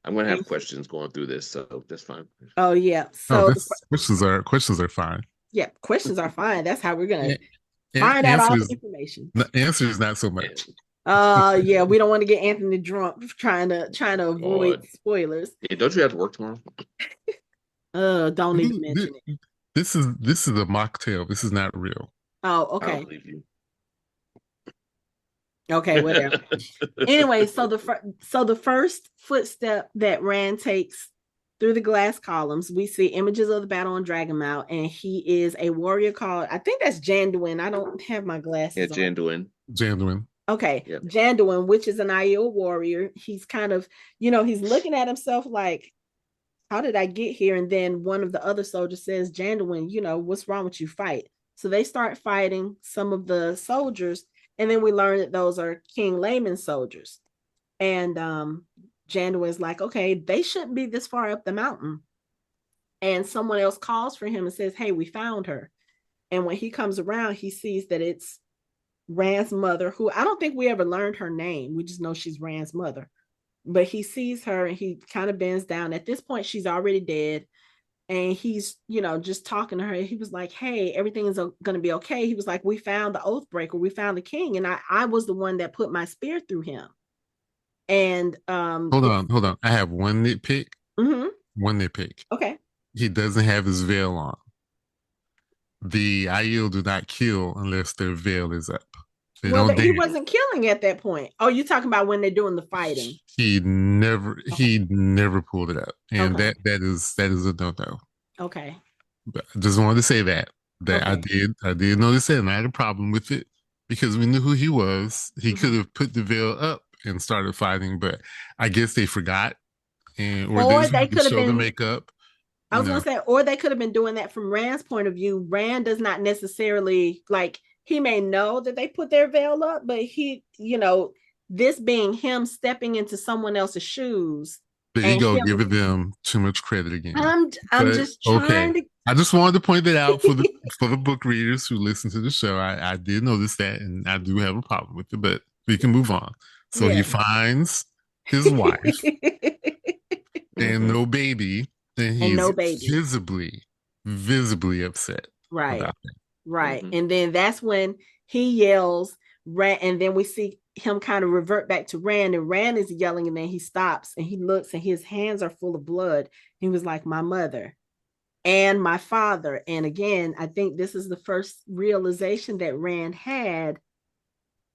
Speaker 3: I'm gonna
Speaker 1: And
Speaker 3: have questions going through this, so that's fine.
Speaker 1: oh yeah.
Speaker 2: Oh,
Speaker 1: So
Speaker 2: this questions are fine.
Speaker 1: yeah, questions are fine. That's how we're gonna find out all the
Speaker 2: Answers
Speaker 1: information.
Speaker 2: the answer is not so much.
Speaker 3: And
Speaker 1: Yeah, we don't want to get Anthony drunk trying to avoid
Speaker 3: God,
Speaker 1: spoilers.
Speaker 3: hey, don't you have to work tomorrow?
Speaker 1: Don't even mention it.
Speaker 2: This is a mocktail. This is not real.
Speaker 1: Oh,
Speaker 3: I don't
Speaker 1: okay.
Speaker 3: believe you.
Speaker 1: Okay, whatever. Anyway, so the first footstep that Rand takes through the glass columns, we see images of the battle on Dragonmount, and he is a warrior called, I think that's Janduin. I don't have my
Speaker 3: Yeah,
Speaker 1: glasses on.
Speaker 3: Janduin.
Speaker 2: Janduin.
Speaker 1: Okay,
Speaker 3: Yep.
Speaker 1: Janduin, which is an Aiel warrior. He's kind of, he's looking at himself like, how did I get here? And then one of the other soldiers says, Janduin, what's wrong with you? Fight. So they start fighting some of the soldiers, and then we learn that those are King Layman's soldiers. And Janduin's like, okay, they shouldn't be this far up the mountain. And someone else calls for him and says, hey, we found her. And when he comes around, he sees that it's Rand's mother, who I don't think we ever learned her name. We just know she's Rand's mother. But he sees her and he kind of bends down. At this point, she's already dead. And he's, just talking to her. He was like, hey, everything is going to be okay. He was like, we found the Oathbreaker. We found the king. And I was the one that put my spear through him. And
Speaker 2: Hold on. I have one nitpick.
Speaker 1: mm-hmm.
Speaker 2: One nitpick.
Speaker 1: Okay.
Speaker 2: He doesn't have his veil on. The Aiel do not kill unless their veil is up. They
Speaker 1: Well,
Speaker 2: don't
Speaker 1: he
Speaker 2: dance.
Speaker 1: wasn't killing at that point. Oh, you're talking about when they're doing the fighting. Okay.
Speaker 2: He never pulled it up. And
Speaker 1: Okay.
Speaker 2: that is a no-no.
Speaker 1: Okay.
Speaker 2: But I just wanted to say that
Speaker 1: Okay.
Speaker 2: I did notice that and I had a problem with it because we knew who he was. He could have put the veil up and started fighting, but I guess they forgot or they
Speaker 1: Or
Speaker 2: just
Speaker 1: they
Speaker 2: wanted to
Speaker 1: could have
Speaker 2: show the
Speaker 1: been,
Speaker 2: makeup,
Speaker 1: I
Speaker 2: you
Speaker 1: was going
Speaker 2: know.
Speaker 1: to say, or they could have been doing that from Rand's point of view. Rand does not necessarily, like, he may know that they put their veil up, but this being him stepping into someone else's shoes
Speaker 2: The
Speaker 1: and
Speaker 2: ego
Speaker 1: him,
Speaker 2: giving them too much credit again.
Speaker 1: I'm
Speaker 2: But
Speaker 1: just
Speaker 2: okay.
Speaker 1: trying to.
Speaker 2: I just wanted to point that out for the book readers who listen to the show. I did notice that and I do have a problem with it, but we can move on. So he
Speaker 1: Yeah.
Speaker 2: finds his wife and
Speaker 3: Mm-hmm.
Speaker 2: no baby, and
Speaker 1: And
Speaker 2: he's
Speaker 1: no baby.
Speaker 2: visibly upset
Speaker 1: Right.
Speaker 2: about that.
Speaker 1: Right.
Speaker 3: Mm-hmm.
Speaker 1: And then that's when he yells, Rand, and then we see him kind of revert back to Rand, and Rand is yelling, and then he stops and he looks, and his hands are full of blood. He was like, my mother and my father. And again, I think this is the first realization that Rand had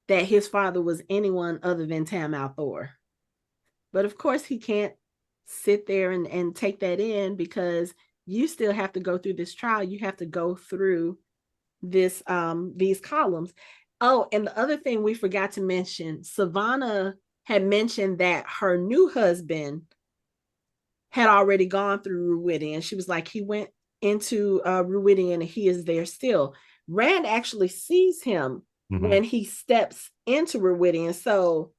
Speaker 1: that his father was anyone other than Tam Althor. But of course, he can't sit there and take that in because you still have to go through this trial. You have to go through these columns. Oh, and the other thing we forgot to mention, Savannah had mentioned that her new husband had already gone through Rhuidian. She was like, he went into Rhuidian and he is there still. Rand actually sees him when he steps into Rhuidian. So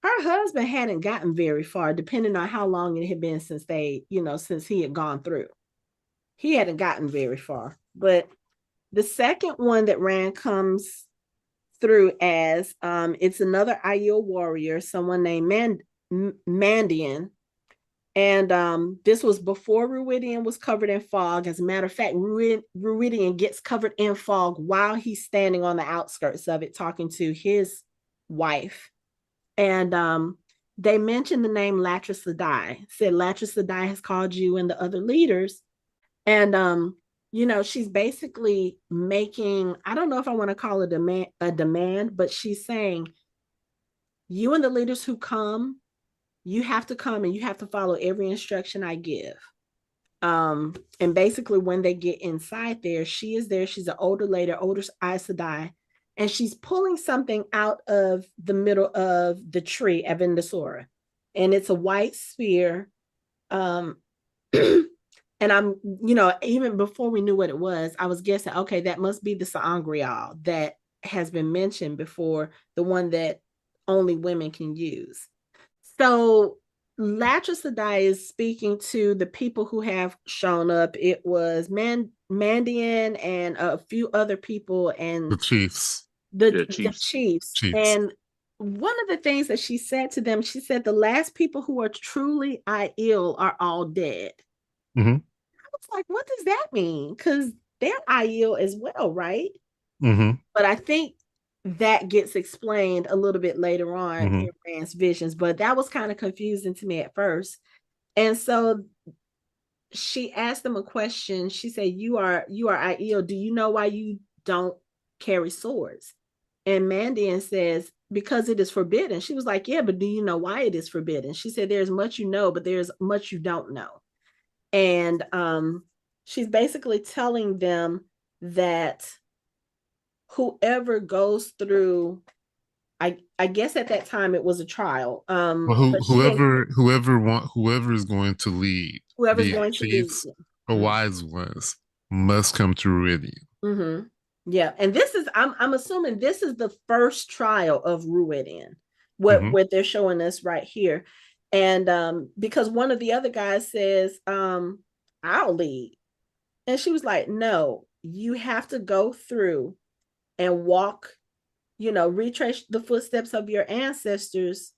Speaker 1: her husband hadn't gotten very far, depending on how long it had been since since he had gone through. He hadn't gotten very far. But the second one that Rand comes through as, it's another Aiel warrior, someone named Mandian. And this was before Rhuidian was covered in fog. As a matter of fact, Rhuidian gets covered in fog while he's standing on the outskirts of it, talking to his wife. And they mentioned the name Latris Sedai, said Latris Sedai has called you and the other leaders. And she's basically making, I don't know if I want to call it a demand, but she's saying, you and the leaders who come, you have to come and you have to follow every instruction I give. And basically when they get inside there, she is there. She's an older lady, older Aes Sedai, and she's pulling something out of the middle of the tree, Aviendha, and it's a white sphere. And I'm, even before we knew what it was, I was guessing, okay, that must be the Sangreal that has been mentioned before, the one that only women can use. So Latricidie is speaking to the people who have shown up. It was Mandian and a few other people and
Speaker 2: The Chiefs.
Speaker 3: Yeah,
Speaker 1: the
Speaker 3: Chiefs.
Speaker 1: chiefs.
Speaker 2: Chiefs.
Speaker 1: And one of the things that she said to them, she said the last people who are truly Aiel are all dead.
Speaker 2: Mm-hmm.
Speaker 1: I was like, what does that mean? Because they're Aiel as well, right?
Speaker 2: Mm-hmm.
Speaker 1: But I think that gets explained a little bit later on
Speaker 2: Mm-hmm.
Speaker 1: in Rand's visions. But that was kind of confusing to me at first. And so she asked them a question. She said, you are Aiel. Do you know why you don't carry swords? And Mandian says, because it is forbidden. She was like, yeah, but do you know why it is forbidden? She said, there's much you know, but there's much you don't know. And she's basically telling them that whoever goes through, I guess at that time it was a trial.
Speaker 2: Well,
Speaker 1: But she didn't,
Speaker 2: whoever is going to lead,
Speaker 1: whoever's
Speaker 2: be it
Speaker 1: going to lead.
Speaker 2: chiefs or wise ones, must come to Rhuidian.
Speaker 1: Mm-hmm. Yeah, and this is I'm assuming this is the first trial of Rhuidean,
Speaker 2: Mm-hmm.
Speaker 1: what they're showing us right here, and because one of the other guys says I'll lead, and she was like, no, you have to go through and walk, retrace the footsteps of your ancestors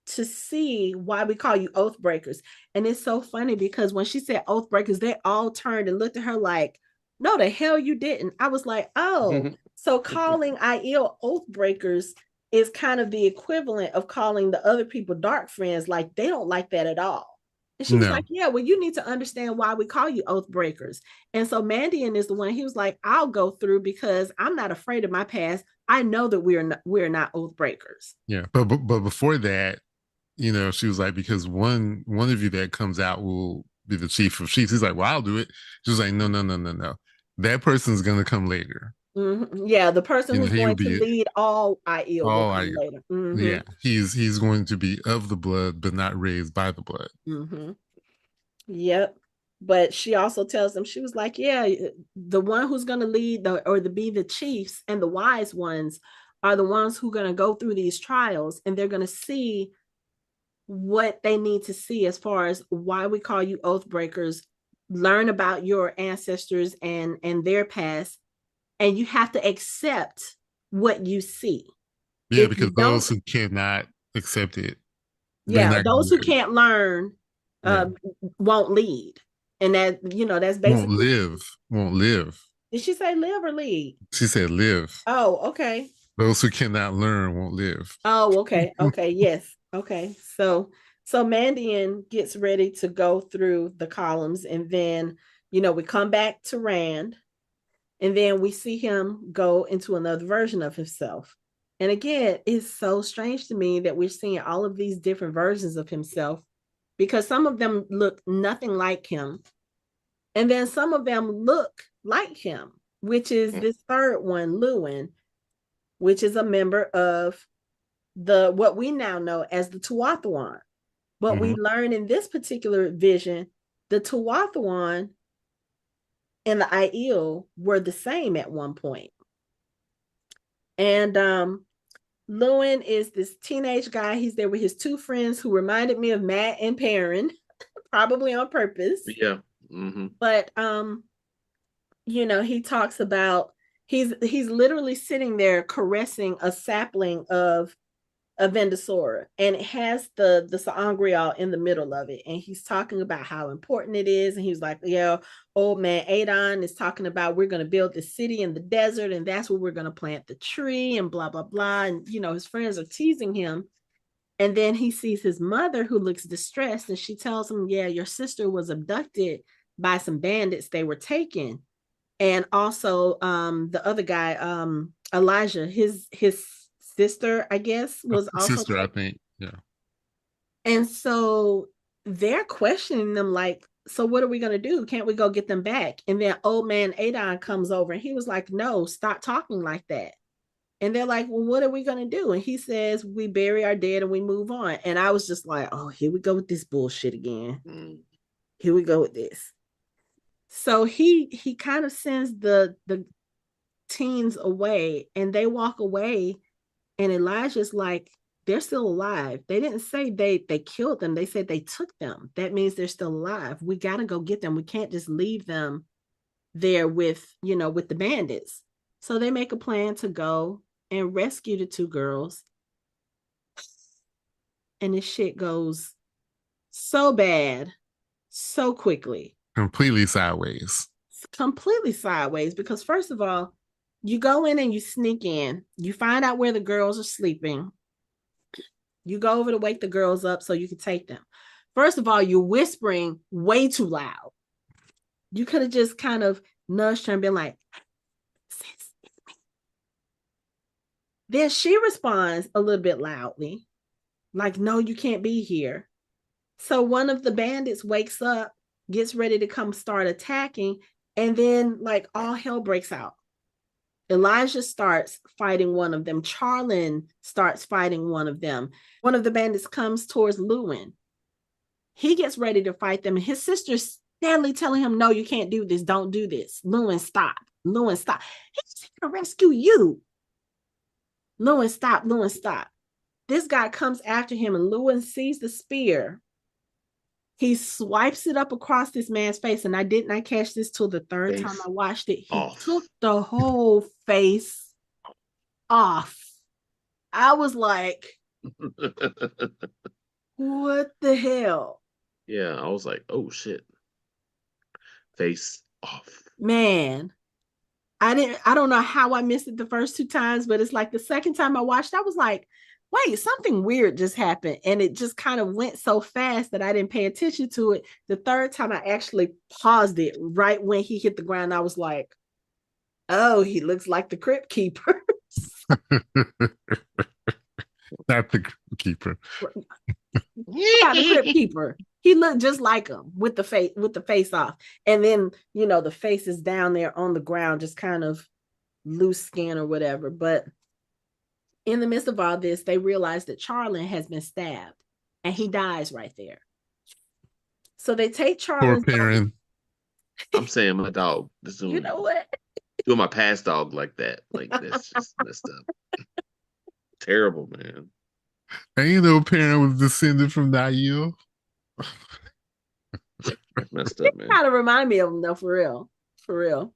Speaker 1: to see why we call you oath breakers. And it's so funny because when she said oath breakers, they all turned and looked at her like, no, the hell you didn't. I was like, oh, so calling Aiel oath breakers is kind of the equivalent of calling the other people dark friends. Like they don't like that at all. And she was
Speaker 2: No.
Speaker 1: like, yeah, well, you need to understand why we call you oath breakers. And so Mandian is the one, he was like, I'll go through because I'm not afraid of my past. I know that we're not oath breakers.
Speaker 2: Yeah, but before that, she was like, because one of you that comes out will be the chief of chiefs. He's like, well, I'll do it. She was like, no, no, no, no, no. That person's gonna come later.
Speaker 1: Mm-hmm. Yeah, the person who's
Speaker 2: He will
Speaker 1: going to
Speaker 2: be
Speaker 1: lead all Aiel will
Speaker 2: all
Speaker 1: come
Speaker 2: I
Speaker 1: later. Mm-hmm.
Speaker 2: yeah. He's going to be of the blood, but not raised by the blood.
Speaker 1: Mm-hmm. Yep. But she also tells them, she was like, yeah, the one who's going to lead or to be the chiefs and the wise ones are the ones who are going to go through these trials and they're going to see what they need to see as far as why we call you oath breakers, learn about your ancestors and their past, and you have to accept what you see.
Speaker 2: Yeah,
Speaker 1: If you
Speaker 2: because
Speaker 1: don't,
Speaker 2: those who cannot accept it, they're
Speaker 1: yeah,
Speaker 2: not
Speaker 1: those
Speaker 2: gonna
Speaker 1: who
Speaker 2: live.
Speaker 1: can't learn
Speaker 2: Yeah.
Speaker 1: won't lead. And that's
Speaker 2: Won't
Speaker 1: basically,
Speaker 2: live. Won't live.
Speaker 1: did she say live or lead?
Speaker 2: She said live.
Speaker 1: Oh, okay.
Speaker 2: Those who cannot learn won't live.
Speaker 1: Oh, okay. Okay. Yes. Okay. So Mandian gets ready to go through the columns, and then we come back to Rand, and then we see him go into another version of himself. And again, it's so strange to me that we're seeing all of these different versions of himself because some of them look nothing like him. And then some of them look like him, which is this third one, Lewin, which is a member of what we now know as the Tuathawan. But we learn in this particular vision, the Tuathawan and the Aiel were the same at one point. And Lewin is this teenage guy. He's there with his two friends who reminded me of Matt and Perrin, probably on purpose.
Speaker 3: Yeah. Mm-hmm.
Speaker 1: But he talks about he's literally sitting there caressing a sapling of Aviendha, and it has the sangreal in the middle of it, and he's talking about how important it is, and he's like, yeah, old man Adon is talking about we're going to build the city in the desert, and that's where we're going to plant the tree, and blah blah blah, and his friends are teasing him, and then he sees his mother who looks distressed, and she tells him, yeah, your sister was abducted by some bandits, they were taken, and also the other guy, Elijah, his sister, I guess, was also
Speaker 2: Sister, I
Speaker 1: taken.
Speaker 2: think. Yeah.
Speaker 1: And so they're questioning them like, so what are we going to do? Can't we go get them back? And then old man Adon comes over and he was like, no, stop talking like that. And they're like, well, what are we going to do? And he says, we bury our dead and we move on. And I was just like, oh, here we go with this bullshit again. Here we go with this. So he kind of sends the teens away, and they walk away, and Elijah's like, they're still alive. They didn't say they killed them. They said they took them. That means they're still alive. We got to go get them. We can't just leave them there with, with the bandits. So they make a plan to go and rescue the two girls. And this shit goes so bad so quickly.
Speaker 2: Completely sideways.
Speaker 1: Completely sideways, because first of all, you go in and you sneak in, you find out where the girls are sleeping, you go over to wake the girls up so you can take them. First of all, you're whispering way too loud. You could have just kind of nudged her and been like, sis, it's me. Then she responds a little bit loudly, like, no, you can't be here. So one of the bandits wakes up, gets ready to come start attacking, and then like all hell breaks out. Elijah starts fighting one of them. Charlin starts fighting one of them. One of the bandits comes towards Lewin. He gets ready to fight them, and his sister's steadily telling him, no, you can't do this. Don't do this. Lewin, stop. Lewin, stop. He's going to rescue you. Lewin, stop. Lewin, stop. This guy comes after him, and Lewin sees the spear. He swipes it up across this man's face, and I did not catch this till the third time I watched it. He took the whole face off. I was like, what the hell?
Speaker 3: Yeah, I was like, oh shit. Face off.
Speaker 1: Man, I don't know how I missed it the first two times, but it's like the second time I watched, I was like, wait, something weird just happened. And it just kind of went so fast that I didn't pay attention to it. The third time I actually paused it right when he hit the ground. I was like, oh, he looks like the Crypt Keeper.
Speaker 2: Not the Crypt Keeper.
Speaker 1: Yeah, the Crypt Keeper. He looked just like him with the face off. And then, the face is down there on the ground, just kind of loose skin or whatever. But in the midst of all this, they realize that Charlin has been stabbed and he dies right there. So they take Charlin.
Speaker 2: Poor parent.
Speaker 3: I'm saying my dog.
Speaker 1: You know what?
Speaker 3: Doing my past dog like that. Like, that's just messed up. Terrible, man.
Speaker 2: Ain't no parent was descended from the Aiel.
Speaker 3: Messed up, man.
Speaker 1: Kind of remind me of him though, for real. For real.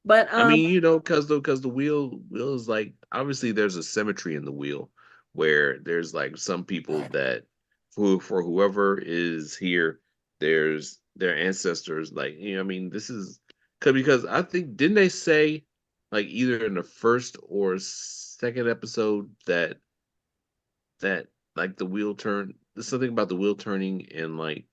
Speaker 1: But
Speaker 3: I mean, because the wheel is like, obviously there's a symmetry in the wheel where there's like some people that for whoever is here, there's their ancestors, like, I mean, this is because I think, didn't they say like either in the first or second episode that like the wheel turn, there's something about the wheel turning, and like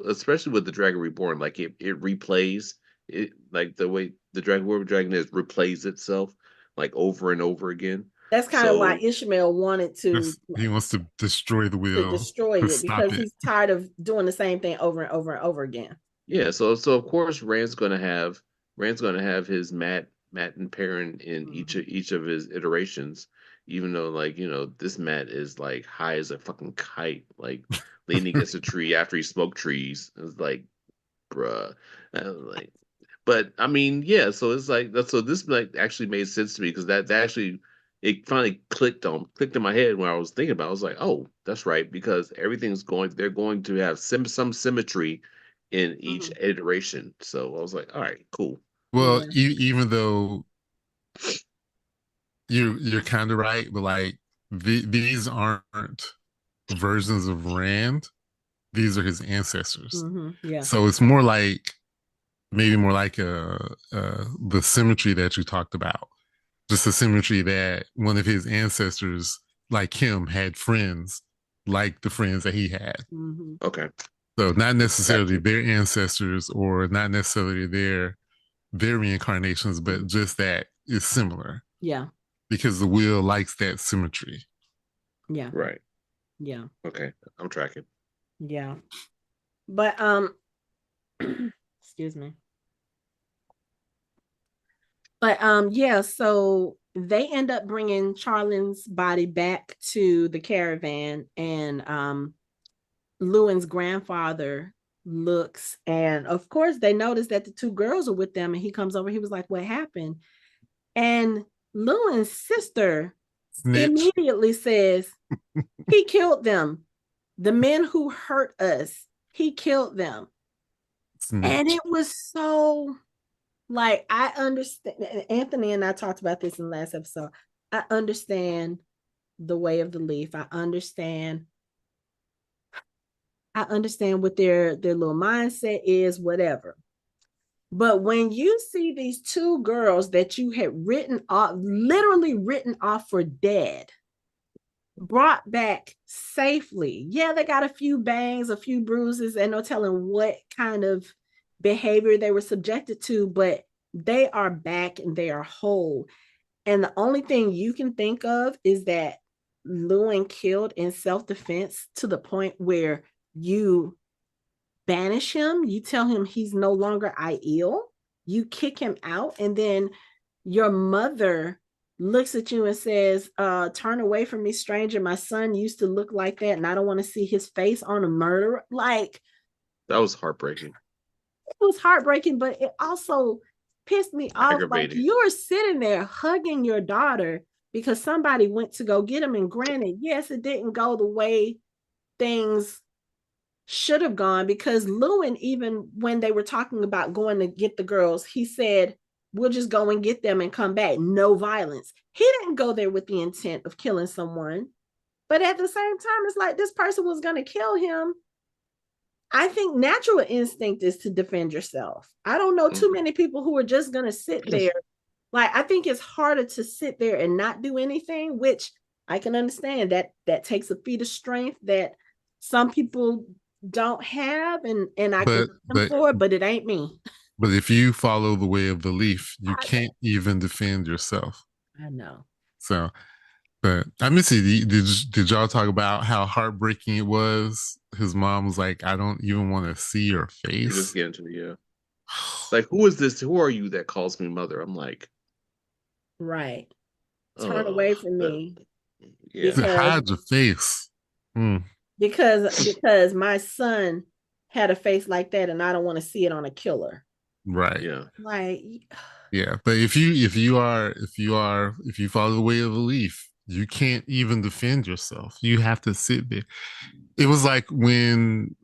Speaker 3: especially with the Dragon Reborn, like it replays it, like the way the dragon, whoever dragon is, replays itself like over and over again.
Speaker 1: That's kind of why Ishmael wanted to.
Speaker 2: He wants to destroy the wheel.
Speaker 1: To destroy it because he's tired of doing the same thing over and over and over again.
Speaker 3: Yeah, so of course Rand's gonna have his Matt and Perrin in each of his iterations, even though, like, this Matt is like high as a fucking kite, like leaning against a tree after he smoked trees. It's like, bruh, like. But I mean, yeah. So it's like so this like actually made sense to me, because that actually, it finally clicked in my head when I was thinking about it. I was like, oh, that's right, because they're going to have some symmetry in each iteration. So I was like, all right, cool.
Speaker 2: Well, even though you're kind of right, but like these aren't versions of Rand. These are his ancestors.
Speaker 1: Yeah.
Speaker 2: So it's more like, maybe more like the symmetry that you talked about. Just the symmetry that one of his ancestors, like him, had friends like the friends that he had.
Speaker 3: Okay.
Speaker 2: So not necessarily their ancestors, or not necessarily their reincarnations, but just that it's similar.
Speaker 1: Yeah.
Speaker 2: Because the wheel likes that symmetry.
Speaker 1: Yeah.
Speaker 3: Right.
Speaker 1: Yeah.
Speaker 3: Okay. I'm tracking.
Speaker 1: Yeah. But excuse me. But yeah, so they end up bringing Charlin's body back to the caravan, and Lewin's grandfather looks, and of course they notice that the two girls are with them, and he comes over. He was like, what happened? And Lewin's sister
Speaker 2: Snitch.
Speaker 1: immediately says, he killed them. The men who hurt us, he killed them. And
Speaker 2: Snitch.
Speaker 1: it was so like, I understand. Anthony and I talked about this in the last episode. I understand the way of the leaf. I understand what their little mindset is, whatever. But when you see these two girls that you had written off, literally written off for dead, brought back safely. Yeah, they got a few bangs, a few bruises, and no telling what kind of behavior they were subjected to, but they are back and they are whole. And the only thing you can think of is that Lewin killed in self-defense to the point where you banish him, you tell him he's no longer Aiel, you kick him out, and then your mother looks at you and says, turn away from me, stranger. My son used to look like that, and I don't want to see his face on a murderer. Like,
Speaker 3: That was heartbreaking.
Speaker 1: it was heartbreaking, but it also pissed me off. Like,
Speaker 3: Aggravating.
Speaker 1: you were sitting there hugging your daughter because somebody went to go get him. And granted, yes, it didn't go the way things should have gone, because Lewin, even when they were talking about going to get the girls, he said, we'll just go and get them and come back. No violence. He didn't go there with the intent of killing someone. But at the same time, it's like this person was going to kill him. I think natural instinct is to defend yourself. I don't know too many people who are just going to sit there. Like, I think it's harder to sit there and not do anything, which I can understand that takes a feat of strength that some people don't have, and I can them
Speaker 2: But
Speaker 1: for it, but it ain't me.
Speaker 2: but if you follow the way of the leaf, you
Speaker 1: I
Speaker 2: can't even defend yourself.
Speaker 1: know.
Speaker 2: So, but I miss it. Did y'all talk about how heartbreaking it was? His mom was like, "I don't even want to see your
Speaker 3: You just
Speaker 2: face."
Speaker 3: get into the like, who is this? Who are you that calls me mother? I'm like,
Speaker 1: Right. Turn away from
Speaker 3: uh,
Speaker 1: me
Speaker 3: yeah.
Speaker 1: because
Speaker 2: Hide your face. Mm,
Speaker 1: because my son had a face like that, and I don't want to see it on a killer.
Speaker 2: right.
Speaker 3: Yeah.
Speaker 1: Like,
Speaker 2: Yeah. But if you follow the way of the leaf, you can't even defend yourself. You have to sit there. It was like when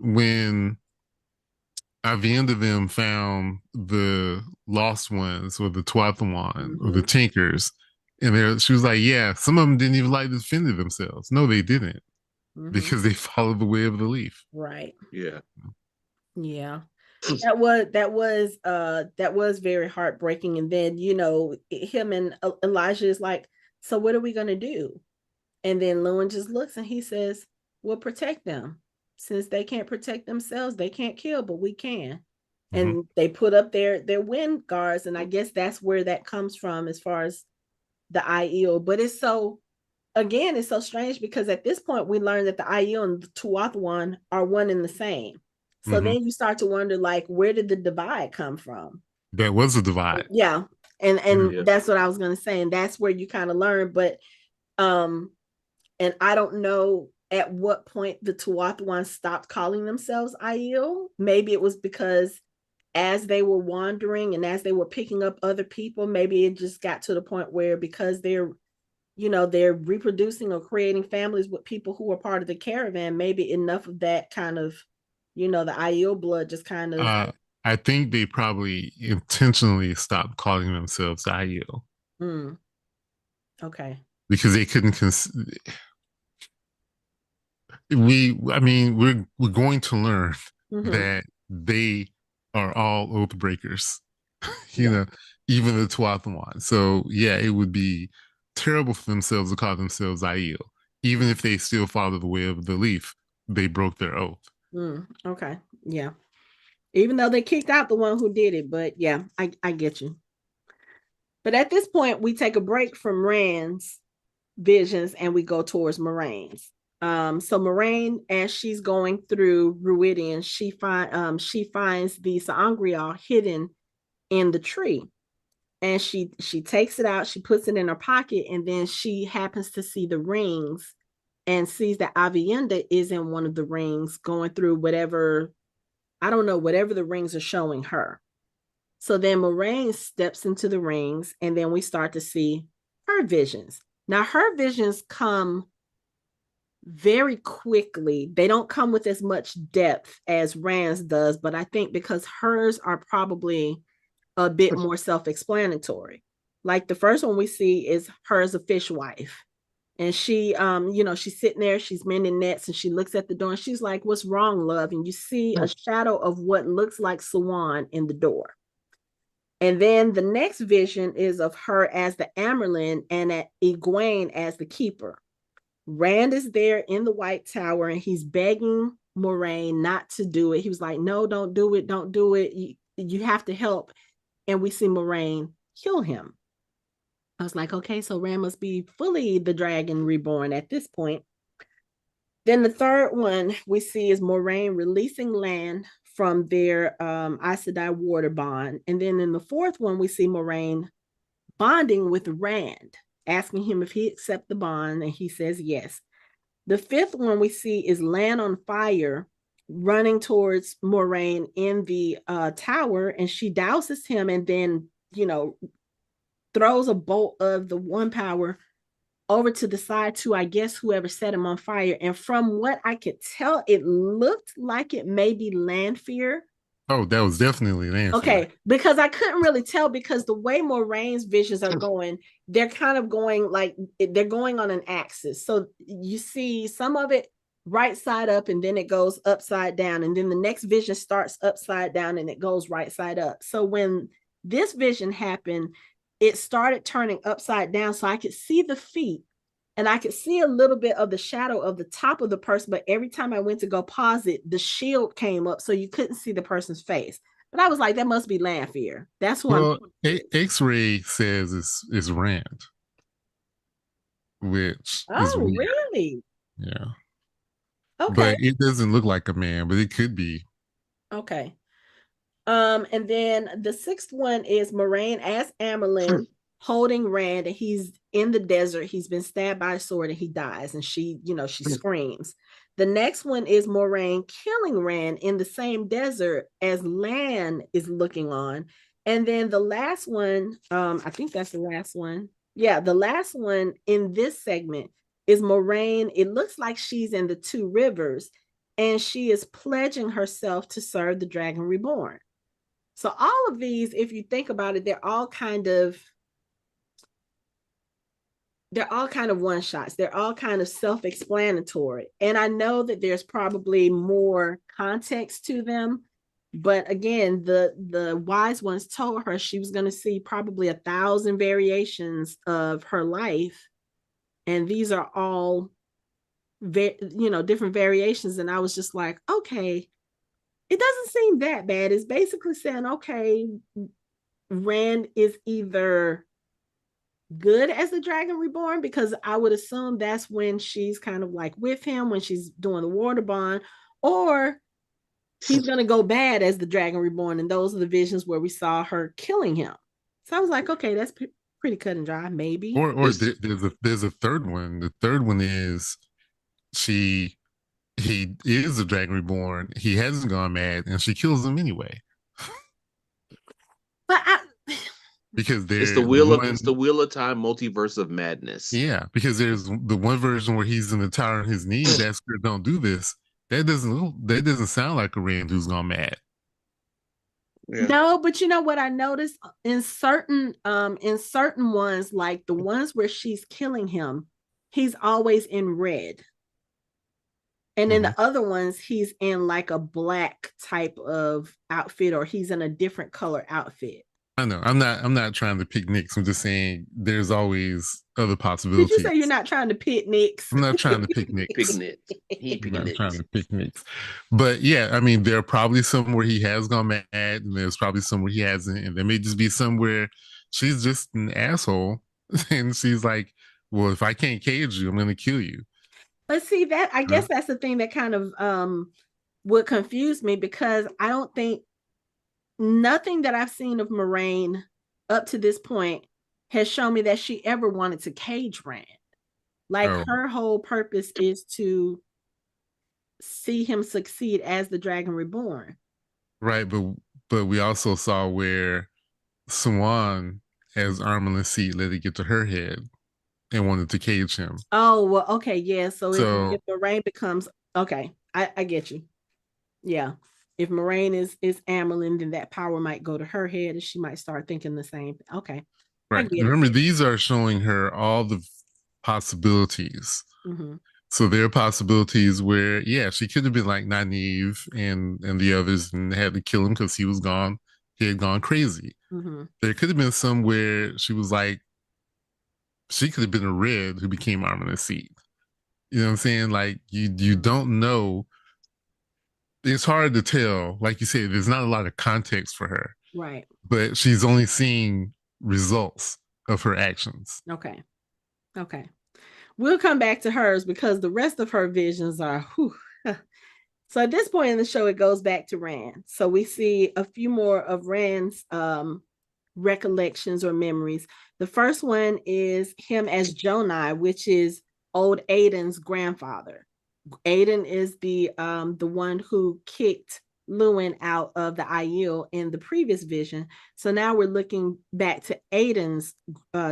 Speaker 2: Aviendha them found the lost ones or the Tuathawan or the Tinkers. And she was like, yeah, some of them didn't even like to defend themselves. No, they didn't, because they followed the way of the leaf.
Speaker 1: right.
Speaker 3: Yeah.
Speaker 1: Yeah. That was very heartbreaking. And then, him and Elijah is like, so what are we gonna do? And then Lewin just looks and he says, we'll protect them. Since they can't protect themselves, they can't kill, but we can.
Speaker 2: Mhm.
Speaker 1: And they put up their wind guards, and I guess that's where that comes from as far as the Aiel. But it's so strange because at this point we learned that the Aiel and the Tuathawan are one and the same. So
Speaker 2: Mhm.
Speaker 1: then you start to wonder, like, where did the divide come from?
Speaker 2: That was a divide.
Speaker 1: Yeah. And
Speaker 3: Yeah.
Speaker 1: that's what I was gonna say. And that's where you kind of learn. But and I don't know at what point the Tuathawan stopped calling themselves Aiel. Maybe it was because as they were wandering and as they were picking up other people, maybe it just got to the point where, because they're reproducing or creating families with people who are part of the caravan, maybe enough of that kind of, the Aiel blood just kind of.
Speaker 2: I think they probably intentionally stopped calling themselves Aiel
Speaker 1: Okay.
Speaker 2: because they couldn't. I mean, we're going to learn that they are all oath breakers. you
Speaker 1: Yeah.
Speaker 2: know, even the Tuathawan. So yeah, it would be terrible for themselves to call themselves Aiel, even if they still follow the way of the leaf. They broke their oath.
Speaker 1: Okay. Yeah. Even though they kicked out the one who did it, but yeah, I get you. But at this point, we take a break from Rand's visions and we go towards Moiraine's. So Moiraine, as she's going through Rhuidian, she finds the Sangreal hidden in the tree, and she takes it out, she puts it in her pocket, and then she happens to see the rings and sees that Aviendha is in one of the rings, going through whatever, I don't know, whatever the rings are showing her. So then Moiraine steps into the rings, and then we start to see her visions. Now her visions come very quickly. They don't come with as much depth as Rand's does, but I think because hers are probably a bit more self-explanatory. Like the first one we see is her as a fishwife. And she she's sitting there, she's mending nets, and she looks at the door and she's like, "What's wrong, love?" And you see a shadow of what looks like Swan in the door. And then the next vision is of her as the Amerlin and at Egwene as the keeper. Rand is there in the White Tower and he's begging Moiraine not to do it. He was like, "No, don't do it. Don't do it. You have to help." And we see Moiraine kill him. I was like, okay, so Rand must be fully the dragon reborn at this point. Then the third one we see is Moiraine releasing Lan from their Aes Sedai water bond. And then in the fourth one, we see Moiraine bonding with Rand, asking him if he accepts the bond, and he says yes. The fifth one we see is Lan on fire, running towards Moiraine in the tower, and she douses him and then, throws a bolt of the one power over to the side to, I guess, whoever set him on fire. And from what I could tell, it looked like it may be Lanfear.
Speaker 2: Oh, that was definitely Lanfear.
Speaker 1: Okay, because I couldn't really tell because the way Moraine's visions are going, they're kind of going like they're going on an axis. So you see some of it right side up and then it goes upside down. And then the next vision starts upside down and it goes right side up. So when this vision happened, it started turning upside down. So I could see the feet and I could see a little bit of the shadow of the top of the person. But every time I went to go pause it, the shield came up so you couldn't see the person's face. But I was like, that must be Lanfear. That's what
Speaker 2: X-Ray says it's Rand, which is weird.
Speaker 1: Really?
Speaker 2: Yeah.
Speaker 1: Okay.
Speaker 2: But it doesn't look like a man, but it could be.
Speaker 1: Okay. And then the sixth one is Moiraine as Amerlin holding Rand, and he's in the desert. He's been stabbed by a sword and he dies, and she screams. The next one is Moiraine killing Rand in the same desert as Lan is looking on. And then the last one, I think that's the last one. Yeah, the last one in this segment is Moiraine. It looks like she's in the Two Rivers, and she is pledging herself to serve the Dragon Reborn. So all of these, if you think about it, they're all kind of one shots. They're all kind of self-explanatory. And I know that there's probably more context to them. But again, the wise ones told her she was going to see probably 1,000 variations of her life. And these are all, different variations. And I was just like, okay, it doesn't seem that bad. It's basically saying, okay, Rand is either good as the Dragon Reborn, because I would assume that's when she's kind of like with him when she's doing the water bond, or he's going to go bad as the Dragon Reborn. And those are the visions where we saw her killing him. So I was like, okay, that's pretty cut and dry, maybe.
Speaker 2: Or there's a third one. The third one is he is a Dragon Reborn. He hasn't gone mad, and she kills him anyway.
Speaker 1: But
Speaker 3: because it's the wheel of time multiverse of madness.
Speaker 2: Yeah, because there's the one version where he's in the tower on his knees. That's where don't do this. That doesn't sound like a Rand who's gone mad.
Speaker 1: Yeah. No, but you know what I noticed in certain ones, like the ones where she's killing him, he's always in red. And in the other ones, he's in like a black type of outfit, or he's in a different color outfit.
Speaker 2: I know. I'm not trying to pick Nicks. I'm just saying there's always other possibilities.
Speaker 1: Did you say you're not trying to pick Nicks?
Speaker 2: I'm not trying to pick Nicks.
Speaker 3: I'm not
Speaker 2: trying to pick Nicks. But yeah, I mean, there are probably some where he has gone mad, and there's probably some where he hasn't, and there may just be somewhere she's just an asshole, and she's like, "Well, if I can't cage you, I'm going to kill you."
Speaker 1: But see, that I guess that's the thing that kind of would confuse me, because I don't think nothing that I've seen of Moiraine up to this point has shown me that she ever wanted to cage Rand. Like her whole purpose is to see him succeed as the Dragon Reborn.
Speaker 2: Right, but we also saw where Swan, as Armelin Seat, let it get to her head. and wanted to cage him.
Speaker 1: Oh, well, okay, yeah. So if
Speaker 2: So
Speaker 1: Moiraine becomes okay, I get you. Yeah. If Moiraine is Amerlin, then that power might go to her head and she might start thinking the same. Okay. I
Speaker 2: right.
Speaker 1: get it.
Speaker 2: Remember, these are showing her all the possibilities.
Speaker 1: Mm-hmm.
Speaker 2: So there are possibilities where, yeah, she could have been like naive and the others and had to kill him because he was gone. He had gone crazy.
Speaker 1: Mm-hmm.
Speaker 2: There could have been some where she was like, she could have been a red who became Armin Seed. You know what I'm saying? Like you
Speaker 1: Mm-hmm.
Speaker 2: don't know. It's hard to tell. Like you said, there's not a lot of context for her,
Speaker 1: Right.
Speaker 2: but she's only seeing results of her actions.
Speaker 1: Okay. Okay. We'll come back to hers because the rest of her visions are whew. So at this point in the show, it goes back to Rand. So we see a few more of Rand's recollections or memories. The first one is him as Jonai, which is old Aiden's grandfather. Aiden is the one who kicked Lewin out of the Aiel in the previous vision. So now we're looking back to Aiden's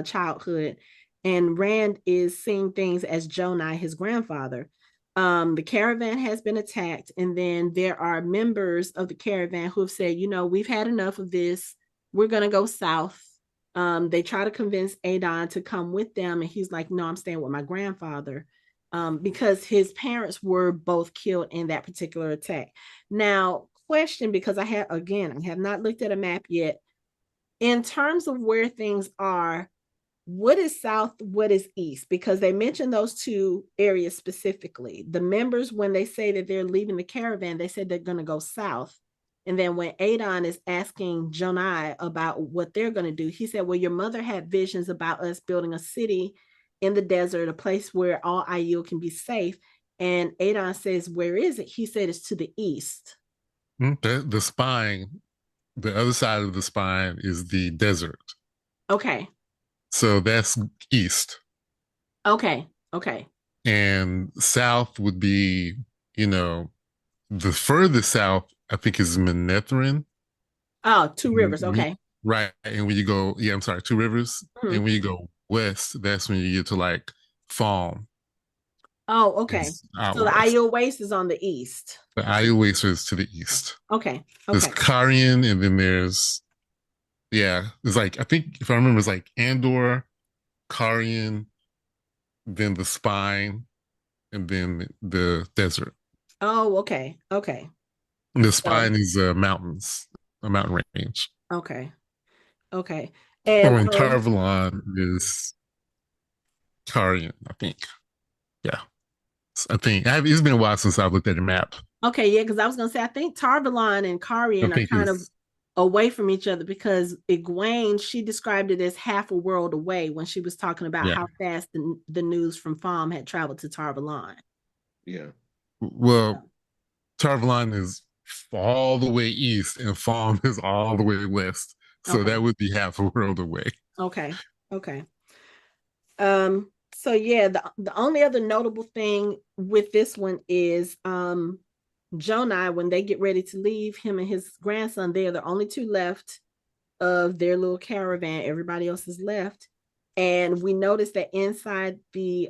Speaker 1: childhood, and Rand is seeing things as Jonai, his grandfather. The caravan has been attacked, and then there are members of the caravan who have said, you know, we've had enough of this. We're gonna go south. They try to convince Adon to come with them, and he's like, no, I'm staying with my grandfather. Because his parents were both killed in that particular attack. Now, question, because I have not looked at a map yet. In terms of where things are, what is south, what is east? Because they mentioned those two areas specifically. The members, when they say that they're leaving the caravan, they said they're going to go south. And then when Adon is asking Jonai about what they're going to do, he said, well, your mother had visions about us building a city in the desert, a place where all Aiel can be safe. And Adon says, where is it? He said, it's to the east.
Speaker 2: The spine, the other side of the spine is the desert.
Speaker 1: Okay.
Speaker 2: So that's east.
Speaker 1: Okay. Okay.
Speaker 2: And south would be, you know, the furthest south, I think, is Manethrin.
Speaker 1: Oh, Two Rivers. Okay.
Speaker 2: Right. And when you go, yeah, I'm sorry, Two Rivers.
Speaker 1: Hmm.
Speaker 2: And when you go west, that's when you get to like Falm.
Speaker 1: Oh, okay.
Speaker 2: It's out
Speaker 1: So the
Speaker 2: west.
Speaker 1: Aiel Waste is on the east.
Speaker 2: The Iowa is to the east.
Speaker 1: Okay.
Speaker 2: There's
Speaker 1: Okay.
Speaker 2: Karian, and then there's, yeah, it's like, I think if I remember, it's like Andor, Karian, then the spine, and then the desert.
Speaker 1: Oh, okay. Okay.
Speaker 2: And the
Speaker 1: So,
Speaker 2: spine is mountains, a mountain range.
Speaker 1: okay. Okay.
Speaker 2: Oh,
Speaker 1: And
Speaker 2: and Tarvalon is Karian, I think. Yeah. I think it's been a while since I've looked at the map.
Speaker 1: okay, yeah, because I was gonna say I think Tarvalon and
Speaker 2: I
Speaker 1: Karian are
Speaker 2: think
Speaker 1: kind of
Speaker 2: it's,
Speaker 1: away from each other because Egwene, she described it as half a world away when she was talking about
Speaker 2: yeah.
Speaker 1: how fast the news from Farm had traveled to Tarvalon.
Speaker 3: Yeah.
Speaker 2: Well, Tarvalon is all the way east and Falm is all the way west. So
Speaker 1: Okay.
Speaker 2: that would be half a world away.
Speaker 1: Okay. Okay. So yeah, the only other notable thing with this one is Jonai, when they get ready to leave, him and his grandson, they're the only two left of their little caravan. Everybody else is left. And we notice that inside the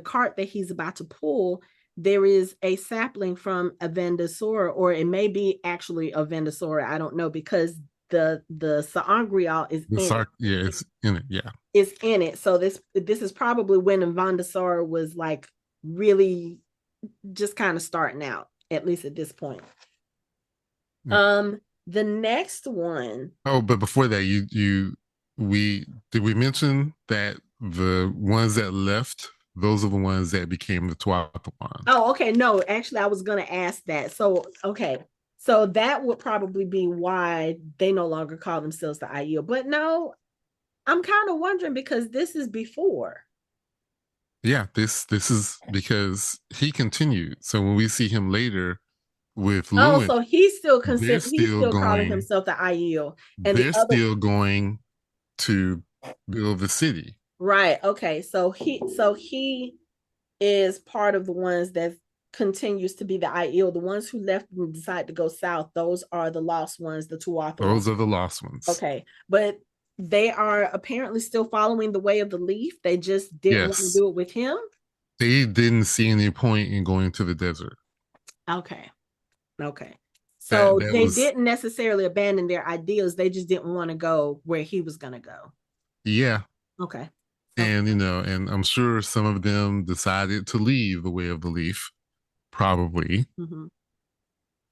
Speaker 1: cart that he's about to pull, there is a sapling from Aviendha, or it may be actually Aviendha. I don't know, because the Saangrial is
Speaker 2: The
Speaker 1: in it.
Speaker 2: Sark, yeah, it's in it. Yeah.
Speaker 1: Is in it. So this is probably when Aviendha was like really just kind of starting out, at least at this point.
Speaker 2: Yeah.
Speaker 1: The next one.
Speaker 2: Oh, but before that, we did we mention that the ones that left, those are the ones that became the Tuathalan.
Speaker 1: Oh, okay. No, actually, I was gonna ask that. So, okay. So that would probably be why they no longer call themselves the Aiel. But no, I'm kind of wondering because this is before.
Speaker 2: Yeah, this is because he continued. So when we see him later with
Speaker 1: Oh,
Speaker 2: Lewin,
Speaker 1: so he's still calling himself the Aiel, and the
Speaker 2: they're
Speaker 1: other.
Speaker 2: still going to build the city.
Speaker 1: Right. Okay. So he is part of the ones that continues to be the Aiel. The ones who left and decide to go south, those are the lost ones, the Tuatha ones.
Speaker 2: Those are the lost ones.
Speaker 1: Okay. But they are apparently still following the way of the leaf. They just didn't want to
Speaker 2: Yes.
Speaker 1: do it with him.
Speaker 2: They didn't see any point in going to the desert.
Speaker 1: Okay. Okay.
Speaker 2: That
Speaker 1: So
Speaker 2: that
Speaker 1: they
Speaker 2: was
Speaker 1: didn't necessarily abandon their ideals. They just didn't want to go where he was going to go.
Speaker 2: yeah.
Speaker 1: Okay. Okay.
Speaker 2: And and I'm sure some of them decided to leave the way of the leaf, probably,
Speaker 1: Mm-hmm.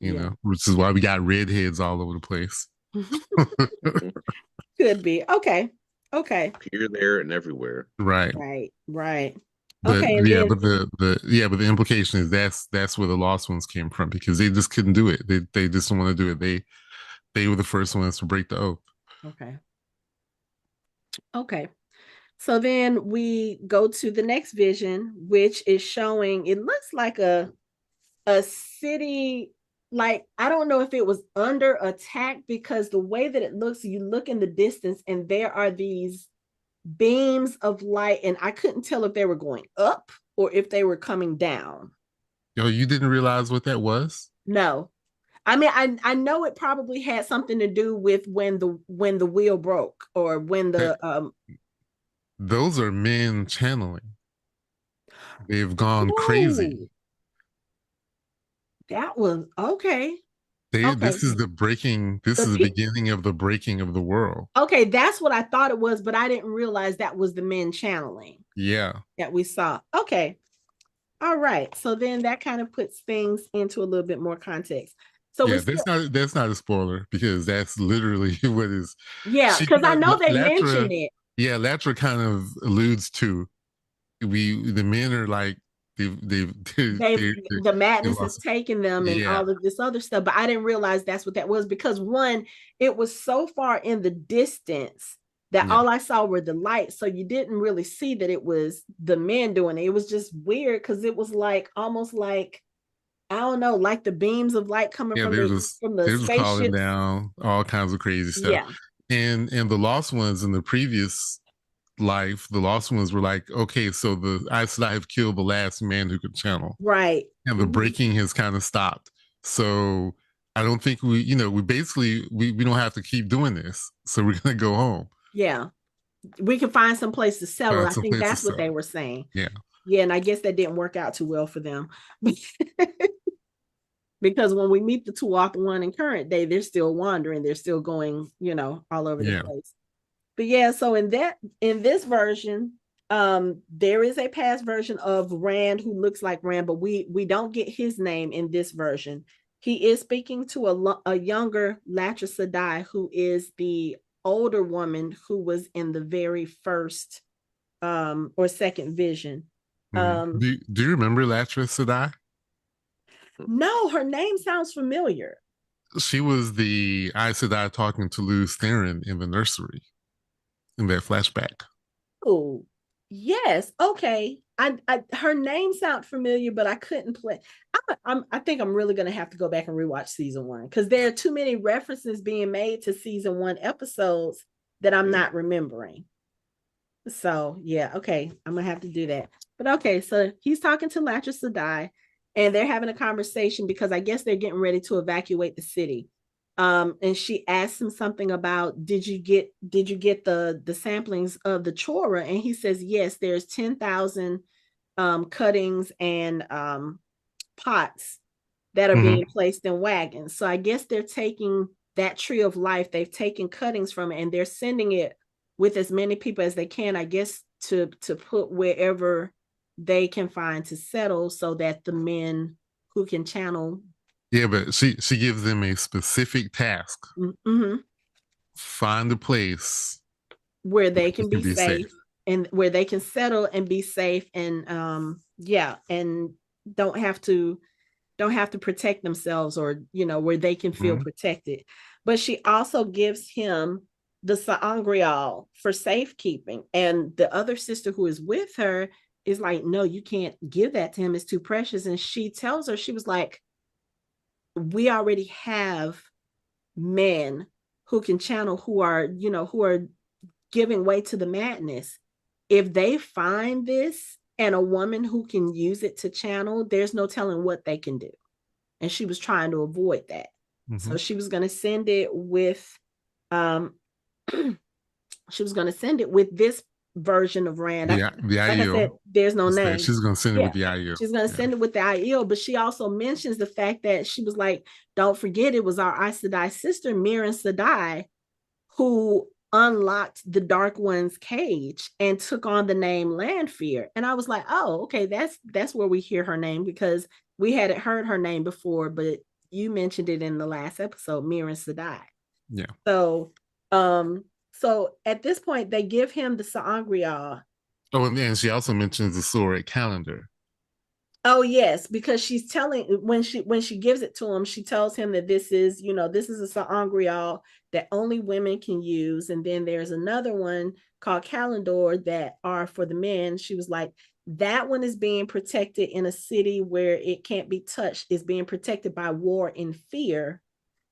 Speaker 1: Yeah.
Speaker 2: which is why we got redheads all over the place.
Speaker 1: Could be. Okay. Okay.
Speaker 3: Here, there, and everywhere.
Speaker 2: Right.
Speaker 1: Right. Right.
Speaker 2: But
Speaker 1: Okay. And
Speaker 2: yeah,
Speaker 1: then
Speaker 2: but the implication is that's where the lost ones came from because they just couldn't do it. They just don't want to do it. They were the first ones to break the oath.
Speaker 1: okay. Okay. So then we go to the next vision, which is showing it looks like a city, like I don't know if it was under attack, because the way that it looks, you look in the distance and there are these beams of light, and I couldn't tell if they were going up or if they were coming down.
Speaker 2: Yo, you didn't realize what that was?
Speaker 1: No. I mean, I know it probably had something to do with when the wheel broke, or when
Speaker 2: That
Speaker 1: the
Speaker 2: those are men channeling. They've gone crazy.
Speaker 1: oh, that was okay.
Speaker 2: This
Speaker 1: Okay.
Speaker 2: is the breaking. This
Speaker 1: The
Speaker 2: is the
Speaker 1: pe-
Speaker 2: beginning of the breaking of the world.
Speaker 1: okay, that's what I thought it was, but I didn't realize that was the men channeling
Speaker 2: Yeah,
Speaker 1: that we saw. Okay. All right. So then that kind of puts things into a little bit more context. So we
Speaker 2: yeah.
Speaker 1: still,
Speaker 2: That's not a spoiler because that's literally what is.
Speaker 1: yeah,
Speaker 2: She
Speaker 1: because I know they
Speaker 2: Latra,
Speaker 1: mentioned it.
Speaker 2: yeah, Latra kind of alludes to the men are like
Speaker 1: They've the
Speaker 2: they
Speaker 1: madness has
Speaker 2: lost.
Speaker 1: taken them and
Speaker 2: Yeah,
Speaker 1: all of this other stuff, but I didn't realize that's what that was, because one, it was so far in the distance that
Speaker 2: yeah,
Speaker 1: all I saw were the lights. So you didn't really see that it was the men doing it. It was just weird because it was like almost like, I don't know, like the beams of light coming
Speaker 2: yeah.
Speaker 1: from the
Speaker 2: They're just calling
Speaker 1: spaceships.
Speaker 2: down all kinds of crazy stuff,
Speaker 1: Yeah.
Speaker 2: and the lost ones in the previous life, the lost ones were like, okay, so the I said I have killed the last man who could channel,
Speaker 1: Right.
Speaker 2: and the
Speaker 1: Mhm.
Speaker 2: breaking has kind of stopped. So I don't think we basically we don't have to keep doing this. So we're gonna go home.
Speaker 1: Yeah. We can find some place to settle.
Speaker 2: Find
Speaker 1: I
Speaker 2: some
Speaker 1: think
Speaker 2: place to
Speaker 1: that's what they
Speaker 2: settle.
Speaker 1: were saying.
Speaker 2: Yeah,
Speaker 1: Yeah, and I guess that didn't work out too well for them. Because when we meet the two off one in current day, they're still wandering, they're still going, all over the
Speaker 2: yeah.
Speaker 1: place. But yeah, so in this version, there is a past version of Rand who looks like Rand, but we don't get his name in this version. He is speaking to a younger Latra Sedai, who is the older woman who was in the very first or second vision.
Speaker 2: Mm. Do you remember Latra Sedai?
Speaker 1: No, her name sounds familiar.
Speaker 2: She was the Aes Sedai talking to Luz Theron in the nursery in that flashback.
Speaker 1: Oh, yes. Okay. I her name sound familiar, but I couldn't play. I think I'm really gonna have to go back and rewatch season one, because there are too many references being made to season one episodes that I'm not remembering. So yeah, okay, I'm gonna have to do that. But okay, so he's talking to Latra Sedai, and they're having a conversation because I guess they're getting ready to evacuate the city. And she asked him something about, did you get the samplings of the Chora? And he says yes. There's 10,000 cuttings and pots that are
Speaker 2: Mm-hmm.
Speaker 1: being placed in wagons. So I guess they're taking that tree of life. They've taken cuttings from it and they're sending it with as many people as they can, I guess, to put wherever they can find to settle, so that the men who can channel.
Speaker 2: Yeah, but she gives them a specific task:
Speaker 1: Mm-hmm.
Speaker 2: find a place
Speaker 1: Where
Speaker 2: where
Speaker 1: they
Speaker 2: you
Speaker 1: can
Speaker 2: can
Speaker 1: be
Speaker 2: be safe.
Speaker 1: safe, and where they can settle and be safe, and yeah, and don't have to don't have to protect themselves, or where they can feel
Speaker 2: Mm-hmm.
Speaker 1: protected. But she also gives him the Sangreal for safekeeping, and the other sister who is with her is like, no, you can't give that to him, it's too precious. And she tells her, she was like, we already have men who can channel, who are giving way to the madness. If they find this and a woman who can use it to channel, there's no telling what they can do. And she was trying to avoid that.
Speaker 2: Mm-hmm.
Speaker 1: So she was going to send it with um She was going to send it with this version of Rand.
Speaker 2: The
Speaker 1: Like I said,
Speaker 2: Aiel.
Speaker 1: there's no name.
Speaker 2: She's gonna send it
Speaker 1: Yeah,
Speaker 2: with the Aiel.
Speaker 1: she's going to send it with the Aiel, but she also mentions the fact that she was like, don't forget it was our Aes Sedai sister, Moiraine Sedai, who unlocked the Dark One's cage and took on the name Landfear. And I was like, oh, okay, that's where we hear her name, because we hadn't heard her name before, but you mentioned it in the last episode, Moiraine Sedai.
Speaker 2: Yeah.
Speaker 1: So at this point, they give him the Sa'angreal.
Speaker 2: Oh, and then she also mentions the sword calendar.
Speaker 1: Oh yes, because she's telling, when she gives it to him, she tells him that this is a Sa'angreal that only women can use, and then there's another one called Calendor that are for the men. She was like, that one is being protected in a city where it can't be touched. It's being protected by war and fear.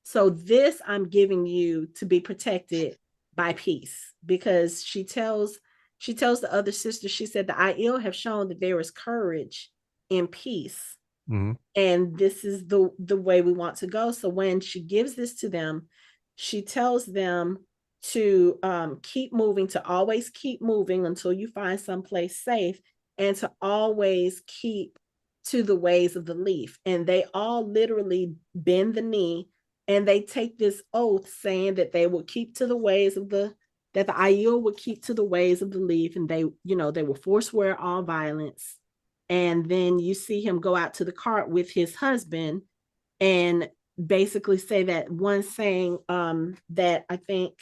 Speaker 1: So this I'm giving you to be protected by peace, because she tells the other sister, she said, the Aiel have shown that there is courage in peace.
Speaker 2: Mm-hmm.
Speaker 1: And this is the way we want to go. So when she gives this to them, she tells them to keep moving, to always keep moving until you find someplace safe, and to always keep to the ways of the leaf. And they all literally bend the knee, and they take this oath saying that they will keep to the ways of that the Aiel would keep to the ways of the leaf, and they will forswear all violence. And then you see him go out to the cart with his husband and basically say that one saying that I think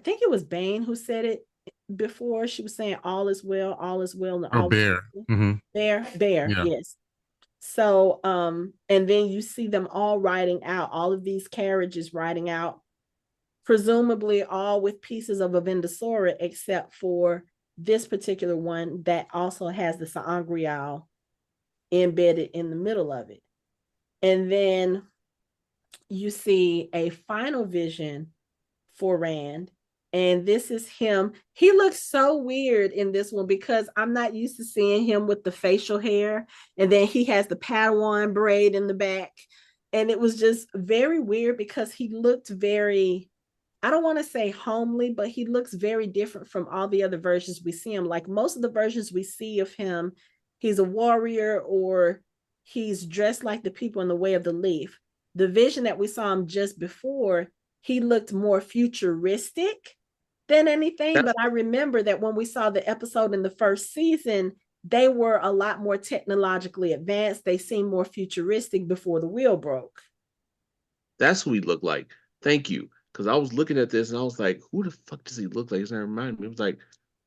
Speaker 1: it was Bane who said it before. She was saying all is well, all is well. And
Speaker 2: all bear. Mm-hmm.
Speaker 1: Bear, yeah. Yes. So and then you see them all riding out, all of these carriages riding out, presumably all with pieces of Aviendha Sora, except for this particular one that also has the Sa'angreal embedded in the middle of it. And then you see a final vision for Rand. And this is him. He looks so weird in this one because I'm not used to seeing him with the facial hair. And then he has the Padawan braid in the back. And it was just very weird because he looked very, I don't want to say homely, but he looks very different from all the other versions we see him. Like most of the versions we see of him, he's a warrior or he's dressed like the people in the Way of the Leaf. The vision that we saw him just before, he looked more futuristic than anything. But I remember that when we saw the episode in the first season, they were a lot more technologically advanced. They seemed more futuristic before the wheel broke.
Speaker 3: That's who he looked like. Thank you. Because I was looking at this and I was like, who the fuck does he look like? It's not reminding me. It was like,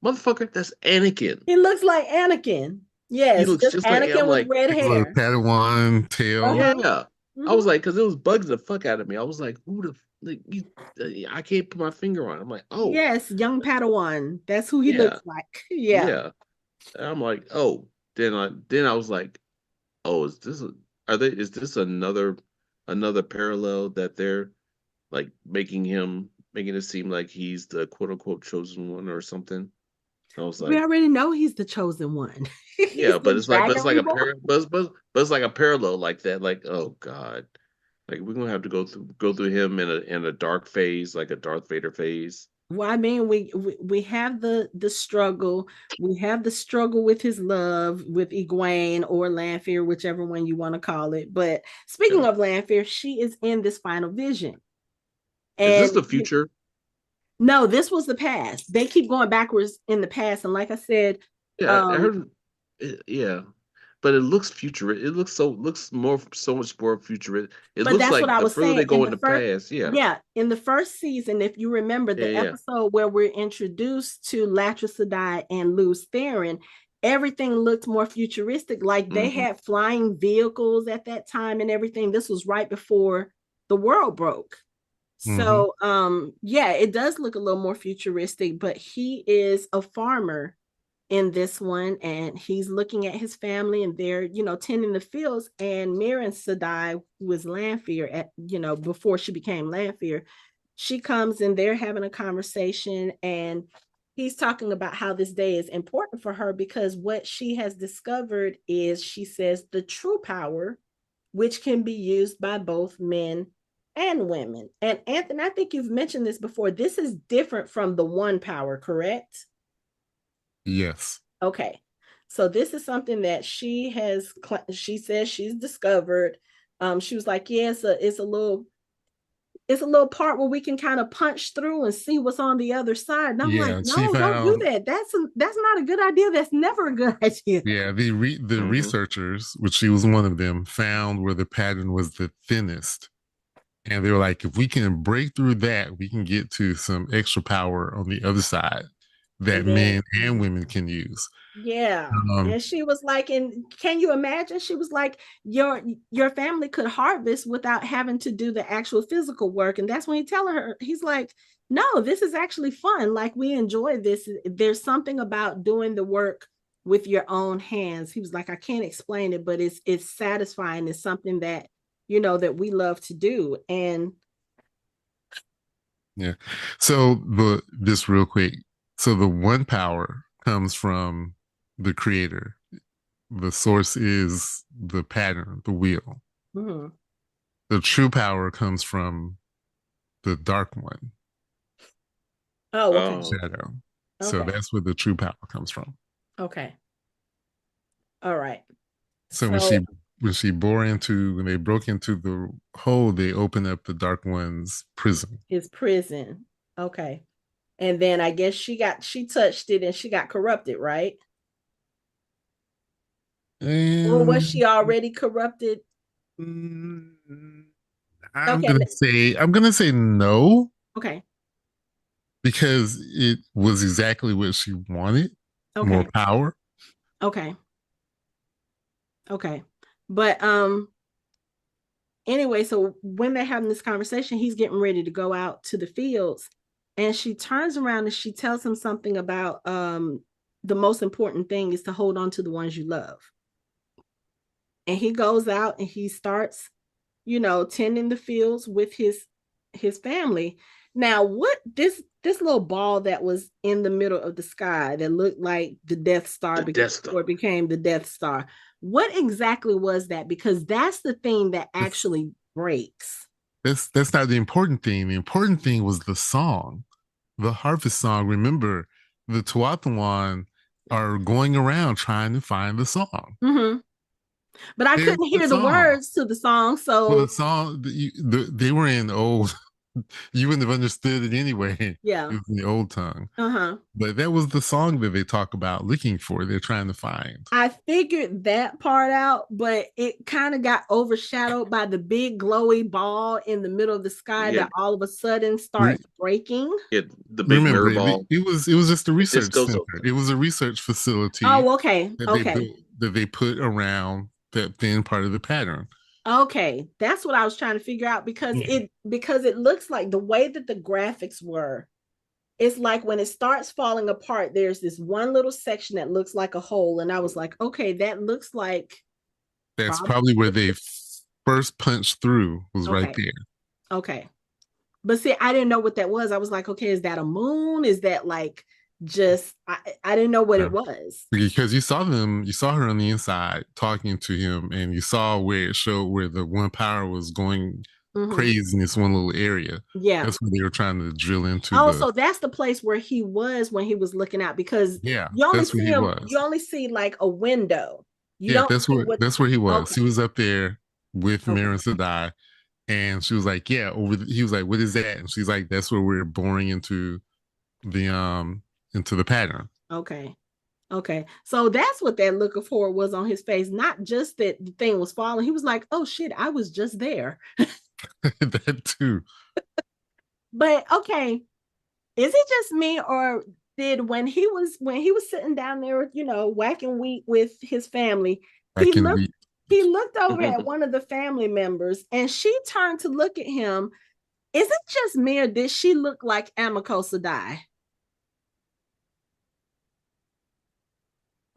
Speaker 3: motherfucker, that's Anakin.
Speaker 1: He looks like Anakin. Yes,
Speaker 3: he looks just
Speaker 1: Anakin
Speaker 3: like,
Speaker 1: with red hair.
Speaker 2: Padawan tail.
Speaker 3: Yeah. Mm-hmm. I was like, because it was bugging the fuck out of me. I was like, who I can't put my finger on it. I'm like, oh.
Speaker 1: Yes, young Padawan. That's who he looks like. Yeah.
Speaker 3: And I'm like, oh. Then I was like, oh, is this another parallel that they're like making it seem like he's the quote unquote chosen one or something? I was like,
Speaker 1: we already know he's the chosen one.
Speaker 3: Yeah, but it's like a parallel like that. Like, oh God, like we're gonna have to go through him in a dark phase, like a Darth Vader phase.
Speaker 1: Well, I mean, we have the struggle. We have the struggle with his love with Egwene or Lanfear, whichever one you want to call it. But speaking of Lanfear, she is in this final vision.
Speaker 3: And is this the future?
Speaker 1: No, this was the past. They keep going backwards in the past, and like I said,
Speaker 3: I heard. Yeah, but it looks futuristic. It looks so much more futuristic. It looks
Speaker 1: that's
Speaker 3: like
Speaker 1: what I was
Speaker 3: the further
Speaker 1: saying.
Speaker 3: they go in the past.
Speaker 1: Yeah. In the first season, if you remember the episode where we're introduced to Latrice Sedai and Lews Therin, everything looked more futuristic. Like they had flying vehicles at that time and everything. This was right before the world broke. So it does look a little more futuristic, but he is a farmer in this one, and he's looking at his family, and they're tending the fields. And Moiraine Sedai, who was Lanfear at before she became Lanfear, she comes and they're having a conversation, and he's talking about how this day is important for her because what she has discovered is, she says, the true power, which can be used by both men and women. And Anthony, I think you've mentioned this before. This is different from the one power, correct?
Speaker 2: Yes.
Speaker 1: Okay. So this is something that she says she's discovered. She was like, yeah, it's a little part where we can kind of punch through and see what's on the other side. And I'm like,
Speaker 2: Yeah, she
Speaker 1: no, don't do
Speaker 2: found.
Speaker 1: that. That's not a good idea. That's never a good idea.
Speaker 2: Yeah, the
Speaker 3: Mm-hmm.
Speaker 2: researchers, which she was one of them, found where the pattern was the thinnest, and they were like, if we can break through that, we can get to some extra power on the other side that
Speaker 1: And then
Speaker 2: men and women can use.
Speaker 1: yeah.
Speaker 2: Um,
Speaker 1: And she was like, and can you imagine? She was like, your family could harvest without having to do the actual physical work. And that's when he's telling her, he's like, no, this is actually fun. Like we enjoy this. There's something about doing the work with your own hands. He was like, I can't explain it, but it's satisfying. It's something that, that we love to do. And
Speaker 2: yeah. So the just real quick, so the one power comes from the creator. The source is the pattern, the wheel.
Speaker 1: mhm.
Speaker 2: The true power comes from the dark one,
Speaker 1: Oh, okay.
Speaker 3: Oh,
Speaker 2: shadow. So
Speaker 1: Okay.
Speaker 2: that's where the true power comes from.
Speaker 1: Okay. All right.
Speaker 2: So
Speaker 1: So
Speaker 2: when they broke into the hole, they opened up the dark one's prison.
Speaker 1: his prison. Okay. And then I guess she touched it and she got corrupted, right? Or was
Speaker 2: And
Speaker 1: she already corrupted?
Speaker 2: mm,
Speaker 1: Okay.
Speaker 2: I'm gonna say no,
Speaker 1: Okay.
Speaker 2: because it was exactly what she wanted, more
Speaker 1: Okay.
Speaker 2: power.
Speaker 1: Okay. Okay. But anyway, so when they're having this conversation, he's getting ready to go out to the fields and she turns around and she tells him something about the most important thing is to hold on to the ones you love. And he goes out and he starts, tending the fields with his family. Now, what this little ball that was in the middle of the sky that looked like the Death Star
Speaker 3: the Death Star.
Speaker 1: before it became the Death Star? What exactly was that? Because that's the thing that
Speaker 2: That's
Speaker 1: actually breaks.
Speaker 2: that's not the important thing. The important thing was the song, the harvest song. Remember, the Tuathawan are going around trying to find the song.
Speaker 1: Mm-hmm. But I
Speaker 2: There's
Speaker 1: couldn't
Speaker 2: the
Speaker 1: hear the
Speaker 2: song.
Speaker 1: words to the song,
Speaker 2: Well,
Speaker 1: so
Speaker 2: the song they were in old. You wouldn't have understood it anyway. It
Speaker 1: yeah.
Speaker 2: was in the old tongue.
Speaker 1: Uh-huh.
Speaker 2: But that was the song that they talk about looking for. They're trying to find.
Speaker 1: I figured that part out, but it kind of got overshadowed by the big glowy ball in the middle of the sky
Speaker 3: Yeah,
Speaker 1: that all of a sudden
Speaker 2: Re-
Speaker 1: starts breaking.
Speaker 3: yeah, the big
Speaker 2: Remember,
Speaker 3: mirror ball.
Speaker 2: it was just a
Speaker 3: The
Speaker 2: research
Speaker 3: disco.
Speaker 2: center. It was a research facility
Speaker 1: Oh, okay.
Speaker 2: that they
Speaker 1: Okay.
Speaker 2: built, that they put around that thin part of the pattern.
Speaker 1: Okay. That's what I was trying to figure out because it looks like the way that the graphics were, it's like when it starts falling apart, there's this one little section that looks like a hole. And I was like, okay, that looks like
Speaker 2: That's
Speaker 1: probably
Speaker 2: probably where they first punched through, was right
Speaker 1: okay.
Speaker 2: there.
Speaker 1: Okay. But see, I didn't know what that was. I was like, okay, is that a moon? Is that like just I didn't know what
Speaker 2: Yeah.
Speaker 1: it was.
Speaker 2: Because you saw her on the inside talking to him, and you saw where it showed where the one power was going
Speaker 1: Mm-hmm.
Speaker 2: crazy in this one little area.
Speaker 1: Yeah.
Speaker 2: That's where they were trying to drill into
Speaker 1: Oh,
Speaker 2: the.
Speaker 1: so that's the place where he was when he was looking out because
Speaker 2: Yeah,
Speaker 1: you only
Speaker 2: that's where
Speaker 1: see
Speaker 2: he
Speaker 1: him,
Speaker 2: was.
Speaker 1: you only see like a window. You
Speaker 2: Yeah,
Speaker 1: don't see what
Speaker 2: that's where he was.
Speaker 1: okay.
Speaker 2: He was up there with
Speaker 1: Okay.
Speaker 2: Maren Sadai, and she was like, "Yeah, he was like, what is that?" And she's like, "That's where we're boring the into the pattern."
Speaker 1: Okay. Okay. So that's what that look of horror was on his face. Not just that the thing was falling. He was like, oh shit, I was just there.
Speaker 2: That too.
Speaker 1: But okay, is it just me or did when he was sitting down there, whacking wheat with his family, he
Speaker 2: Back in
Speaker 1: looked
Speaker 2: the
Speaker 1: he looked over at one of the family members and she turned to look at him. Is it just me or did she look like Amiko Sadai?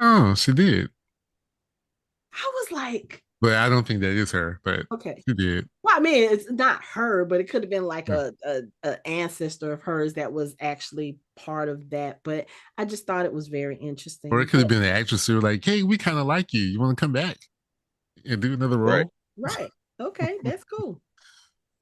Speaker 2: Oh, she did,
Speaker 1: I was like,
Speaker 2: but I don't think that is her. But
Speaker 1: okay.
Speaker 2: she did.
Speaker 1: Well, I mean, it's not her, but it could have been like
Speaker 2: Yeah.
Speaker 1: a ancestor of hers that was actually part of that. But I just thought it was very
Speaker 2: Or it
Speaker 1: interesting.
Speaker 2: could have been an actress who were like, "Hey, we kind of like you. You want to come back and do another
Speaker 3: Right.
Speaker 2: role?"
Speaker 1: Right. Okay, that's cool.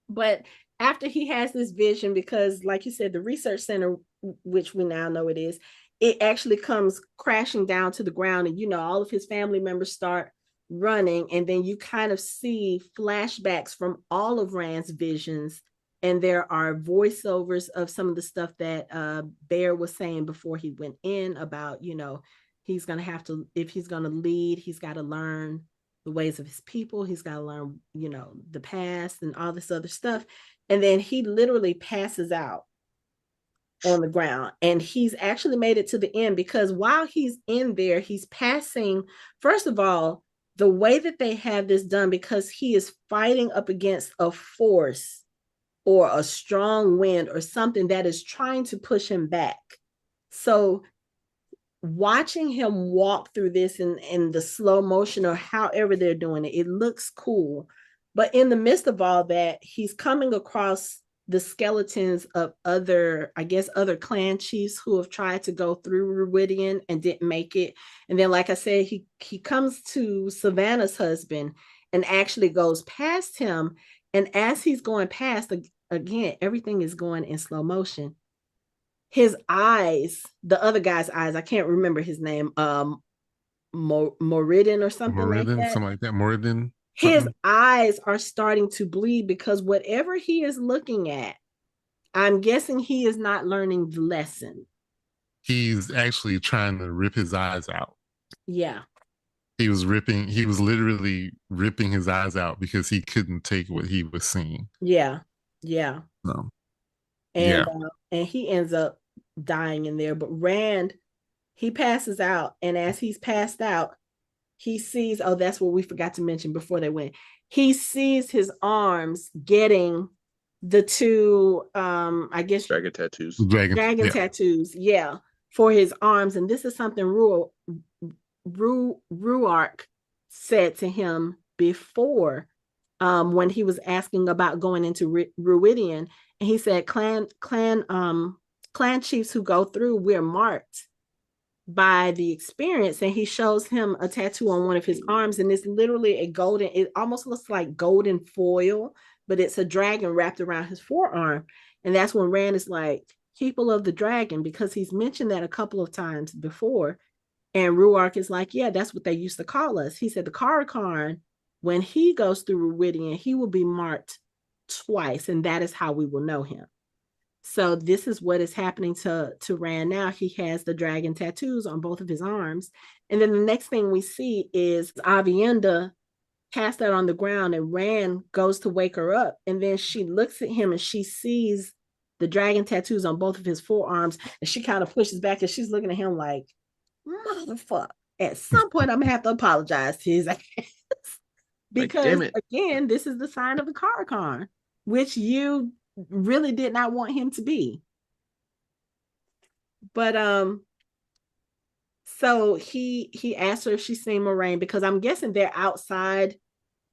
Speaker 1: But after he has this vision, because like you said, the research center, which we now know it is, it actually comes crashing down to the ground, and all of his family members start running, and then you kind of see flashbacks from all of Rand's visions, and there are voiceovers of some of the stuff that Bear was saying before he went in about, he's going to have to, if he's going to lead, he's got to learn the ways of his people. He's got to learn, the past and all this other stuff. And then he literally passes out on the ground. And he's actually made it to the end, because while he's in there, he's passing, first of all, the way that they have this done, because he is fighting up against a force or a strong wind or something that is trying to push him back. So watching him walk through this in the slow motion or however they're doing it, it looks cool. But in the midst of all that, he's coming across the skeletons of other clan chiefs who have tried to go through Rhuidian and didn't make it. And then, like I said, he comes to Savannah's husband and actually goes past him. And as he's going past, again, everything is going in slow motion. His eyes, the other guy's eyes, I can't remember his name, Moiraine or something like that.
Speaker 2: Something like that. Moiraine.
Speaker 1: His eyes are starting to bleed, because whatever he is looking at, I'm guessing he is not learning the lesson.
Speaker 2: He's actually trying to rip his eyes out.
Speaker 1: Yeah.
Speaker 2: He was literally ripping his eyes out because he couldn't take what he was seeing.
Speaker 1: Yeah. Yeah.
Speaker 2: No.
Speaker 1: And and he ends up dying in there. But Rand, he passes out, and as he's passed out, he sees, that's what we forgot to mention before they went. He sees his arms getting the two, I guess,
Speaker 3: dragon tattoos.
Speaker 1: Dragon tattoos, yeah, for his arms. And this is something Rhuarc said to him before, when he was asking about going into Rhuidian, and he said, clan chiefs who go through, we're marked by the experience. And he shows him a tattoo on one of his arms, and it's literally it almost looks like golden foil, but it's a dragon wrapped around his forearm. And that's when Rand is like, people of the dragon, because he's mentioned that a couple of times before. And Rhuarc is like, yeah, that's what they used to call us. He said the Karakarn, when he goes through Rhuidian, he will be marked twice, and that is how we will know him. So this is what is happening to Rand now. He has the dragon tattoos on both of his arms. And then the next thing we see is Aviendha passed out on the ground, and Rand goes to wake her up. And then she looks at him and she sees the dragon tattoos on both of his forearms. And she kind of pushes back, and she's looking at him like, motherfucker, at some point I'm going to have to apologize to his ass. Because, again, this is the sign of the Karakarn, which you really did not want him to be. But so he asked her if she's seen Moiraine, because I'm guessing they're outside,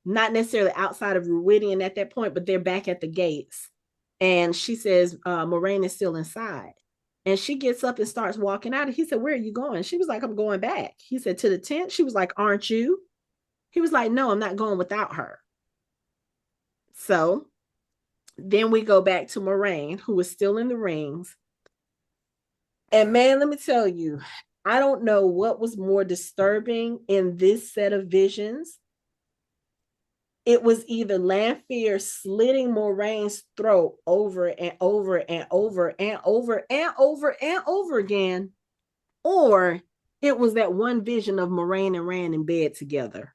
Speaker 1: not necessarily outside of Rhuidian at that point, but they're back at the gates. And she says Moiraine is still inside. And she gets up and starts walking out. And he said, where are you going? She was like, I'm going back. He said, to the tent? She was like, aren't you? He was like, no, I'm not going without her. So then we go back to Moiraine, who is still in the rings. And man, let me tell you, I don't know what was more disturbing in this set of visions. It was either Lanfear slitting Moraine's throat over and over and over and over and over and over again, or it was that one vision of Moiraine and Rand in bed together.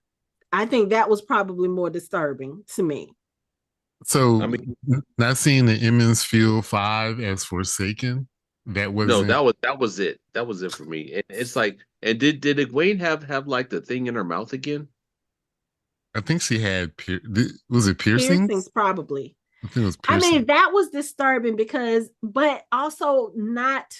Speaker 1: I think that was probably more disturbing to me.
Speaker 2: So, not seeing the Emmons Field 5 as Forsaken, that was
Speaker 3: that was it. That was it for me. And it's like, and did Egwene have like the thing in her mouth again?
Speaker 2: I think she had was it piercings?
Speaker 1: Piercings, probably.
Speaker 2: I think it was piercings.
Speaker 1: I mean, that was disturbing but also not.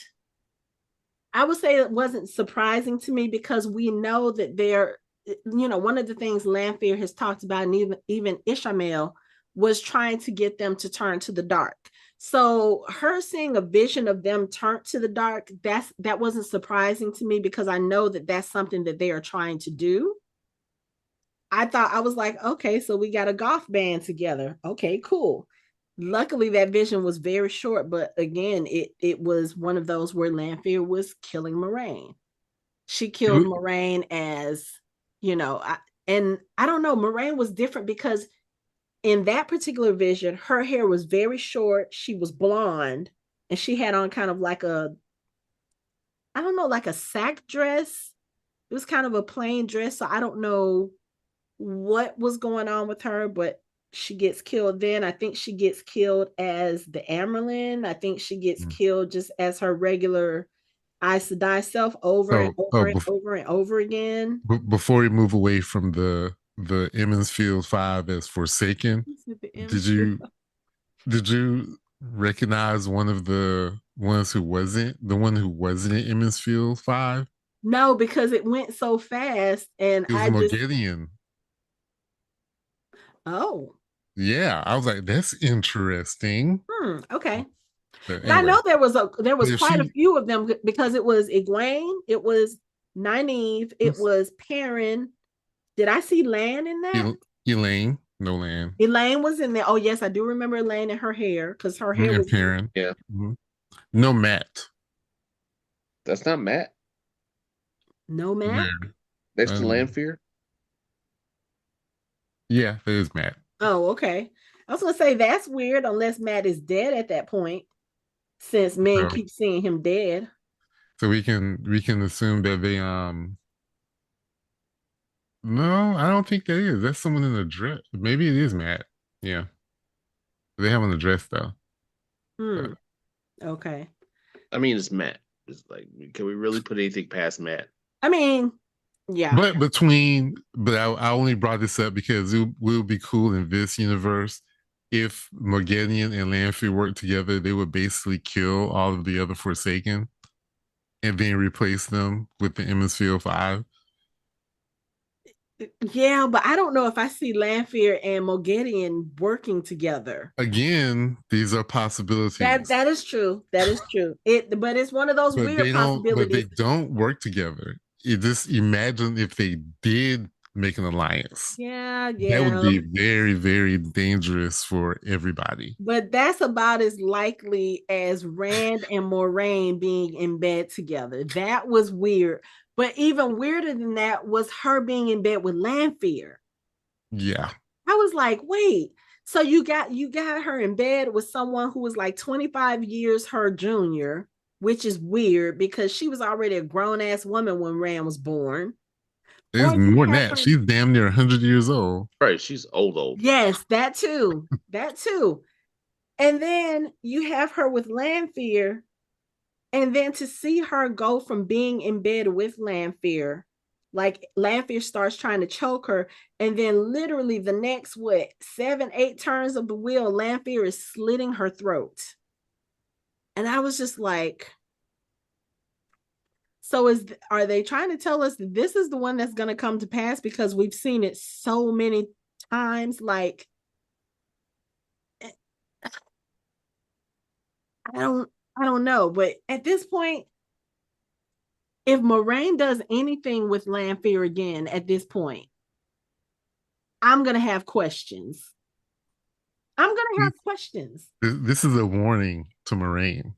Speaker 1: I would say it wasn't surprising to me, because we know that they're, one of the things Lanfear has talked about, and even Ishamael, was trying to get them to turn to the dark. So her seeing a vision of them turn to the dark, that wasn't surprising to me, because I know that that's something that they are trying to do. I was like, okay, so we got a goth band together. Okay, cool. Luckily, that vision was very short, but again, it was one of those where Lanfear was killing Moiraine. She killed Moiraine as, you know, and I don't know, Moiraine was different because in that particular vision, her hair was very short. She was blonde, and she had on kind of like a, I don't know, like a sack dress. It was kind of a plain dress, so I don't know what was going on with her, but she gets killed then. I think she gets killed as the Amerlin. I think she gets killed just as her regular Aes Sedai self over and
Speaker 2: Oh,
Speaker 1: over and over and over again.
Speaker 2: before we move away from the Emmons Field Five as Forsaken, did you did you recognize one of the ones who wasn't the one who wasn't in Emmons Field Five?
Speaker 1: No, because it went so fast and
Speaker 2: It was
Speaker 1: I just,
Speaker 2: Morgedian.
Speaker 1: oh,
Speaker 2: Yeah, I was like, that's interesting.
Speaker 1: okay.
Speaker 2: But
Speaker 1: But I
Speaker 2: anyway,
Speaker 1: know there was
Speaker 2: if
Speaker 1: quite a
Speaker 2: she
Speaker 1: few of them because it was Egwene, it was Nynaeve, it was Perrin. Did I see Lan in that?
Speaker 2: Elaine, no land,
Speaker 1: Elaine was in there. Oh yes, I do remember Elaine and her hair because her hair
Speaker 2: and
Speaker 1: was very,
Speaker 2: Perrin.
Speaker 3: Yeah,
Speaker 2: Mhm. No Matt.
Speaker 3: that's not Matt.
Speaker 1: no Matt.
Speaker 2: Where?
Speaker 3: Next to
Speaker 2: Um,
Speaker 3: Lanfear.
Speaker 2: yeah, that is Matt.
Speaker 1: Oh, okay. I was gonna say that's weird unless Matt is dead at that point, since men
Speaker 2: So,
Speaker 1: keep seeing him dead.
Speaker 2: so we can assume that they no, I don't think that is. That's someone in a dress. Maybe it is Matt. Yeah, they have an address though.
Speaker 1: Hmm.
Speaker 2: But,
Speaker 1: Okay.
Speaker 3: I mean, it's Matt. It's like, can we really put anything past Matt?
Speaker 1: I mean, yeah.
Speaker 2: but I only brought this up because it would be cool in this universe if Morganian and Lanfear worked together. They would basically kill all of the other Forsaken and then replace them with the Emmonsfield Five.
Speaker 1: Yeah, but I don't know if I see Lanfear and Moghedien working together.
Speaker 2: Again, these are
Speaker 1: That
Speaker 2: possibilities,
Speaker 1: that is true. That is true. But it's one of those
Speaker 2: but
Speaker 1: weird
Speaker 2: they don't. But they
Speaker 1: possibilities.
Speaker 2: don't work together. You just imagine if they did make an alliance.
Speaker 1: Yeah,
Speaker 2: That would
Speaker 1: yeah.
Speaker 2: be very, very dangerous for everybody.
Speaker 1: But that's about as likely as Rand and Moraine being in bed together. That was weird. But even weirder than that was her being in bed with Lanfear.
Speaker 2: Yeah,
Speaker 1: I was like, wait, so you got her in bed with someone who was like 25 years her junior, which is weird because she was already a grown ass woman when Rand was born.
Speaker 2: there's
Speaker 1: Or you
Speaker 2: more than
Speaker 1: have
Speaker 2: that.
Speaker 1: her,
Speaker 2: She's damn near 100 years old.
Speaker 3: Right, she's old, old.
Speaker 1: yes, that too. That too. And then you have her with Lanfear, and then to see her go from being in bed with Lanfear, like Lanfear starts trying to choke her, and then literally the next what 7, 8 turns of the wheel, Lanfear is slitting her throat. And I was just like, so are they trying to tell us that this is the one that's going to come to pass because we've seen it so many times? Like, I don't, I don't know, but at this point, if Moraine does anything with Lanfear again at this point, I'm gonna have questions. I'm gonna have questions.
Speaker 2: This is a warning to Moraine.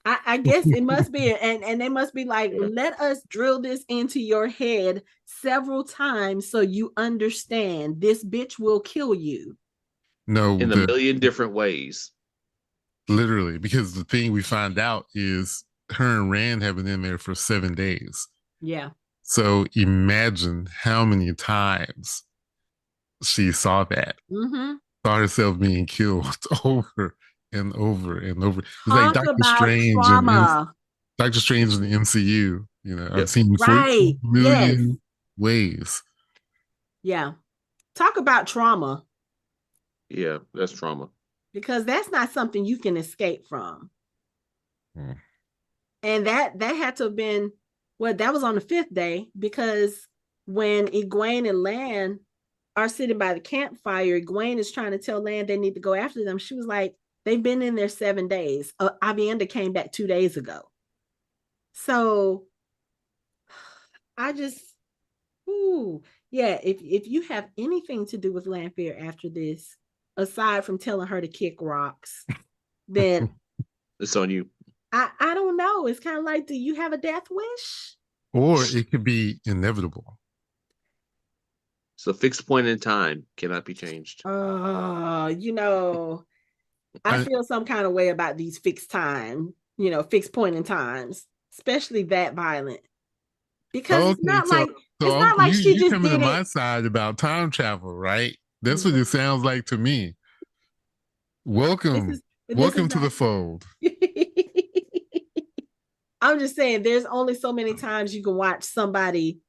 Speaker 1: I guess it must be, and they must be like,
Speaker 3: Yeah.
Speaker 1: let us drill this into your head several times so you understand this bitch will kill you.
Speaker 2: No,
Speaker 3: In a
Speaker 2: the
Speaker 3: million different ways.
Speaker 2: literally, because the thing we find out is her and Rand have been in there for 7 days.
Speaker 1: Yeah.
Speaker 2: So imagine how many times she saw that,
Speaker 1: Mm-hmm.
Speaker 2: saw herself being killed over and over and over. It's like
Speaker 1: Talk
Speaker 2: Doctor
Speaker 1: about
Speaker 2: Strange and
Speaker 1: trauma.
Speaker 2: Doctor Strange in the MCU. You know, I've
Speaker 3: Yep.
Speaker 2: seen
Speaker 1: Right.
Speaker 2: 14
Speaker 1: Yes.
Speaker 2: million ways.
Speaker 1: Yeah. Talk about trauma
Speaker 3: Yeah, that's trauma.
Speaker 1: because that's not something you can escape from.
Speaker 2: Hmm.
Speaker 1: And that had to have been, well, that was on the 5th day because when Egwene and Lan are sitting by the campfire, Egwene is trying to tell Lan they need to go after them. She was like, they've been in there 7 days. Aviendha came back 2 days ago. So I just, ooh, yeah, if you have anything to do with Lanfear after this, aside from telling her to kick rocks, then
Speaker 3: It's on you.
Speaker 1: I don't know. It's kind of like, do you have a death wish?
Speaker 2: Or it could be inevitable.
Speaker 3: It's a fixed point in time, cannot be changed.
Speaker 1: You know, I feel some kind of way about these fixed time, fixed point in times, especially that violent. Because
Speaker 2: okay,
Speaker 1: it's not like she
Speaker 2: you
Speaker 1: just
Speaker 2: coming to
Speaker 1: did
Speaker 2: my
Speaker 1: it.
Speaker 2: side about time travel, right? That's what it sounds like to me.
Speaker 1: This
Speaker 2: Welcome,
Speaker 1: is this is
Speaker 2: welcome to the
Speaker 1: not.
Speaker 2: fold.
Speaker 1: I'm just saying, there's only so many times you can watch somebody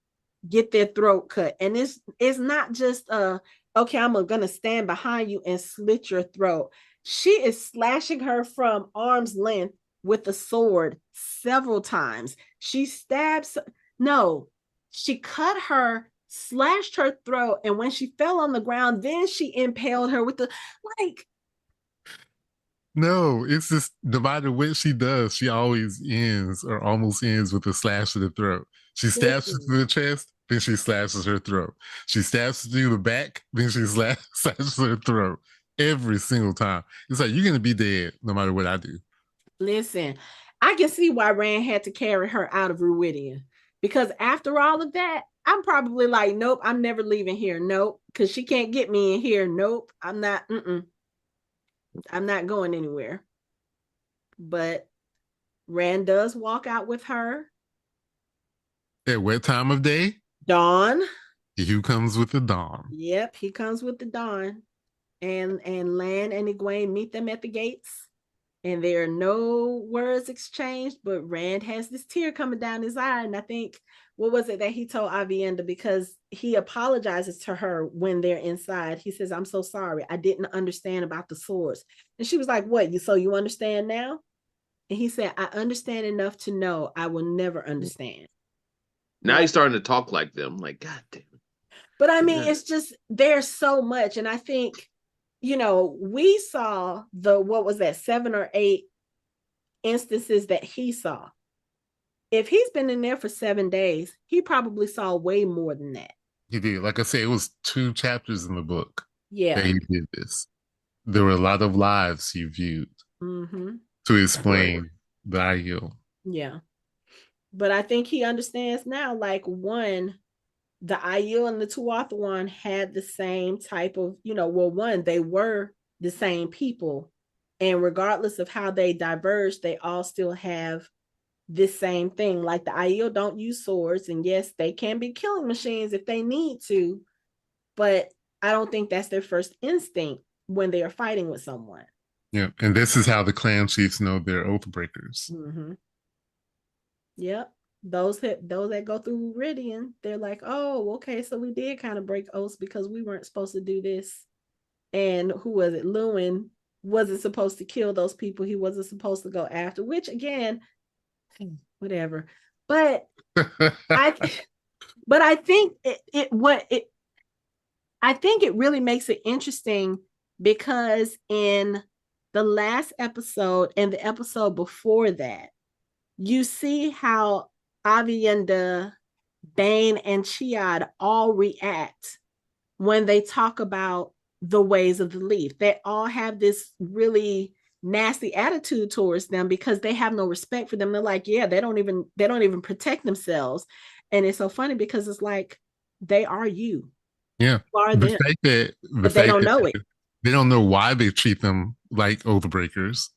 Speaker 1: get their throat cut, and it's not just okay, I'm gonna stand behind you and slit your throat. She is slashing her from arm's length with a sword several times. She stabs, no, she cut her, slashed her throat, and when she fell on the ground, then she impaled her with the, like,
Speaker 2: No, it's just no matter what she does, she always ends or almost ends with a slash to the throat. She stabs her
Speaker 1: listen.
Speaker 2: through the chest, then she slashes her throat. She stabs her through the back, then she slashes her throat. Every single time. It's like, you're going to be dead no matter what I do.
Speaker 1: Listen, I can see why Rand had to carry her out of Rhuidian, because after all of that, I'm probably like, nope, I'm never leaving here. Nope, because she can't get me in here. Nope, I'm not. I'm not going anywhere. But Rand does walk out with her.
Speaker 2: At what time of day?
Speaker 1: Dawn.
Speaker 2: He comes with the dawn.
Speaker 1: Yep, he comes with the dawn, and Lan and Egwene meet them at the gates. And there are no words exchanged, but Rand has this tear coming down his eye. And I think, what was it that he told Aviendha? Because he apologizes to her when they're inside. He says, I'm so sorry. I didn't understand about the swords. And she was like, what? So you understand now? And he said, I understand enough to know I will never understand.
Speaker 3: Now he's starting to talk like them. Like, God damn it.
Speaker 1: But I mean, it's just, there's so much. And I think, we saw what was that, 7 or 8 instances that he saw. If he's been in there for 7 days, he probably saw way more than that.
Speaker 2: He did. Like I said, it was 2 chapters in the book that
Speaker 1: Yeah.
Speaker 2: he did this. There were a lot of lives he viewed to explain the Aiel.
Speaker 1: Yeah. But I think he understands now, like, one, the Aiel and the Tuathawan had the same type of, one, they were the same people. And regardless of how they diverged, they all still have this same thing. Like, the Aiel don't use swords, and yes, they can be killing machines if they need to, but I don't think that's their first instinct when they are fighting with someone.
Speaker 2: Yeah, and this is how the clan chiefs know they're oath breakers.
Speaker 1: Yep. Those that go through Rhuidian, they're like, oh, okay, so we did kind of break oaths because we weren't supposed to do this. And who was it? Lewin wasn't supposed to kill those people. He wasn't supposed to go after, which, again, whatever. But I think I think it really makes it interesting, because in the last episode and the episode before that, you see how Aviendha, Bane, and Chiad all react when they talk about the ways of the leaf. They all have this really nasty attitude towards them because they have no respect for them. They're like, yeah, they don't even protect themselves. And it's so funny because it's like, they are you.
Speaker 2: Yeah.
Speaker 1: Are them. But they don't know it.
Speaker 2: They don't know why they treat them like oath breakers,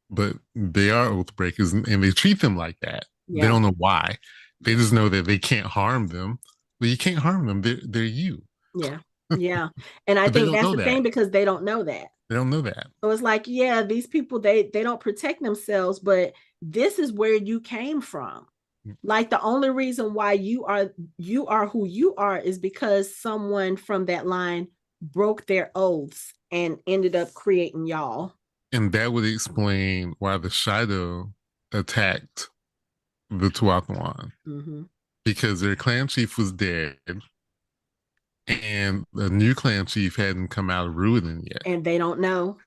Speaker 2: but they are oath breakers, and they treat them like that. Yeah. They don't know why. They just know that they can't harm them. But you can't harm them. They're you.
Speaker 1: Yeah. Yeah. And I think that's the thing, because they don't know that.
Speaker 2: They don't know that.
Speaker 1: So it's like, yeah, these people, they don't protect themselves, but this is where you came from. Like, the only reason why you are who you are is because someone from that line broke their oaths and ended up creating y'all.
Speaker 2: And that would explain why the Shaido attacked the Tuathawan. Because their clan chief was dead, and the new clan chief hadn't come out of Rhuidean yet.
Speaker 1: And they don't know.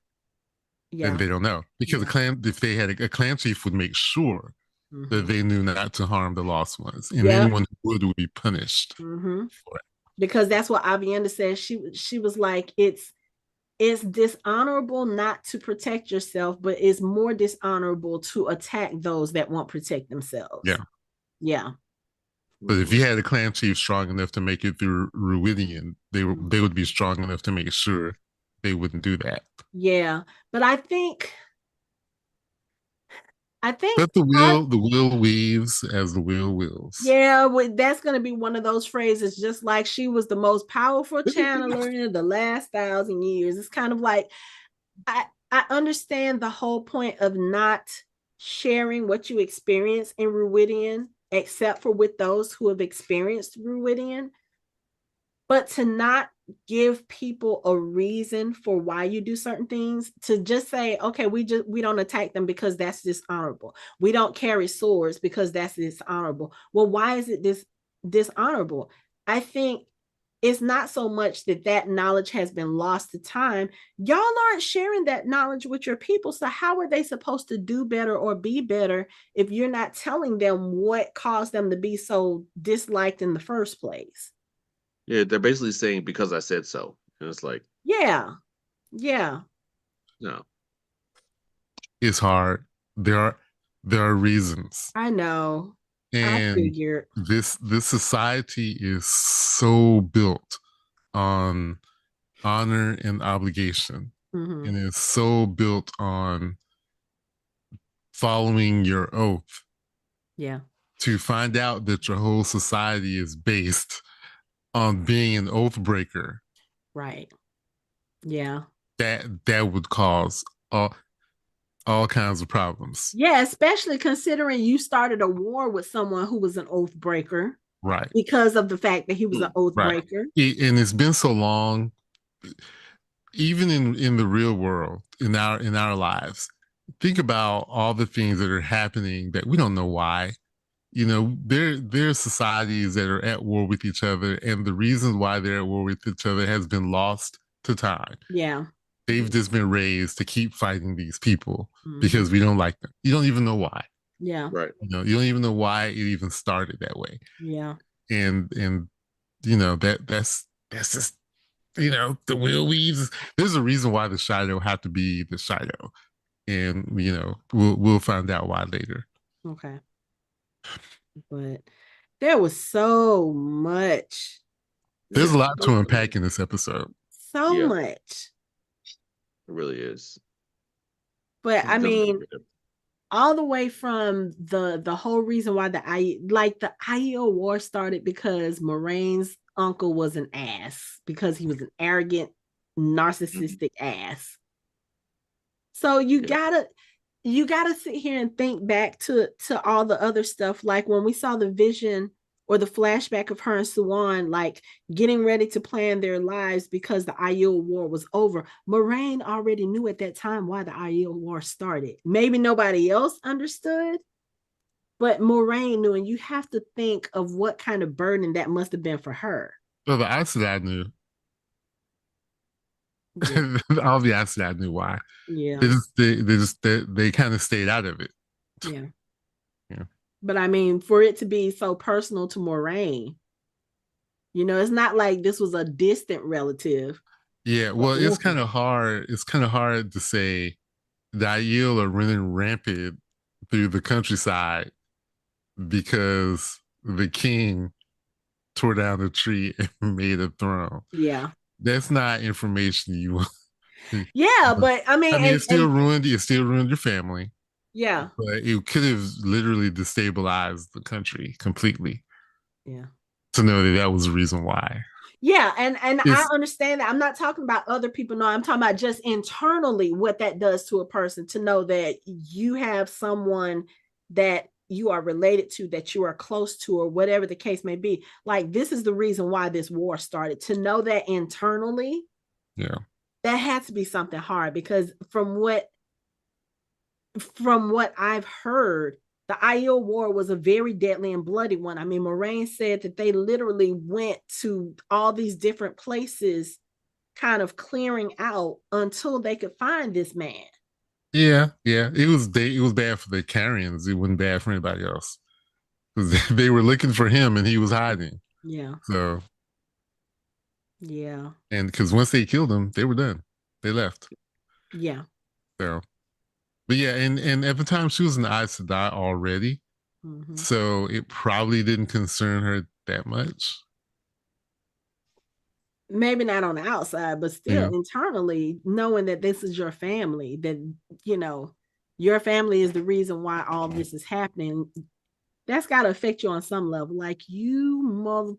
Speaker 2: Yeah. And they don't know. Because if they had a clan chief would make sure that they knew not to harm the lost ones. And anyone who would be punished for it.
Speaker 1: Because that's what Aviendha said. She was like, it's dishonorable not to protect yourself, but it's more dishonorable to attack those that won't protect themselves.
Speaker 2: Yeah.
Speaker 1: Yeah.
Speaker 2: But if
Speaker 1: Mm-hmm.
Speaker 2: you had a clan chief strong enough to make it through Rhuidian, they would be strong enough to make sure they wouldn't do that.
Speaker 1: Yeah. But I think
Speaker 2: But the
Speaker 1: part
Speaker 2: wheel weaves as the wheel wills.
Speaker 1: yeah, that's going to be one of those phrases, just like she was the most powerful channeler in the last 1,000 years. It's kind of like I understand the whole point of not sharing what you experience in Rhuidian, except for with those who have experienced Rhuidian, but to not give people a reason for why you do certain things, to just say, okay, we don't attack them because that's dishonorable, we don't carry swords because that's dishonorable. Well, why is it dishonorable? I think it's not so much that that knowledge has been lost to time. Y'all aren't sharing that knowledge with your people, so how are they supposed to do better or be better if you're not telling them what caused them to be so disliked in the first place?
Speaker 3: Yeah, they're basically saying because I said so. And it's like,
Speaker 1: Yeah. Yeah.
Speaker 3: no.
Speaker 2: It's hard. There are there are reasons.
Speaker 1: I know. I
Speaker 2: And
Speaker 1: figured.
Speaker 2: this society is so built on honor and obligation.
Speaker 1: Mm-hmm.
Speaker 2: And it's so built on following your oath.
Speaker 1: Yeah.
Speaker 2: To find out that your whole society is based on being an oath breaker,
Speaker 1: Right. Yeah.
Speaker 2: that would cause all kinds of problems.
Speaker 1: Yeah, especially considering you started a war with someone who was an oath breaker
Speaker 2: Right.
Speaker 1: because of the fact that he was an
Speaker 3: Hmm.
Speaker 1: oath
Speaker 2: Right.
Speaker 1: breaker.
Speaker 2: And it's been so long, even in the real world, in our lives. Think about all the things that are happening that we don't know why. You know, there are societies that are at war with each other, and the reasons why they're at war with each other has been lost to time.
Speaker 1: Yeah.
Speaker 2: They've just been raised to keep fighting these people
Speaker 1: Mm-hmm.
Speaker 2: because we don't like them. You don't even know why.
Speaker 1: Yeah.
Speaker 3: Right.
Speaker 2: You know, you don't even know why it even started that way.
Speaker 1: Yeah.
Speaker 2: And you know that's just the wheel weaves. There's a reason why the Shaido have to be the Shaido, and we'll find out why later.
Speaker 1: Okay. But there was so much.
Speaker 2: There's a
Speaker 1: Just
Speaker 2: lot to unpack in this episode.
Speaker 1: so
Speaker 3: Yeah,
Speaker 1: much.
Speaker 3: it really is.
Speaker 1: But
Speaker 3: It's
Speaker 1: I mean,
Speaker 3: definitely
Speaker 1: all the way from the whole reason why the Aiel war started because Moraine's uncle was an ass, because he was an arrogant,
Speaker 3: Mhm.
Speaker 1: narcissistic ass. So you
Speaker 3: Yeah.
Speaker 1: gotta sit here and think back to all the other stuff, like when we saw the vision or the flashback of her and Suwan like getting ready to plan their lives because the Aiel war was over. Moraine already knew at that time why the Aiel war started. Maybe nobody else understood, but Moraine knew, and you have to think of what kind of burden that must have been for her.
Speaker 2: So the Aes Sedai knew.
Speaker 1: Yeah.
Speaker 2: All the Aes Sedai knew why.
Speaker 1: Yeah.
Speaker 2: They kind of stayed out of it.
Speaker 1: Yeah.
Speaker 2: Yeah.
Speaker 1: But I mean, for it to be so personal to Moraine, it's not like this was a distant relative.
Speaker 2: Yeah, well, it's kind of hard. It's kind of hard to say the Aiel are running rampant through the countryside because the king tore down a tree and made a throne.
Speaker 1: Yeah.
Speaker 2: That's not information you want.
Speaker 1: Yeah, but I mean,
Speaker 2: I mean,
Speaker 1: and
Speaker 2: it still ruined your family,
Speaker 1: yeah.
Speaker 2: but it could have literally destabilized the country completely
Speaker 1: Yeah.
Speaker 2: to know that that was the reason why.
Speaker 1: Yeah, and I
Speaker 2: It's
Speaker 1: understand that. I'm not talking about other people. No, I'm talking about just internally what that does to a person, to know that you have someone that you are related to, that you are close to, or whatever the case may be. Like, this is the reason why this war started. To know that internally,
Speaker 2: yeah,
Speaker 1: that had to be something hard, because from what I've heard, the Aiel War was a very deadly and bloody one. I mean, Moraine said that they literally went to all these different places, kind of clearing out until they could find this man.
Speaker 2: yeah. It was bad for the Carians. It wasn't bad for anybody else. They were looking for him and he was hiding.
Speaker 1: Yeah.
Speaker 2: So
Speaker 1: Yeah.
Speaker 2: and because once they killed him, they were done. They left.
Speaker 1: Yeah.
Speaker 2: So, but yeah, and at the time she was in the Eyes to Die already,
Speaker 1: Hmm.
Speaker 2: so it probably didn't concern her that much.
Speaker 1: Maybe not on the outside, but still
Speaker 2: Yeah.
Speaker 1: internally, knowing that this is your family, that, you know, your family is the reason why all this is happening. That's got to affect you on some level. Like, you, mother,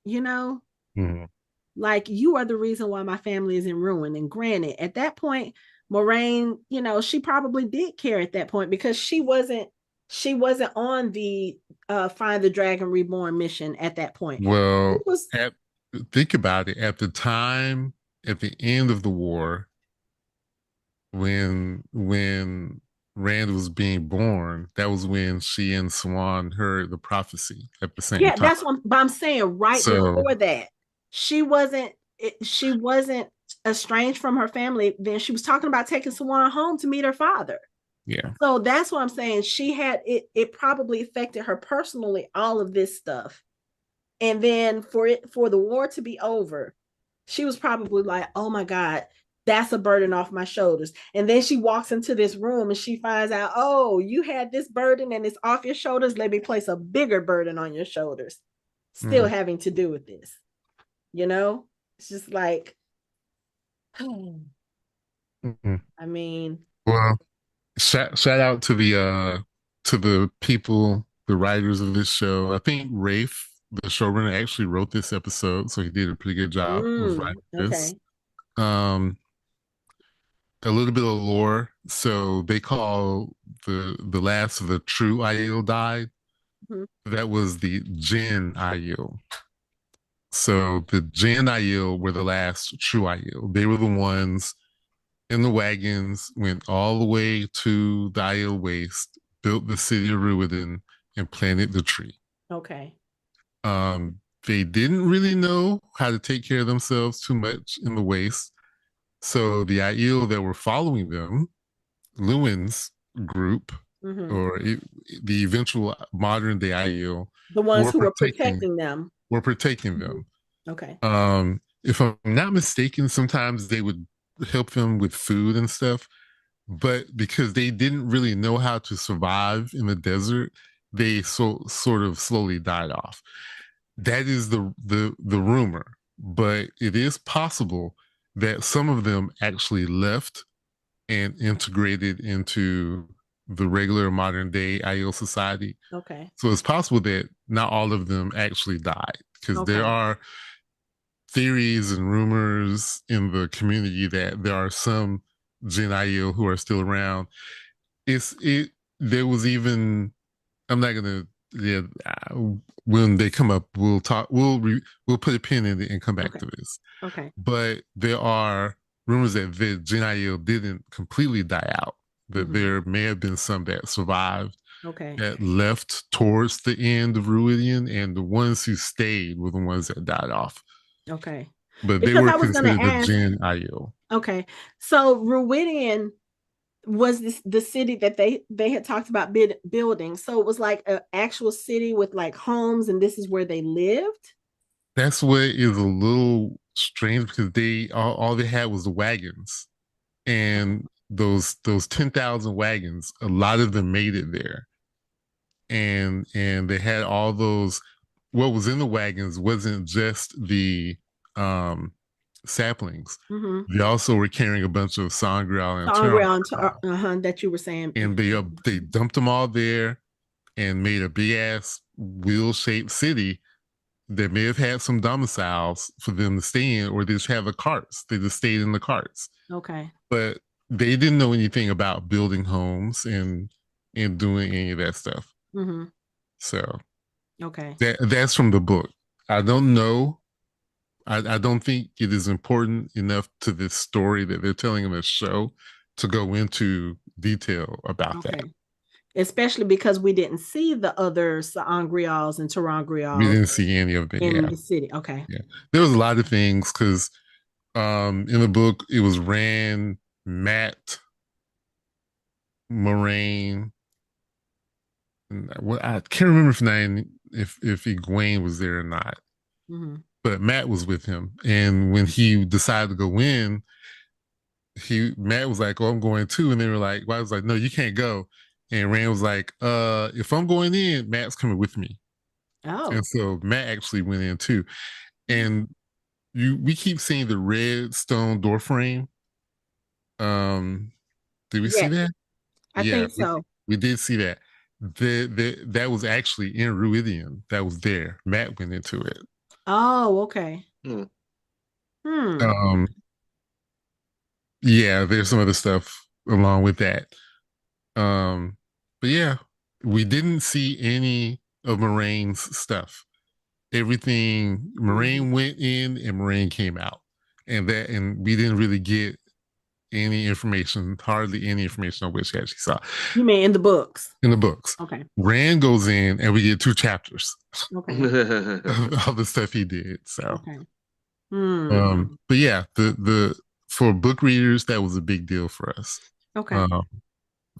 Speaker 1: you know,
Speaker 2: Mhm.
Speaker 1: like, you are the reason why my family is in ruin. And granted, at that point, Moiraine, you know, she probably did care at that point because she wasn't on the Find the Dragon Reborn mission at that point. She
Speaker 2: Well,
Speaker 1: was,
Speaker 2: at think about it. At the time, at the end of the war, when Rand was being born, that was when she and Swan heard the prophecy at the same
Speaker 1: yeah,
Speaker 2: time.
Speaker 1: but I'm saying right
Speaker 2: So
Speaker 1: before that, she wasn't estranged from her family. Then she was talking about taking Swan home to meet her father.
Speaker 2: yeah.
Speaker 1: So that's what I'm saying. She had it probably affected her personally, all of this stuff. And then for the war to be over, she was probably like, oh my God, that's a burden off my shoulders. And then she walks into this room and she finds out, oh, you had this burden and it's off your shoulders. Let me place a bigger burden on your shoulders, still
Speaker 2: Mm,
Speaker 1: having to do with this. You know? It's just like,
Speaker 2: mm.
Speaker 1: I mean,
Speaker 2: Well, shout out to the people, the writers of this show. I think Rafe, the showrunner, actually wrote this episode, so he did a pretty good job of writing this.
Speaker 1: okay.
Speaker 2: Um, a little bit of lore. So they call the last of the true Aiel died.
Speaker 1: Mm-hmm.
Speaker 2: That was the Jin Aiel. So the Jin Aiel were the last true Aiel. They were the ones in the wagons, went all the way to the Aiel Waste, built the city of Rhuidian, and planted the tree.
Speaker 1: Okay.
Speaker 2: They didn't really know how to take care of themselves too much in the waste. So the Aiel that were following them, Lewin's group,
Speaker 1: Mm-hmm.
Speaker 2: or the eventual modern day Aiel,
Speaker 1: The ones
Speaker 2: were
Speaker 1: who were
Speaker 2: protecting
Speaker 1: protecting them.
Speaker 2: were protecting
Speaker 1: Mm-hmm.
Speaker 2: them.
Speaker 1: Okay.
Speaker 2: If I'm not mistaken, sometimes they would help them with food and stuff, but because they didn't really know how to survive in the desert, they sort of slowly died off. That is the rumor, but it is possible that some of them actually left and integrated into the regular modern day Aiel society.
Speaker 1: Okay.
Speaker 2: So it's possible that not all of them actually died because there
Speaker 1: Okay.
Speaker 2: are theories and rumors in the community that there are some Gen Aiel who are still around. It there was even I'm not gonna yeah when they come up we'll talk we'll put a pin in it and come back
Speaker 1: Okay.
Speaker 2: to this.
Speaker 1: Okay.
Speaker 2: But there are rumors that the Gen Aiel didn't completely die out. That
Speaker 1: Mm-hmm.
Speaker 2: there may have been some that survived
Speaker 1: Okay.
Speaker 2: that left towards the end of Rhuidian, and the ones who stayed were the ones that died off.
Speaker 1: Okay.
Speaker 2: But they
Speaker 1: Because
Speaker 2: were
Speaker 1: I was going to
Speaker 2: considered the
Speaker 1: ask,
Speaker 2: Gen Aiel.
Speaker 1: okay. So Rhuidean was this the city that they had talked about building. So it was like an actual city with like homes and this is where they lived?
Speaker 2: That's what is a little strange because all they had was the wagons, and those 10,000 wagons, a lot of them made it there, and they had all those. What was in the wagons wasn't just the um saplings.
Speaker 1: Mm-hmm.
Speaker 2: They also were carrying a bunch of sangreal and Turon,
Speaker 1: Songreal that you were saying.
Speaker 2: and they dumped them all there and made a big ass wheel shaped city that may have had some domiciles for them to stay in, or they just have the carts. They just stayed in the carts,
Speaker 1: Okay.
Speaker 2: but they didn't know anything about building homes and doing any of that stuff.
Speaker 1: Mm-hmm.
Speaker 2: So
Speaker 1: Okay.
Speaker 2: that's from the book. I don't know. I don't think it is important enough to this story that they're telling in the show to go into detail about that.
Speaker 1: Okay. Especially because we didn't see the other Sangreals and
Speaker 2: We
Speaker 1: Tarangreals
Speaker 2: didn't see any of it.
Speaker 1: in
Speaker 2: Yeah,
Speaker 1: the city. Okay.
Speaker 2: yeah. There was a lot of things because in the book it was Rand, Matt, Moraine. What I can't remember if Egwene was there or not,
Speaker 1: Mm-hmm.
Speaker 2: but Matt was with him. And when he decided to go in, Matt was like, "Oh, I'm going too," and they were like, "Why?" I was like, "No, you can't go." And Rand was like, if I'm going in, Matt's coming with me."
Speaker 1: Oh.
Speaker 2: And so Matt actually went in too. And we keep seeing the red stone door frame. Um, did we see
Speaker 1: Yes,
Speaker 2: that?
Speaker 1: I
Speaker 2: Yeah,
Speaker 1: think so.
Speaker 2: we did see that. That was actually in Rhuidian. That was there. Matt went into it.
Speaker 1: Oh, okay.
Speaker 3: Hmm.
Speaker 1: Hmm.
Speaker 2: Um, yeah, there's some other stuff along with that. But yeah, we didn't see any of Moraine's stuff. Everything
Speaker 1: Mhm.
Speaker 2: Moraine went in and Moraine came out, and we didn't really get any information, hardly any information on what she actually saw
Speaker 1: You mean in the books?
Speaker 2: in the books.
Speaker 1: Okay.
Speaker 2: Rand goes in and we get 2 chapters
Speaker 1: Okay.
Speaker 2: of all the stuff he did. So,
Speaker 1: Okay. Hmm.
Speaker 2: but yeah, the for book readers that was a big deal for us.
Speaker 1: Okay.
Speaker 2: Um,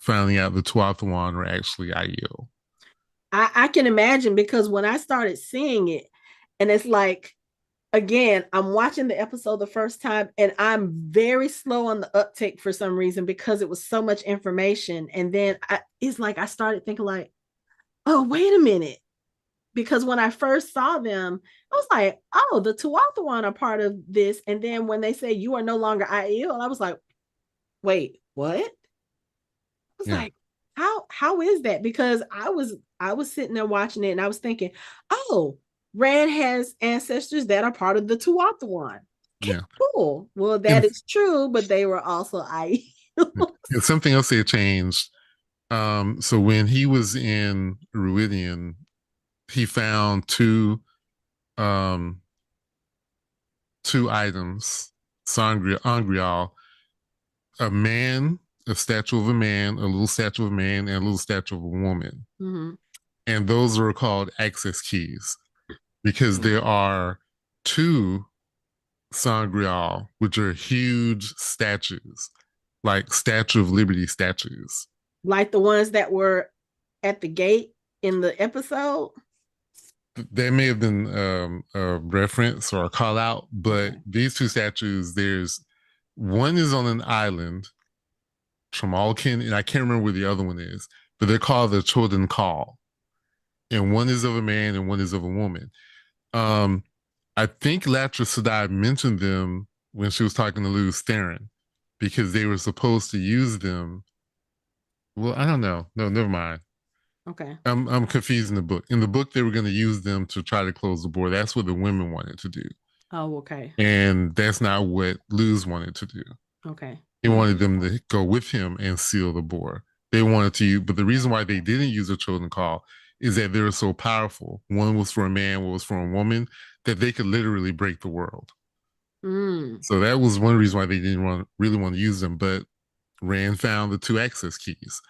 Speaker 2: Finding out the Tuathalan were actually Aiel.
Speaker 1: I can imagine because when I started seeing it, and it's like, again, I'm watching the episode the first time and I'm very slow on the uptake for some reason because it was so much information. And then it's like I started thinking, like, oh, wait a minute. Because when I first saw them, I was like, oh, the Tuathawan are part of this. And then when they say you are no longer Aiel, I was like, wait, what? Was
Speaker 2: Yeah,
Speaker 1: like, how is that? Because I was sitting there watching it and I was thinking, oh, Rand has ancestors that are part of the Tuathawan. Okay,
Speaker 2: yeah.
Speaker 1: cool. Well, that
Speaker 2: And,
Speaker 1: is true, but they were also I.
Speaker 2: and something else they changed. So when he was in Rhuidian, he found um two items, Angrial, a man, a statue of a man, a little statue of a man, and a little statue of a woman.
Speaker 1: Mhm.
Speaker 2: And those were called access keys because
Speaker 3: Hmm.
Speaker 2: there are two Sangreal, which are huge statues, like Statue of Liberty statues.
Speaker 1: Like the ones that were at the gate in the episode.
Speaker 2: That may have been a reference or a call out, but
Speaker 1: Okay.
Speaker 2: these two statues, there's one is on an island from Alkin, and I can't remember where the other one is, but they're called the Children Call, and one is of a man and one is of a woman. Um, I think Latra Sedai mentioned them when she was talking to Luz Theron because they were supposed to use them. Well, I don't know. No, never mind.
Speaker 1: Okay.
Speaker 2: I'm confused in the book. In the book, they were going to use them to try to close the board. That's what the women wanted to do,
Speaker 1: Oh, okay.
Speaker 2: and that's not what Luz wanted to do.
Speaker 1: Okay.
Speaker 2: He wanted them to go with him and seal the board. They wanted to, but the reason why they didn't use a chosen call is that they were so powerful. One was for a man, one was for a woman, that they could literally break the world.
Speaker 1: Mm.
Speaker 2: So that was one reason why they didn't really want to use them. But Rand found the two access keys.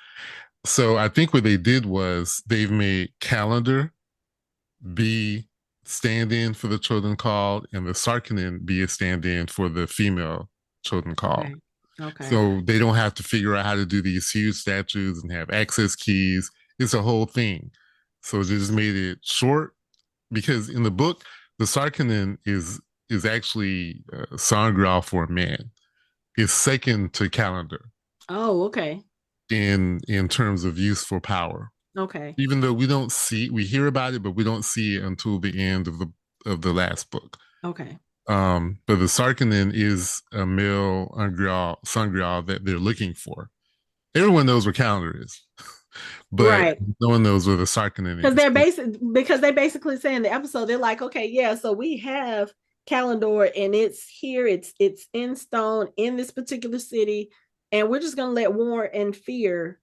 Speaker 2: So I think what they did was they've made Calendar be stand in for the chosen call and the Sarkinen be a stand in for the female chosen call.
Speaker 1: Okay. Okay.
Speaker 2: So they don't have to figure out how to do these huge statues and have access keys. It's a whole thing. So they just made it short because in the book, the Sarkinen is actually Sangral for a man. It's second to Calendar
Speaker 1: Oh, okay.
Speaker 2: in terms of useful power.
Speaker 1: Okay.
Speaker 2: Even though we hear about it, but we don't see it until the end of the last book.
Speaker 1: Okay.
Speaker 2: But the Sarkinen is a male Sangreal that they're looking for. Everyone knows where Calendar is, but
Speaker 1: Right.
Speaker 2: no one knows where the Sarkinen
Speaker 1: Because
Speaker 2: is.
Speaker 1: they basically say in the episode, they're like, okay, yeah, so we have Calendor and it's here, it's in stone in this particular city, and we're just gonna let War and Fear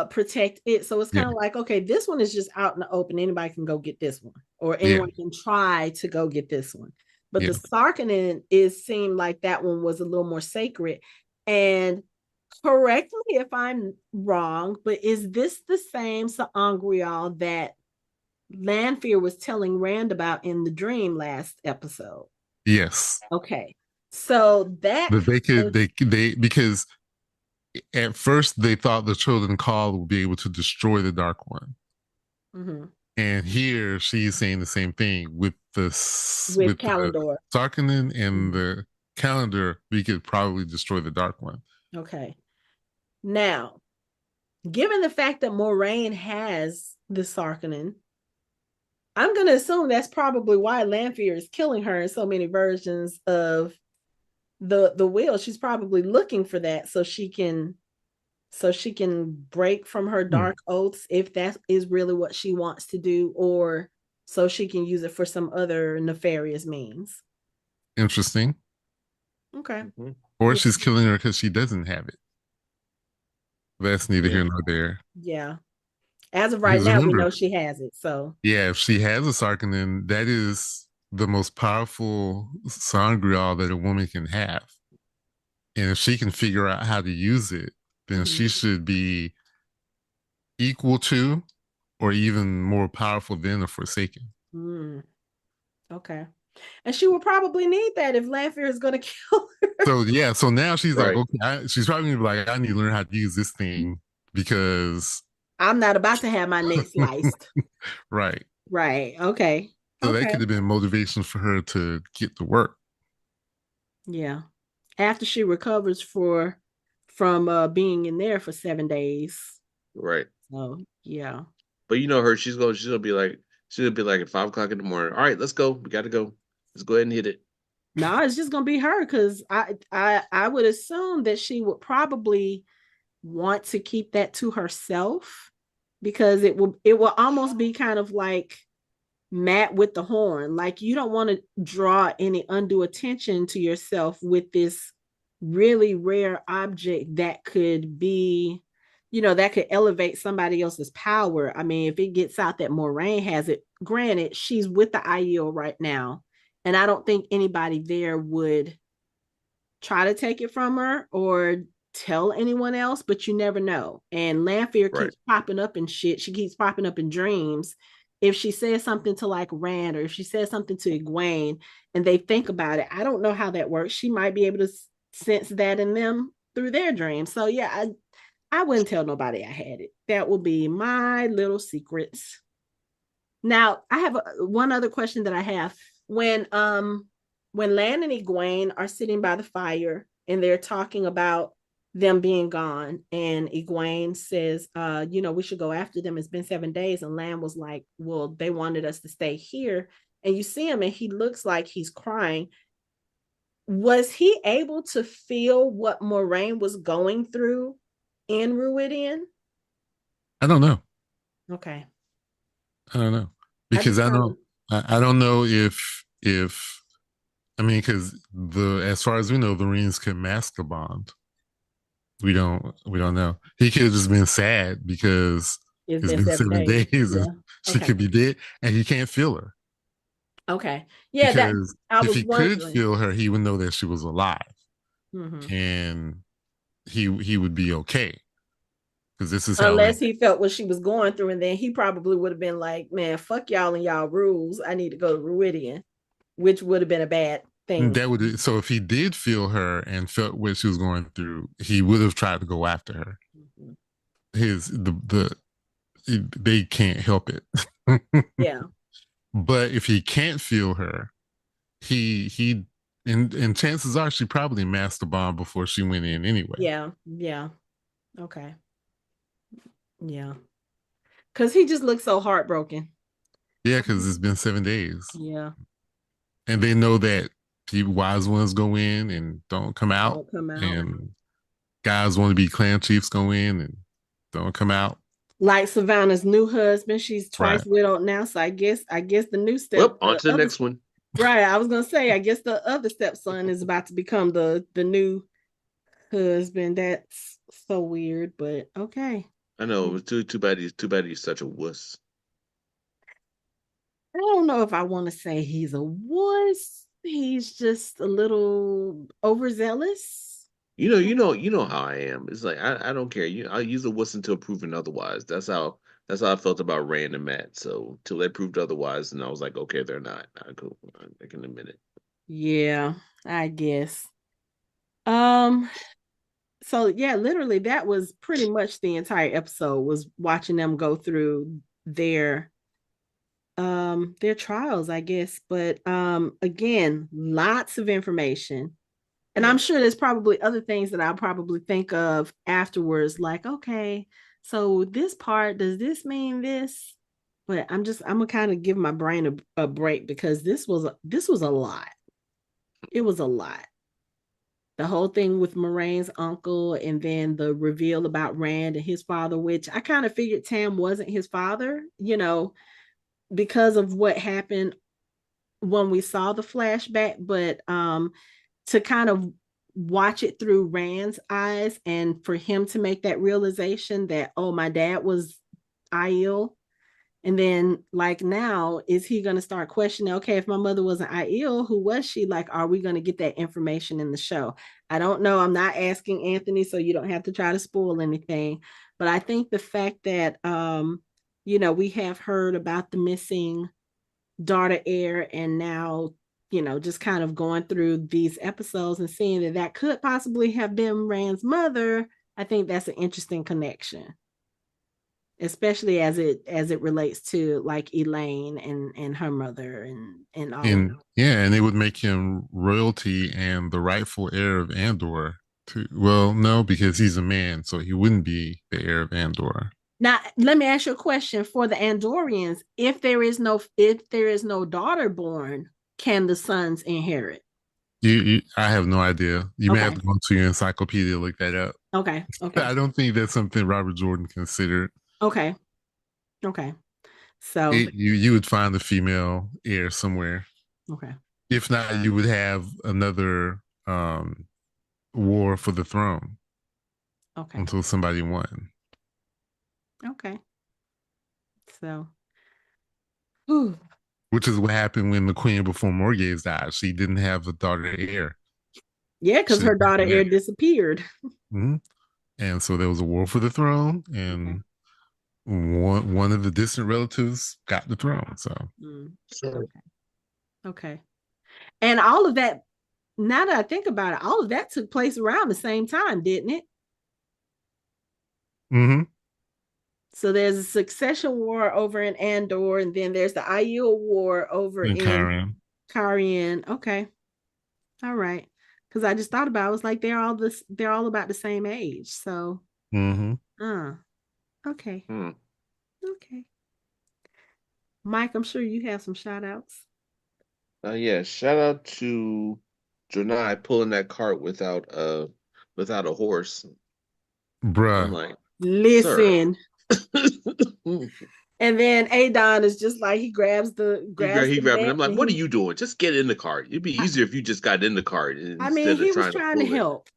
Speaker 1: protect it. So it's
Speaker 2: Yeah,
Speaker 1: kind of like, okay, this one is just out in the open. Anybody can go get this one, or
Speaker 2: yeah,
Speaker 1: anyone can try to go get this one. But
Speaker 2: yeah.
Speaker 1: the Sarkinen is seemed like that one was a little more sacred. And correct me if I'm wrong, but is this the same Saangrial that Lanfear was telling Rand about in the dream last episode?
Speaker 2: Yes,
Speaker 1: Okay. So that
Speaker 2: but
Speaker 1: kind of,
Speaker 2: they because at first they thought the Chosen Call would be able to destroy the Dark One,
Speaker 1: mhm,
Speaker 2: and here she's saying the same thing with
Speaker 1: with
Speaker 2: the
Speaker 1: Calendor.
Speaker 2: Sarkinen and
Speaker 1: Mhm.
Speaker 2: the calendar, we could probably destroy the Dark One.
Speaker 1: Okay. Now, given the fact that Moiraine has the Sarkonin, I'm going to assume that's probably why Lanfear is killing her in so many versions of the wheel. She's probably looking for that so she can break from her dark oaths if that is really what she wants to do, or so she can use it for some other nefarious means.
Speaker 2: Interesting.
Speaker 1: Okay.
Speaker 3: Mm-hmm.
Speaker 2: Or
Speaker 1: Yeah.
Speaker 2: she's killing her because she doesn't have it. That's neither here nor there.
Speaker 1: Yeah. As of right
Speaker 2: Because
Speaker 1: now, we
Speaker 2: remember,
Speaker 1: know she has it. So
Speaker 2: yeah, if she has a Sarkonin, that is the most powerful sangreal that a woman can have. And if she can figure out how to use it, then she should be equal to or even more powerful than a Forsaken.
Speaker 1: Okay. And she will probably need that if Lanfear is going to kill her.
Speaker 2: So yeah, so now she's like,
Speaker 3: Right.
Speaker 2: okay, she's probably gonna be like, I need to learn how to use this thing because
Speaker 1: I'm not about to have my neck sliced.
Speaker 2: right.
Speaker 1: Right. Okay.
Speaker 2: So that
Speaker 1: Okay.
Speaker 2: could have been motivation for her to get to work.
Speaker 1: Yeah. After she recovers from being in there for 7 days.
Speaker 3: Right.
Speaker 1: So yeah.
Speaker 3: But you know her, she's gonna be like at 5 o'clock in the morning. All right, let's go. We gotta go. Let's go ahead and hit it.
Speaker 1: No, it's just gonna be her because I would assume that she would probably want to keep that to herself because it will almost be kind of like Matt with the horn. Like you don't want to draw any undue attention to yourself with this really rare object that could be, that could elevate somebody else's power. I mean, if it gets out that Moiraine has it, granted, she's with the Aiel right now. And I don't think anybody there would try to take it from her or tell anyone else, but you never know. And Lanfear
Speaker 3: Right.
Speaker 1: keeps popping up in shit. She keeps popping up in dreams. If she says something to like Rand or if she says something to Egwene and they think about it, I don't know how that works. She might be able to sense that in them through their dreams. So yeah, I wouldn't tell nobody I had it. That will be my little secrets. Now, I have one other question that I have. When Lan and Egwene are sitting by the fire and they're talking about them being gone, and Egwene says, we should go after them. It's been 7 days. And Lan was like, well, they wanted us to stay here. And you see him and he looks like he's crying. Was he able to feel what Moiraine was going through in Rhuidian?
Speaker 2: I don't know.
Speaker 1: Okay.
Speaker 2: I don't know.
Speaker 1: I
Speaker 2: Because
Speaker 1: just
Speaker 2: I
Speaker 1: kind
Speaker 2: don't
Speaker 1: of
Speaker 2: I don't know if I mean because the as far as we know, the rings can mask a bond. We don't know. He could have just been sad because
Speaker 1: it's
Speaker 2: it's
Speaker 1: been
Speaker 2: been
Speaker 1: seven
Speaker 2: seven
Speaker 1: days.
Speaker 2: days and
Speaker 1: Yeah.
Speaker 2: she
Speaker 1: Okay.
Speaker 2: could be dead and he can't feel her.
Speaker 1: Okay. Yeah, that
Speaker 2: Because
Speaker 1: I
Speaker 2: if
Speaker 1: was
Speaker 2: he could
Speaker 1: wondering.
Speaker 2: feel her, he would know that she was alive
Speaker 1: Mm-hmm.
Speaker 2: and he would be okay. Because this is how
Speaker 1: Unless he felt what she was going through, and then he probably would have been like, "Man, fuck y'all and y'all rules. I need to go to Rhuidean," which would have been a bad thing.
Speaker 2: that would so if he did feel her and felt what she was going through, he would have tried to go after her.
Speaker 1: Mm-hmm.
Speaker 2: His the they can't help it.
Speaker 1: Yeah.
Speaker 2: But if he can't feel her, he and chances are she probably masked the bomb before she went in anyway.
Speaker 1: Yeah. Yeah. Okay. Yeah. Because he just looks so heartbroken.
Speaker 2: Yeah, because it's been 7 days.
Speaker 1: Yeah.
Speaker 2: And they know that people wise ones go in and don't come out.
Speaker 1: Don't come out.
Speaker 2: And guys want to be clan chiefs go in and don't come out.
Speaker 1: Like Savannah's new husband, she's
Speaker 2: Right.
Speaker 1: twice widowed now. So I guess the new step.
Speaker 3: Well, on to the next one.
Speaker 1: Right. I was gonna say, I guess the other stepson is about to become the new husband. That's so weird, but okay.
Speaker 3: I know it was too bad. Too bad he's such a wuss.
Speaker 1: I don't know if I want to say he's a wuss. He's just a little overzealous.
Speaker 3: You know how I am. It's like I don't care. I'll use a wuss until proven otherwise. That's how I felt about Rand and Matt. So till they proved otherwise, and I was like, okay, they're not. I can admit it.
Speaker 1: Yeah, I guess. Um, so yeah, literally that was pretty much the entire episode was watching them go through their trials, I guess. But again, lots of information. And I'm sure there's probably other things that I'll probably think of afterwards, like, okay, so this part, does this mean this? But I'm gonna kind of give my brain a break because this was a lot. It was a lot. The whole thing with Moraine's uncle, and then the reveal about Rand and his father, which I kind of figured Tam wasn't his father, because of what happened when we saw the flashback. But to kind of watch it through Rand's eyes, and for him to make that realization that, oh, my dad was Aiel. And then, like, now, is he going to start questioning, okay, if my mother wasn't Aiel, who was she? Like, are we going to get that information in the show? I don't know. I'm not asking Anthony, so you don't have to try to spoil anything. But I think the fact that, we have heard about the missing daughter heir, and now, just kind of going through these episodes and seeing that that could possibly have been Rand's mother, I think that's an interesting connection, especially as it relates to like Elaine and her mother and all of
Speaker 2: And
Speaker 1: them.
Speaker 2: yeah, and it would make him royalty and the rightful heir of Andor. Well, no, because he's a man, so he wouldn't be the heir of Andor.
Speaker 1: Now, let me ask you a question for the Andorians. If there is no daughter born, can the sons inherit?
Speaker 2: I have no idea. You may have
Speaker 1: Okay.
Speaker 2: to go to your encyclopedia to look that up.
Speaker 1: Okay. Okay.
Speaker 2: I don't think that's something Robert Jordan considered.
Speaker 1: Okay. Okay. So,
Speaker 2: You would find the female heir somewhere.
Speaker 1: okay.
Speaker 2: If not, you would have another war for the throne
Speaker 1: Okay.
Speaker 2: until somebody won.
Speaker 1: Okay. So, whew.
Speaker 2: Which is what happened when the queen before Morgase died. She didn't have a daughter heir.
Speaker 1: Yeah, because
Speaker 2: She
Speaker 1: her daughter
Speaker 2: didn't
Speaker 1: heir disappeared.
Speaker 2: Mhm. And so there was a war for the throne,
Speaker 1: Okay.
Speaker 2: and one of the distant relatives got the throne. So
Speaker 1: Mm.
Speaker 3: Sure.
Speaker 1: Okay. Okay. And all of that, now that I think about it, all of that took place around the same time, didn't it?
Speaker 2: hmm
Speaker 1: So there's a succession war over in Andor, and then there's the Aiel war over
Speaker 2: and
Speaker 1: in
Speaker 2: Kyrian.
Speaker 1: Carian. Okay. All right. Because I just thought about it, I was like, they're all about the same age. So
Speaker 2: hmm
Speaker 1: uh okay.
Speaker 3: Hmm.
Speaker 1: Okay. Mike, I'm sure you have some shout outs.
Speaker 3: Yeah, shout out to Janai pulling that cart without a horse. I'm
Speaker 2: Bruh.
Speaker 3: like, sir.
Speaker 1: Listen. And then Adon is just like he grabs
Speaker 3: He
Speaker 1: the
Speaker 3: grabbed me.
Speaker 1: net
Speaker 3: I'm like,
Speaker 1: and
Speaker 3: what are
Speaker 1: he
Speaker 3: you doing? Just get in the cart. It'd be
Speaker 1: I,
Speaker 3: easier if you just got in the cart
Speaker 1: I mean
Speaker 3: instead of
Speaker 1: he was
Speaker 3: trying to
Speaker 1: trying to
Speaker 3: pull it.
Speaker 1: help.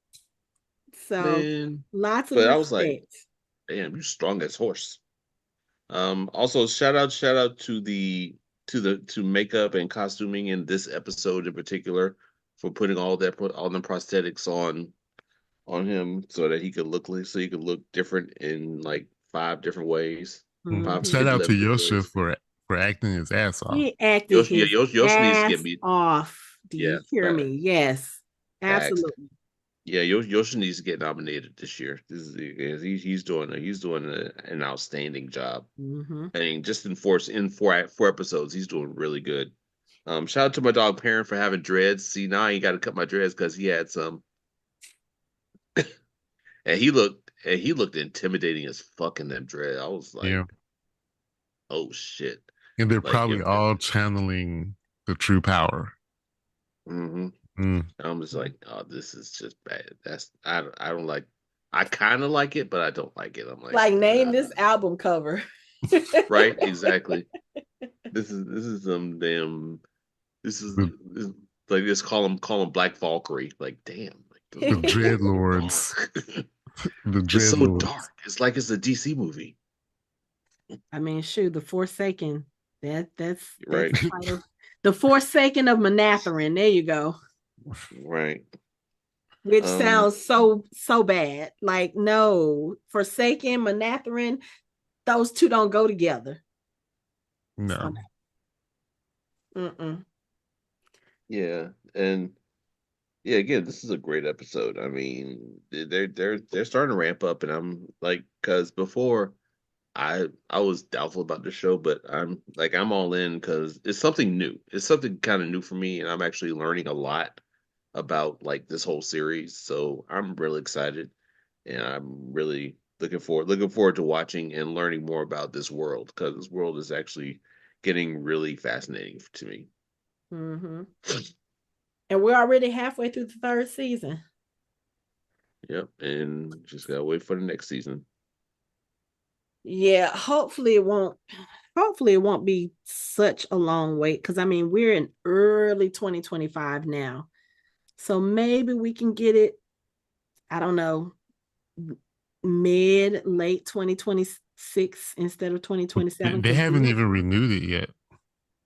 Speaker 1: So
Speaker 3: Man.
Speaker 1: lots of
Speaker 3: But I was like,
Speaker 1: respect.
Speaker 3: damn, you strong as horse. Also shout out to to makeup and costuming in this episode in particular for putting all the prosthetics on him so he could look different in like five different ways, five
Speaker 1: Mhm.
Speaker 2: Shout out to
Speaker 3: different
Speaker 2: Yosha
Speaker 3: ways.
Speaker 2: for acting his ass off.
Speaker 1: He acted his
Speaker 3: Yoshi needs to get
Speaker 1: ass
Speaker 3: me,
Speaker 1: off. Do
Speaker 3: yeah,
Speaker 1: you hear me? Yes,
Speaker 3: facts.
Speaker 1: absolutely.
Speaker 3: Yeah, Yoshi needs to get nominated this year. He's doing an outstanding job.
Speaker 1: Hmm.
Speaker 3: I mean, just in four episodes, he's doing really good. Shout out to my dog Parent for having dreads. See, now I ain't got to cut my dreads because he had some, and he looked intimidating as fuck in them dreads. I was like,
Speaker 2: Yeah.
Speaker 3: oh shit,
Speaker 2: And they're
Speaker 3: like
Speaker 2: probably all channeling the true power.
Speaker 3: hmm
Speaker 2: Mm.
Speaker 3: I'm just like, oh, this is just bad. I don't like. I kind of like it, but I don't like it. I'm like,
Speaker 1: Like name this album cover.
Speaker 3: right, exactly. This is some damn.
Speaker 2: The,
Speaker 3: This is like just call them Black Valkyrie. Like, damn, like
Speaker 2: the
Speaker 3: those
Speaker 2: dreadlords.
Speaker 3: dark.
Speaker 2: The
Speaker 3: It's so
Speaker 2: dreadlords.
Speaker 3: dark. It's like it's a DC movie,
Speaker 1: I mean, shoot, the Forsaken. That's
Speaker 3: right?
Speaker 1: the title. The Forsaken of Manatharin. There you go.
Speaker 3: Right.
Speaker 1: Which
Speaker 3: Um.
Speaker 1: sounds so bad. Like, no, Forsaken, Manatharin, those two don't go together. So,
Speaker 2: No.
Speaker 1: mm-mm.
Speaker 3: Yeah. And yeah. Again, this is a great episode. I mean, they're starting to ramp up, and I'm like, because before I was doubtful about the show, but I'm all in because it's something new. It's something kind of new for me, and I'm actually learning a lot about like this whole series. So I'm really excited, and I'm really looking forward to watching and learning more about this world, because this world is actually getting really fascinating to me.
Speaker 1: Mm-hmm. And we're already halfway through the third season.
Speaker 3: Yep, and just gotta wait for the next season.
Speaker 1: Yeah, hopefully it won't be such a long wait, because I mean we're in early 2025 now. So maybe we can get it, I don't know, mid late 2026 instead of 2027,
Speaker 2: They
Speaker 1: because
Speaker 2: haven't even renewed it yet.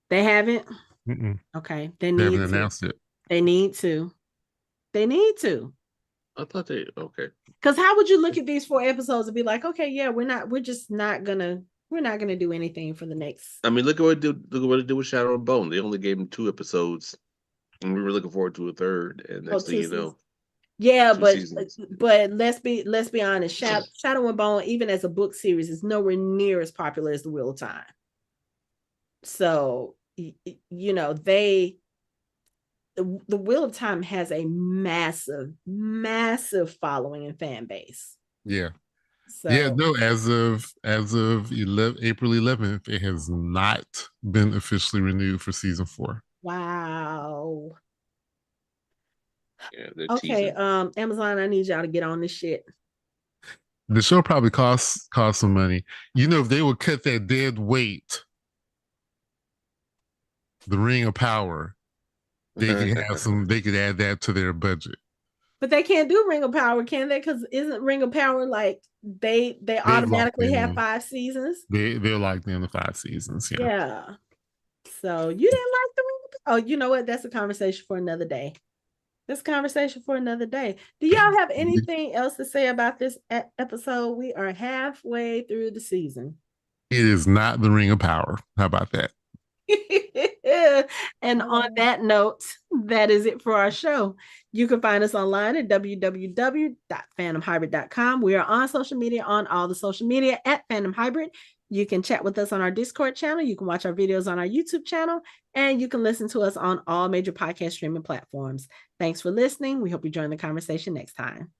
Speaker 1: they haven't.
Speaker 2: Mm-mm.
Speaker 1: Okay, they
Speaker 2: They haven't
Speaker 1: need to.
Speaker 2: announced it.
Speaker 1: They need to. They need to.
Speaker 3: I thought they okay.
Speaker 1: Because how would you look at these 4 episodes and be like, okay, yeah, we're not gonna do anything for the next.
Speaker 3: I mean, look at what it did with Shadow and Bone. They only gave him 2 episodes, and we were looking forward to a third. And
Speaker 1: Oh,
Speaker 3: next thing
Speaker 1: two
Speaker 3: you
Speaker 1: seasons.
Speaker 3: know,
Speaker 1: Yeah,
Speaker 3: two seasons.
Speaker 1: but let's be honest. Shadow and Bone, even as a book series, is nowhere near as popular as The Wheel of Time. So you know the Wheel of Time has a massive following and fan base.
Speaker 2: Yeah. Yeah,
Speaker 1: So
Speaker 2: no, as of April 11th, it has not been officially renewed for season 4.
Speaker 1: wow.
Speaker 3: Yeah, they're
Speaker 1: Okay,
Speaker 3: teasing.
Speaker 1: Amazon, I need y'all to get on this shit.
Speaker 2: The show probably cost some money. If they would cut that dead weight, the Ring of Power, they could add that to their budget.
Speaker 1: But they can't do Ring of Power, can they? Because isn't Ring of Power like they
Speaker 2: They've locked
Speaker 1: automatically have
Speaker 2: in.
Speaker 1: 5 seasons?
Speaker 2: They're locked in the 5 seasons. Yeah.
Speaker 1: Yeah. So you didn't like the Ring of Power? Oh, you know what? That's a conversation for another day. This conversation for another day. Do y'all have anything else to say about this episode? We are halfway through the season.
Speaker 2: It is not the Ring of Power. How about that?
Speaker 1: And on that note, that is it for our show. You can find us online at www.fandomhybrid.com. We are on social media, on all the social media at Fandom Hybrid. You can chat with us on our Discord channel. You can watch our videos on our YouTube channel, and you can listen to us on all major podcast streaming platforms. Thanks for listening. We hope you join the conversation next time.